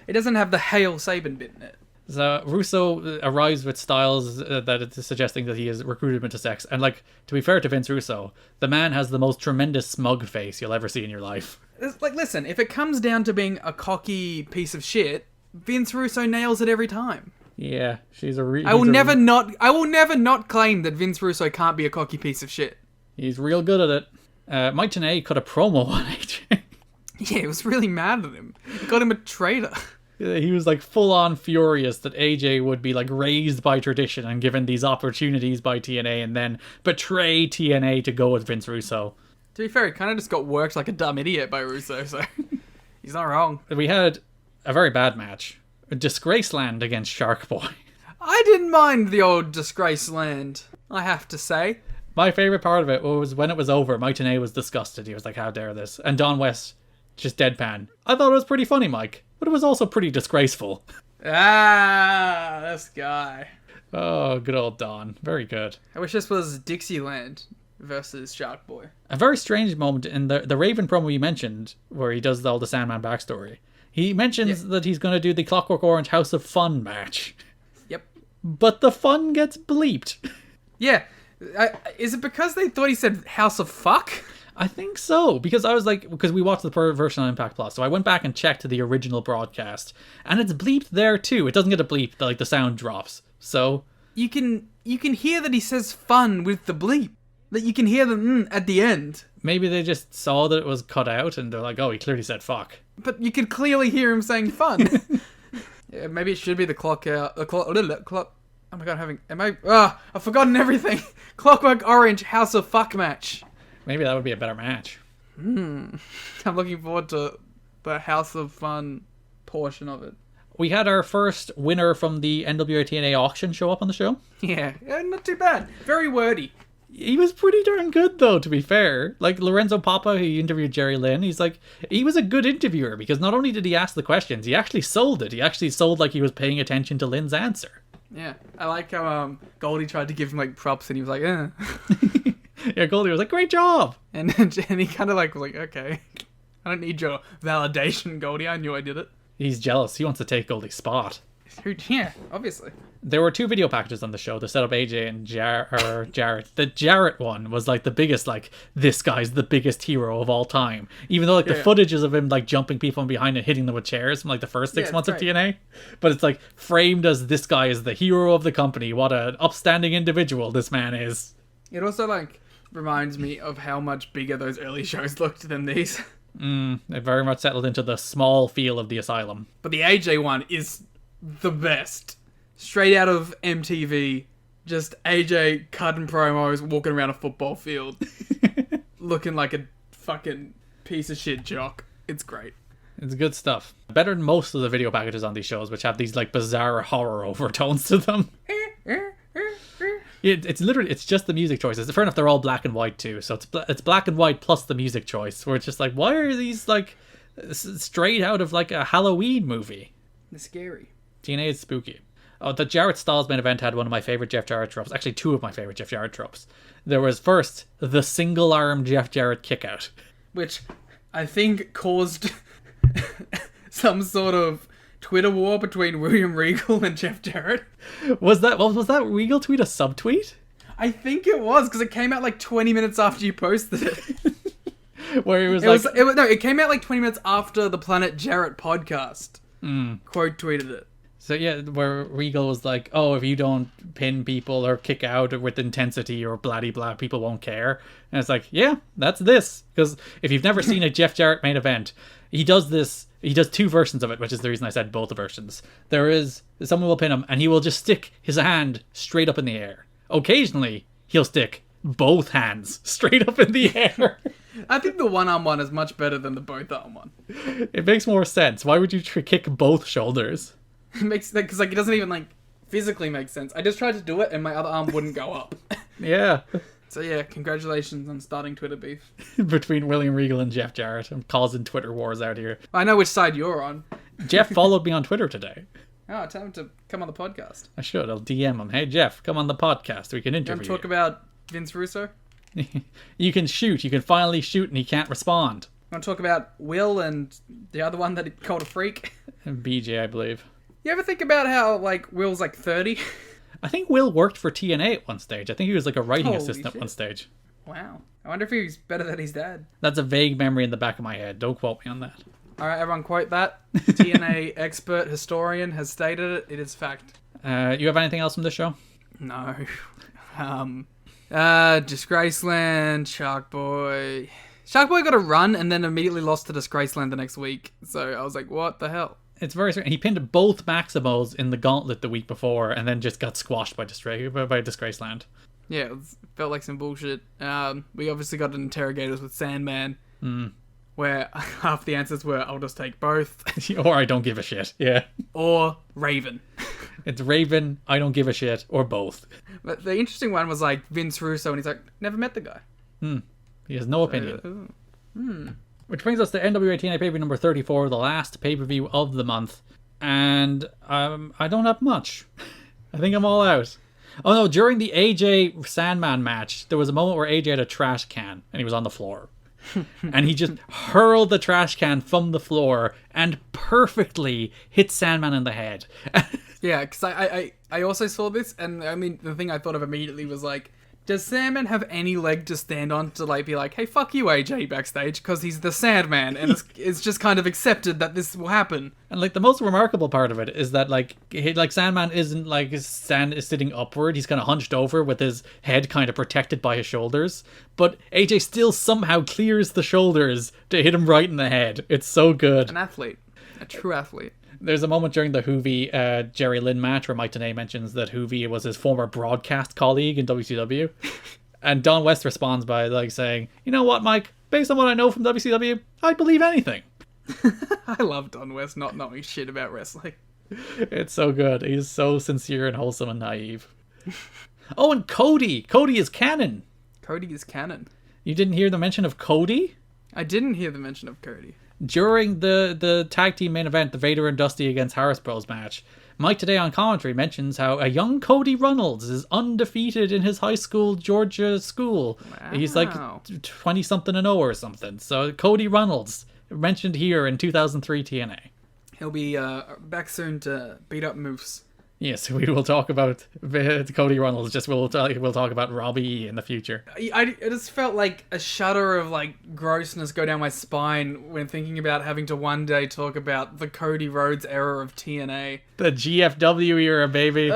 E: It doesn't have the Hail Sabin bit in it.
D: So Russo arrives with styles that it's suggesting that he has recruited him into sex. And like, to be fair to Vince Russo, the man has the most tremendous smug face you'll ever see in your life.
E: It's like, listen, if it comes down to being a cocky piece of shit, Vince Russo nails it every time.
D: Yeah, she's a
E: I will never not claim that Vince Russo can't be a cocky piece of shit.
D: He's real good at it. Mike Tenay cut a promo on AJ.
E: Yeah, he was really mad at him. He got him a traitor.
D: He was like full on furious that AJ would be like raised by tradition and given these opportunities by TNA and then betray TNA to go with Vince Russo.
E: To be fair, he kind of just got worked like a dumb idiot by Russo, so he's not wrong.
D: We had a very bad match. Disgraceland against Shark Boy.
E: I didn't mind the old Disgraceland, I have to say.
D: My favourite part of it was when it was over, Mike Tenay was disgusted. He was like, how dare this? And Don West just deadpan. I thought it was pretty funny, Mike, but it was also pretty disgraceful.
E: Ah, this guy.
D: Oh, good old Don. Very good.
E: I wish this was Dixieland versus Shark Boy.
D: A very strange moment in the Raven promo you mentioned, where he does all the Sandman backstory. He mentions that he's going to do the Clockwork Orange House of Fun match.
E: Yep.
D: But the fun gets bleeped.
E: Yeah. Is it because they thought he said House of Fuck?
D: I think so, because we watched the version on Impact Plus, so I went back and checked the original broadcast, and it's bleeped there too. It doesn't get a bleep, like the sound drops. So
E: You can hear that he says fun with the bleep. That you can hear the at the end.
D: maybe they just saw that it was cut out, and they're like, oh, he clearly said fuck.
E: But you could clearly hear him saying fun. Yeah, maybe it should be the clock. Oh my god, I've forgotten everything. Clockwork Orange House of Fuck match.
D: Maybe that would be a better match.
E: I'm looking forward to the House of Fun portion of it.
D: We had our first winner from the NWA-TNA auction show up on the show.
E: Yeah, not too bad. Very wordy.
D: He was pretty darn good, though, to be fair. Like, Lorenzo Papa, who interviewed Jerry Lynn, he was a good interviewer, because not only did he ask the questions, he actually sold it. He actually sold like he was paying attention to Lynn's answer.
E: Yeah, I like how Goldie tried to give him like props, and he was like, eh.
D: Yeah, Goldie was like, great job!
E: And he kind of like was like, okay, I don't need your validation, Goldie. I knew I did it.
D: He's jealous. He wants to take Goldie's spot.
E: Yeah, obviously.
D: There were 2 video packages on the show to set up AJ and Jarrett. The Jarrett one was like the biggest, like, this guy's the biggest hero of all time. Even though like the footage is of him like jumping people from behind and hitting them with chairs from like the first 6 months of TNA. But it's like framed as this guy is the hero of the company. What an upstanding individual this man is.
E: It also like reminds me of how much bigger those early shows looked than these.
D: They very much settled into the small feel of the asylum.
E: But the AJ one is the best. Straight out of MTV, just AJ cutting promos, walking around a football field, looking like a fucking piece of shit jock. It's great.
D: It's good stuff. Better than most of the video packages on these shows, which have these like bizarre horror overtones to them. It's just the music choices. Fair enough, they're all black and white too, so it's black and white plus the music choice, where it's just like, why are these like straight out of like a Halloween movie?
E: They're scary.
D: TNA is spooky. Oh, the Jarrett Styles main event had one of my favorite Jeff Jarrett tropes. Actually, 2 of my favorite Jeff Jarrett tropes. There was first the single arm Jeff Jarrett kickout,
E: which I think caused some sort of Twitter war between William Regal and Jeff Jarrett.
D: Was that Regal tweet a subtweet? I
E: think it was, because it came out like 20 minutes after you posted it.
D: Where it was
E: it came out like 20 minutes after the Planet Jarrett podcast. Quote tweeted it.
D: So yeah, where Regal was like, oh, if you don't pin people or kick out with intensity or blah blah, people won't care. And it's like, yeah, that's this. Because if you've never seen a Jeff Jarrett main event, he does 2 versions of it, which is the reason I said both versions. There is, someone will pin him and he will just stick his hand straight up in the air. Occasionally, he'll stick both hands straight up in the air.
E: I think the one-arm one is much better than the both-arm one.
D: It makes more sense. Why would you kick both shoulders?
E: It makes sense, because like it doesn't even like physically make sense. I just tried to do it and my other arm wouldn't go up.
D: Yeah.
E: So yeah, congratulations on starting Twitter beef.
D: Between William Regal and Jeff Jarrett. I'm causing Twitter wars out here.
E: I know which side you're on.
D: Jeff followed me on Twitter today.
E: Oh, tell him to come on the podcast.
D: I should. I'll DM him. Hey, Jeff, come on the podcast. We can interview you.
E: Want to talk about Vince Russo?
D: You can shoot. You can finally shoot and he can't respond.
E: Want to talk about Will and the other one that he called a freak?
D: BJ, I believe.
E: You ever think about how, like, Will's like 30?
D: I think Will worked for TNA at one stage. I think he was like a writing assistant at one stage.
E: Wow. I wonder if he's better than his dad.
D: That's a vague memory in the back of my head. Don't quote me on that.
E: Alright, everyone quote that. TNA expert historian has stated it. It is fact.
D: You have anything else from this show?
E: No. Disgraceland, Shark Boy. Shark Boy got a run and then immediately lost to Disgraceland the next week. So I was like, what the hell?
D: It's very strange. He pinned both Maximos in the gauntlet the week before and then just got squashed by Disgraceland.
E: Yeah, it felt like some bullshit. We obviously got interrogators with Sandman, where half the answers were, I'll just take both.
D: Or I don't give a shit, yeah.
E: Or Raven.
D: It's Raven, I don't give a shit, or both.
E: But the interesting one was like Vince Russo, and he's like, never met the guy.
D: He has no opinion. Which brings us to NWA-TNA pay-per-view number 34, the last pay-per-view of the month. And I don't have much. I think I'm all out. Oh no, during the AJ Sandman match, there was a moment where AJ had a trash can and he was on the floor. And he just hurled the trash can from the floor and perfectly hit Sandman in the head.
E: Yeah, because I also saw this, and I mean, the thing I thought of immediately was like, does Sandman have any leg to stand on to like be like, hey, fuck you, AJ, backstage, because he's the Sandman, and it's just kind of accepted that this will happen.
D: And like the most remarkable part of it is that like Sandman isn't like is sitting upward; he's kind of hunched over with his head kind of protected by his shoulders. But AJ still somehow clears the shoulders to hit him right in the head. It's so good.
E: An athlete, a true athlete.
D: There's a moment during the Hoovy Jerry Lynn match where Mike Tenay mentions that Hoovy was his former broadcast colleague in WCW. And Don West responds by like saying, you know what, Mike? Based on what I know from WCW, I'd believe anything.
E: I love Don West not knowing shit about wrestling.
D: It's so good. He's so sincere and wholesome and naive. Oh, and Cody. Cody is canon.
E: Cody is canon.
D: You didn't hear the mention of Cody?
E: I didn't hear the mention of Cody.
D: During the tag team main event, the Vader and Dusty against Harris Bros match, Mike Today on commentary mentions how a young Cody Runnels is undefeated in his high school Georgia school. Wow. He's like 20-something and 0 or something. So Cody Runnels, mentioned here in 2003 TNA.
E: He'll be back soon to beat up Moose.
D: Yes, we will talk about Cody Runnels. We'll talk about Robbie in the future.
E: I just felt like a shudder of like grossness go down my spine when thinking about having to one day talk about the Cody Rhodes era of TNA.
D: The GFW era, baby.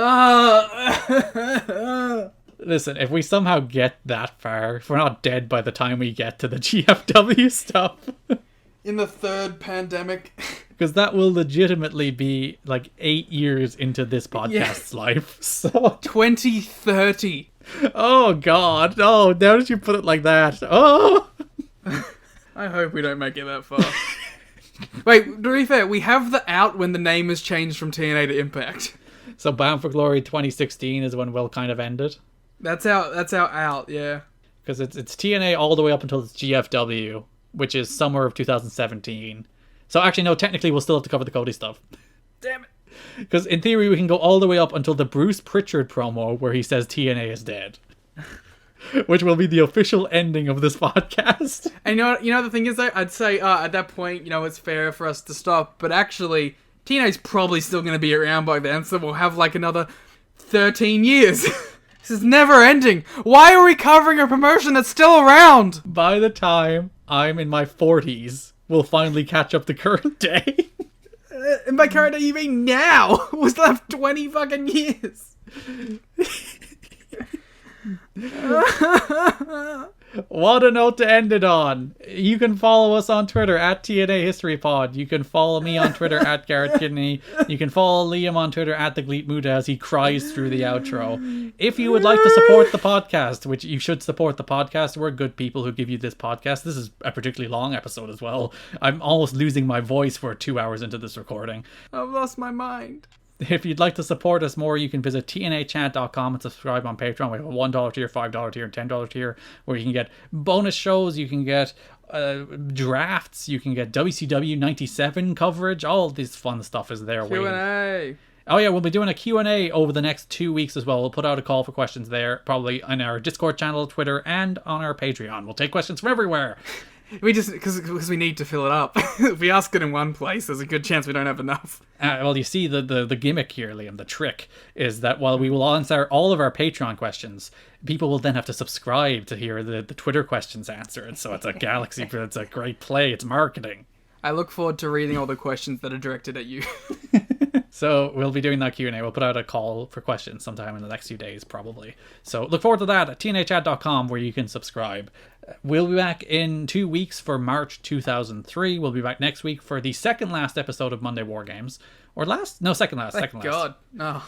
D: Listen, if we somehow get that far, if we're not dead by the time we get to the GFW stuff.
E: In the third pandemic.
D: Because that will legitimately be like 8 years into this podcast's life. So
E: 2030.
D: Oh God! Oh, now that you put it like that. Oh.
E: I hope we don't make it that far. Wait, to be fair, we have the out when the name has changed from TNA to Impact.
D: So Bound for Glory 2016 is when we'll kind of end it.
E: That's our out, yeah.
D: Because it's TNA all the way up until it's GFW, which is summer of 2017. So actually, no, technically we'll still have to cover the Cody stuff.
E: Damn it.
D: Because in theory, we can go all the way up until the Bruce Pritchard promo where he says TNA is dead. Which will be the official ending of this podcast.
E: And you know the thing is, though, I'd say at that point, it's fair for us to stop. But actually, TNA's probably still going to be around by then, so we'll have like another 13 years. This is never ending. Why are we covering a promotion that's still around?
D: By the time I'm in my 40s, we'll finally catch up to current day.
E: And by current day, you mean now? We still have 20 fucking years.
D: What a note to end it on. You can follow us on Twitter at TNA History Pod. You can follow me on Twitter at Garrett Kidney. You can follow Liam on Twitter at The Gleet Muda as he cries through the outro. If you would like to support the podcast, which you should support the podcast, we're good people who give you this podcast. This is a particularly long episode as well. I'm almost losing my voice for 2 hours into this recording.
E: I've lost my mind.
D: If you'd like to support us more, you can visit tnachat.com and subscribe on Patreon. We have a $1 tier, $5 tier, and $10 tier where you can get bonus shows, you can get drafts, you can get WCW 97 coverage. All this fun stuff is there.
E: Q&A.
D: Oh yeah, we'll be doing a Q&A over the next 2 weeks as well. We'll put out a call for questions there, probably on our Discord channel, Twitter, and on our Patreon. We'll take questions from everywhere.
E: We just, because we need to fill it up. If we ask it in one place, there's a good chance we don't have enough.
D: Well, you see, the gimmick here, Liam, the trick, is that while we will answer all of our Patreon questions, people will then have to subscribe to hear the Twitter questions answered. So it's a galaxy, but it's a great play. It's marketing.
E: I look forward to reading all the questions that are directed at you.
D: So we'll be doing that Q&A. We'll put out a call for questions sometime in the next few days, probably. So look forward to that at tnachat.com where you can subscribe. We'll be back in 2 weeks for March 2003. We'll be back next week for the second last episode of Monday War Games. Or last? No, second last.
E: Thank God. No.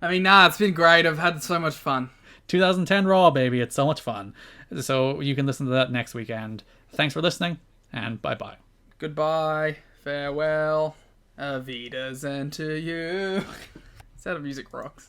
E: I mean, it's been great. I've had so much fun. 2010
D: Raw, baby. It's so much fun. So you can listen to that next weekend. Thanks for listening, and bye-bye.
E: Goodbye. Farewell. Auf Wiedersehen to you. It's out of Music Rocks.